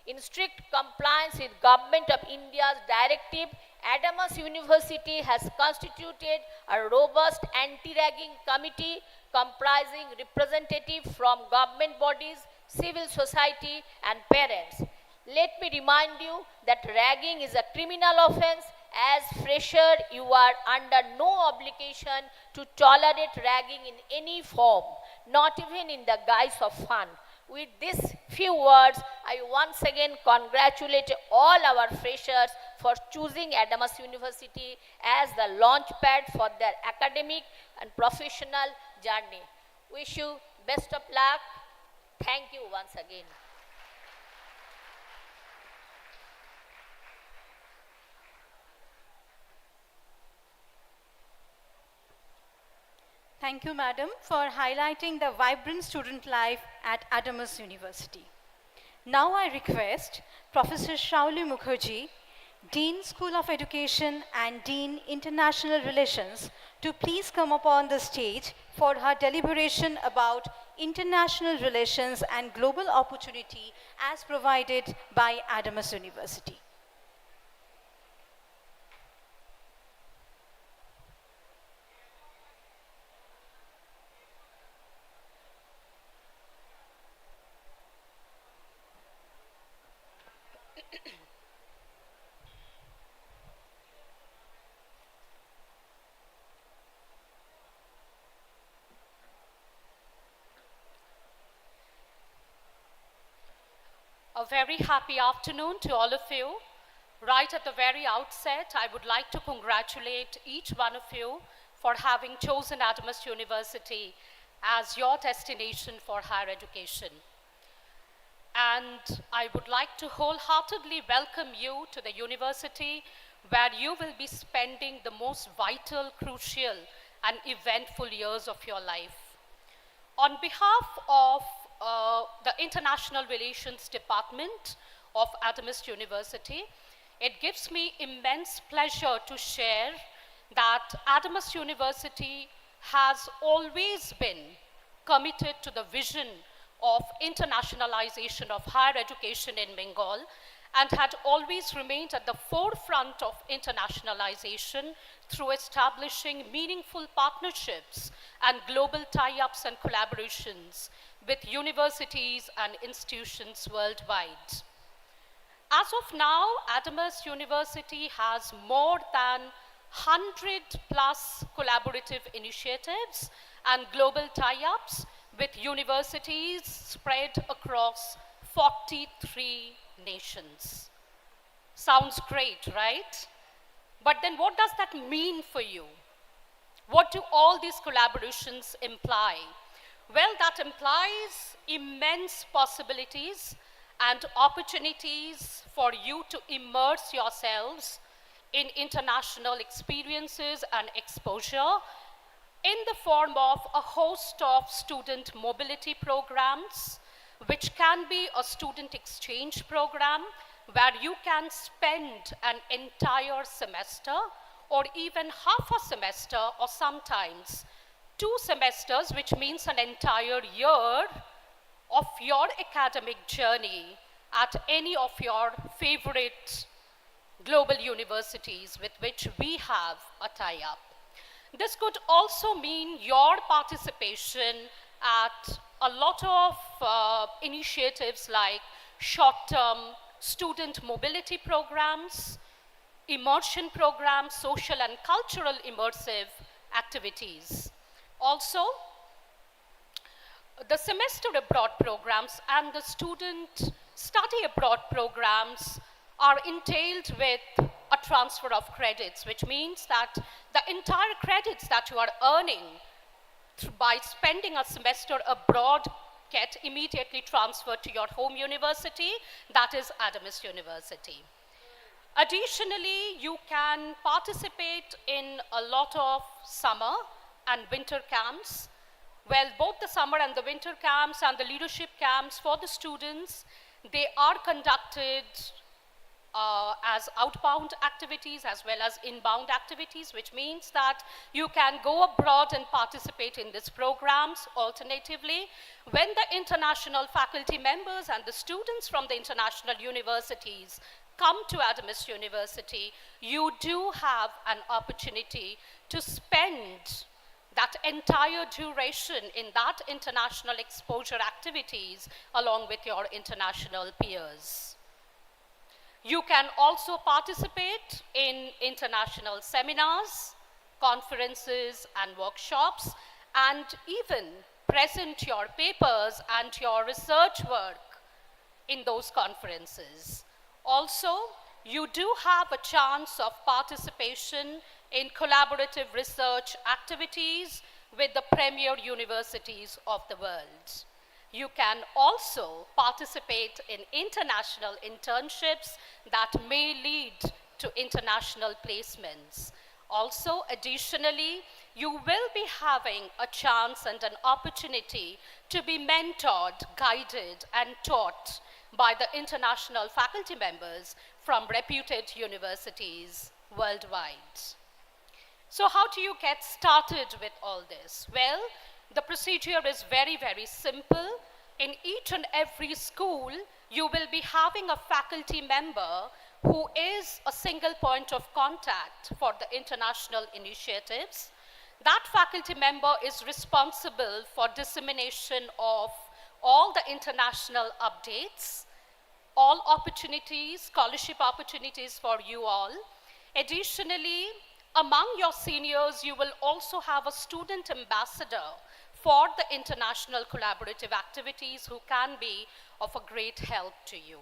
In strict compliance with Government of India's directive, Adamas University has constituted a robust anti-ragging committee comprising representatives from government bodies, civil society and parents. Let me remind you that ragging is a criminal offense. As fresher, you are under no obligation to tolerate ragging in any form, not even in the guise of fun. With these few words, I once again congratulate all our freshers for choosing Adamas University as the launchpad for their academic and professional journey. Wish you best of luck. Thank you once again. Thank you, madam, for highlighting the vibrant student life at Adamas University. Now I request Professor Shauli Mukherjee, Dean School of Education and Dean International Relations, to please come upon the stage for her deliberation about international relations and global opportunity as provided by Adamas University. A very happy afternoon to all of you. Right at the very outset, I would like to congratulate each one of you for having chosen Adamas University as your destination for higher education. And I would like to wholeheartedly welcome you to the university where you will be spending the most vital, crucial, and eventful years of your life. On behalf of the International Relations Department of Adamas University, it gives me immense pleasure to share that Adamas University has always been committed to the vision of internationalization of higher education in Bengal and had always remained at the forefront of internationalization through establishing meaningful partnerships and global tie-ups and collaborations with universities and institutions worldwide. As of now, Adamas University has more than 100 plus collaborative initiatives and global tie-ups with universities spread across 43 nations. Sounds great, right? But then what does that mean for you? What do all these collaborations imply? Well, that implies immense possibilities and opportunities for you to immerse yourselves in international experiences and exposure in the form of a host of student mobility programs, which can be a student exchange program where you can spend an entire semester or even half a semester or sometimes 2 semesters, which means an entire year of your academic journey at any of your favorite global universities with which we have a tie-up. This could also mean your participation at a lot of initiatives like short-term student mobility programs, immersion programs, social and cultural immersive activities. Also, the semester abroad programs and the student study abroad programs are entailed with a transfer of credits, which means that the entire credits that you are earning by spending a semester abroad get immediately transferred to your home university, that is Adamas University. Additionally, you can participate in a lot of summer and winter camps Well, both the summer and the winter camps and the leadership camps for the students, they are conducted as outbound activities as well as inbound activities, which means that you can go abroad and participate in these programs. Alternatively, when the international faculty members and the students from the international universities come to Adamas University, you do have an opportunity to spend that entire duration in that international exposure activities along with your international peers. You can also participate in international seminars, conferences and workshops, and even present your papers and your research work in those conferences. Also, you do have a chance of participation in collaborative research activities with the premier universities of the world. You can also participate in international internships that may lead to international placements. Also, additionally, you will be having a chance and an opportunity to be mentored, guided, and taught by the international faculty members from reputed universities worldwide. So how do you get started with all this? Well, the procedure is very, very simple. In each and every school, you will be having a faculty member who is a single point of contact for the international initiatives. That faculty member is responsible for dissemination of all the international updates, all opportunities, scholarship opportunities for you all. Additionally, among your seniors, you will also have a student ambassador for the international collaborative activities who can be of a great help to you.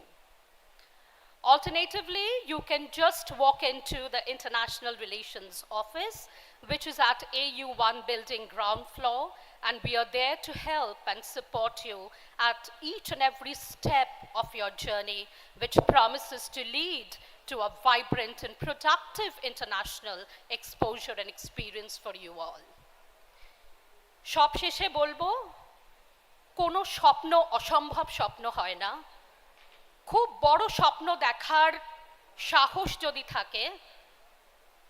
Alternatively, you can just walk into the International Relations Office, which is at AU1 building ground floor, and we are there to help and support you at each and every step of your journey, which promises to lead to a vibrant and productive international exposure and experience for you all. সব শেষে বলবো, কোনো স্বপ্ন অসম্ভব স্বপ্ন হয় না। খুব বড় স্বপ্ন দেখার সাহস যদি থাকে,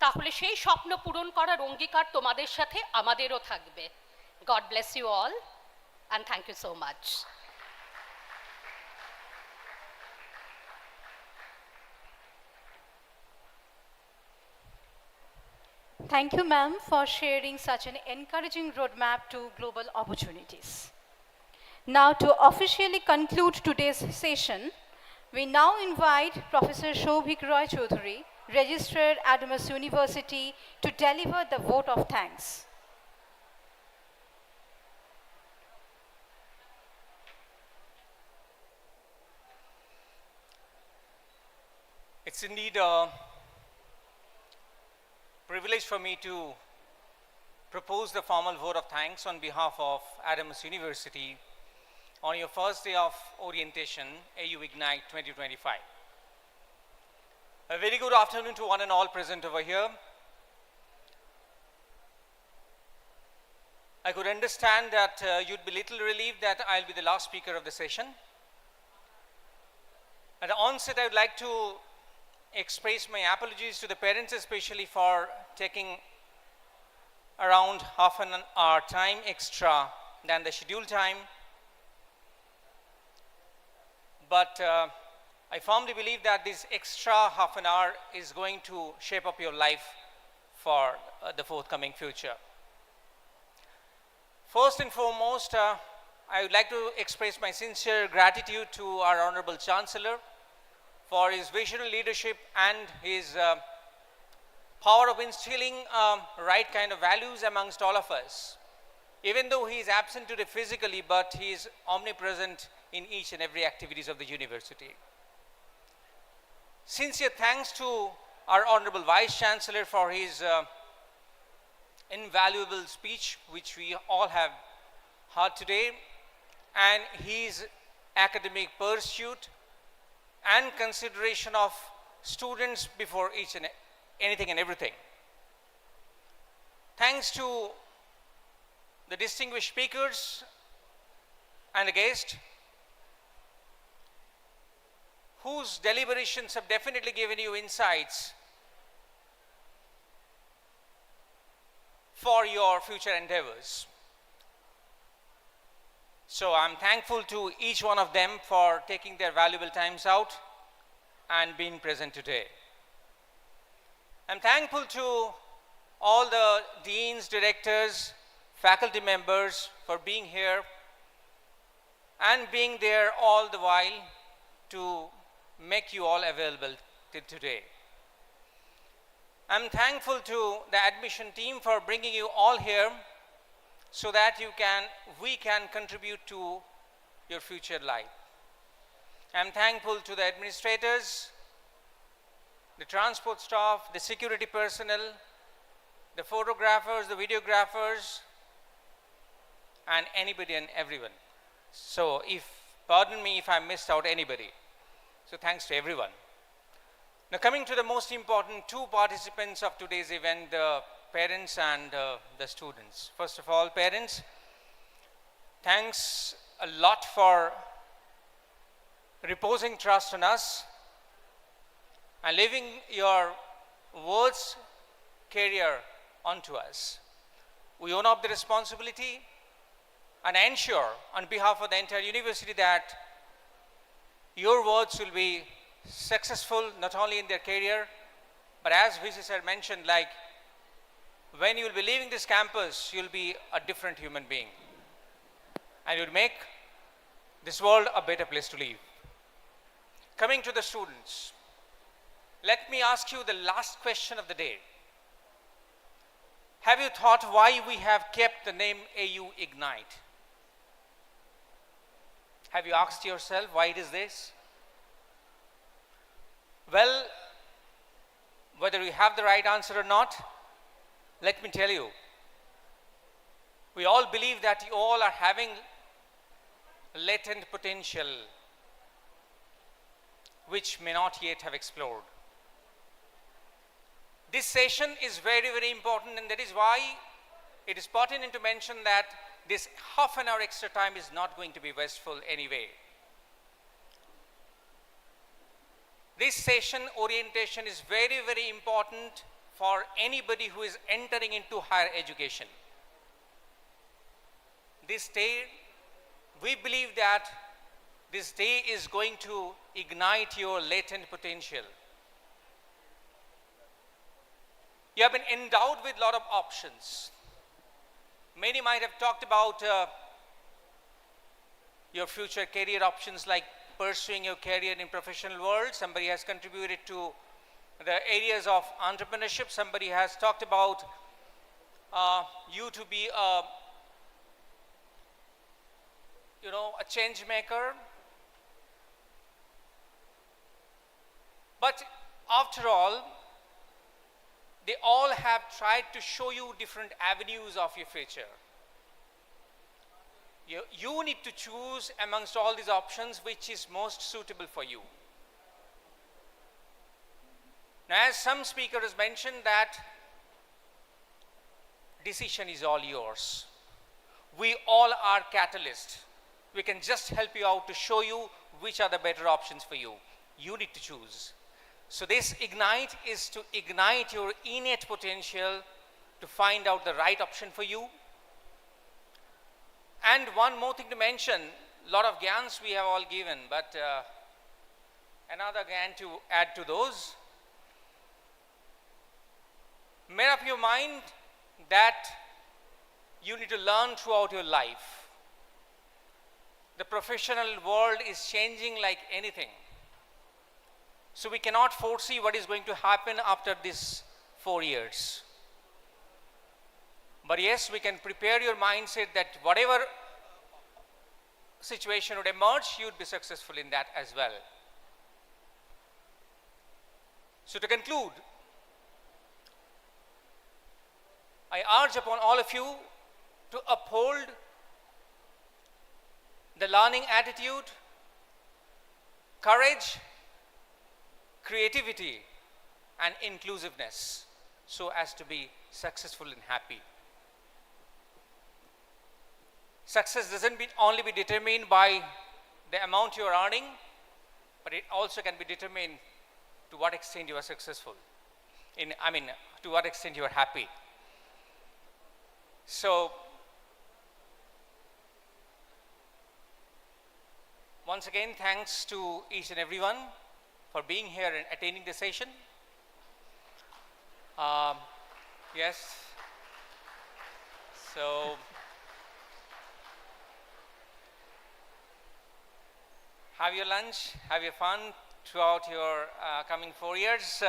তাহলে সেই স্বপ্ন পূরণ করার অঙ্গীকার তোমাদের সাথে আমাদেরও থাকবে। God bless you all and thank you so much. Thank you, ma'am, for sharing such an encouraging roadmap to global opportunities. Now, to officially conclude today's session, we now invite Professor Shobhik Roy Chaudhary, Registrar Adamas University, to deliver the vote of thanks. It's indeed a privilege for me to propose the formal vote of thanks on behalf of Adamas University on your first day of orientation, AUIgnite 2025. A very good afternoon to one and all present over here. I could understand that you'd be little relieved that I'll be the last speaker of the session. At the onset, I would like to express my apologies to the parents, especially for taking around half an hour time extra than the scheduled time. But I firmly believe that this extra half an hour is going to shape up your life for the forthcoming future. First and foremost, I would like to express my sincere gratitude to our Honorable Chancellor for his visionary leadership and his power of instilling right kind of values amongst all of us. Even though he is absent today physically, but he is omnipresent in each and every activities of the university. Sincere thanks to our Honorable Vice Chancellor for his invaluable speech, which we all have heard today, and his academic pursuit and consideration of students before each and anything and everything. Thanks to the distinguished speakers and the guest, whose deliberations have definitely given you insights for your future endeavors. So I'm thankful to each one of them for taking their valuable times out and being present today. I'm thankful to all the deans, directors, faculty members for being here and being there all the while to make you all available till today. I'm thankful to the admission team for bringing you all here so that we can contribute to your future life. I'm thankful to the administrators, the transport staff, the security personnel, the photographers, the videographers, and anybody and everyone. So pardon me if I missed out anybody. So thanks to everyone. Now coming to the most important two participants of today's event, the parents and the students. First of all, parents, thanks a lot for reposing trust on us and leaving your words career onto us. We own up the responsibility and ensure on behalf of the entire university that your words will be successful not only in their career, but as VC sir mentioned, like when you will be leaving this campus, you'll be a different human being. And you'll make this world a better place to live. Coming to the students, let me ask you the last question of the day. Have you thought why we have kept the name AUIgnite? Have you asked yourself why it is this? Well, whether you have the right answer or not, let me tell you, we all believe that you all are having latent potential which may not yet have explored. This session is very, very important, and that is why it is pertinent to mention that this half an hour extra time is not going to be wasteful anyway. This session orientation is very, very important for anybody who is entering into higher education. This day, we believe that this day is going to ignite your latent potential. You have been endowed with a lot of options. Many might have talked about your future career options like pursuing your career in professional world. Somebody has contributed to the areas of entrepreneurship. Somebody has talked about you to be a change maker. But after all, they all have tried to show you different avenues of your future. You need to choose amongst all these options which is most suitable for you. Now, as some speaker has mentioned, that decision is all yours. We all are catalysts. We can just help you out to show you which are the better options for you. You need to choose. So this Ignite is to ignite your innate potential to find out the right option for you. And one more thing to mention, a lot of gyans we have all given, but another gyan to add to those. Make up your mind that you need to learn throughout your life. The professional world is changing like anything. So we cannot foresee what is going to happen after these 4 years. But yes, we can prepare your mindset that whatever situation would emerge, you would be successful in that as well. So to conclude, I urge upon all of you to uphold the learning attitude, courage, creativity, and inclusiveness so as to be successful and happy. Success doesn't only be determined by the amount you are earning, but it also can be determined to what extent you are successful. To what extent you are happy. So, once again, thanks to each and everyone for being here and attending the session. Yes. So, have your lunch, have your fun throughout your coming 4 years.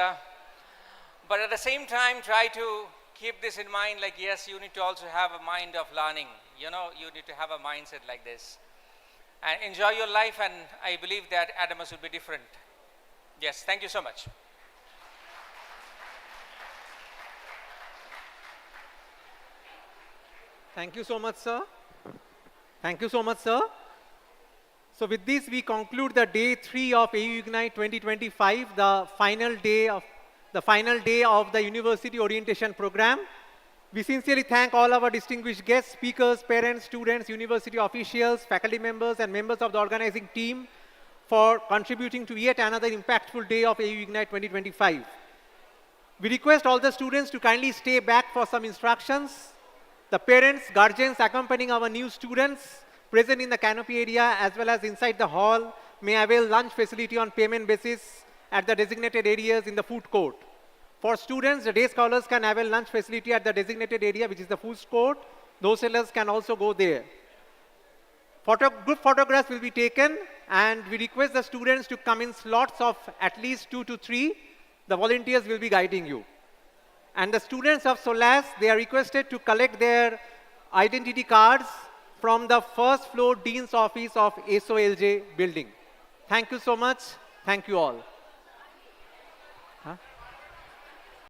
But at the same time, try to keep this in mind, like, yes, you need to also have a mind of learning. You need to have a mindset like this. And enjoy your life, and I believe that Adamas will be different. Yes, thank you so much. Thank you so much, sir. Thank you so much, sir. So with this, we conclude the day 3 of AUIgnite 2025, the final day of the University Orientation Program. We sincerely thank all our distinguished guests, speakers, parents, students, university officials, faculty members, and members of the organizing team for contributing to yet another impactful day of AUIgnite 2025. We request all the students to kindly stay back for some instructions. The parents, guardians accompanying our new students present in the canopy area as well as inside the hall may avail lunch facility on payment basis at the designated areas in the food court. For students, the day scholars can avail lunch facility at the designated area, which is the food court. Those sellers can also go there. Group photographs will be taken, and we request the students to come in slots of at least 2 to 3. The volunteers will be guiding you. And the students of SOLAS, they are requested to collect their identity cards from the first floor Dean's office of SOLJ building. Thank you so much. Thank you all.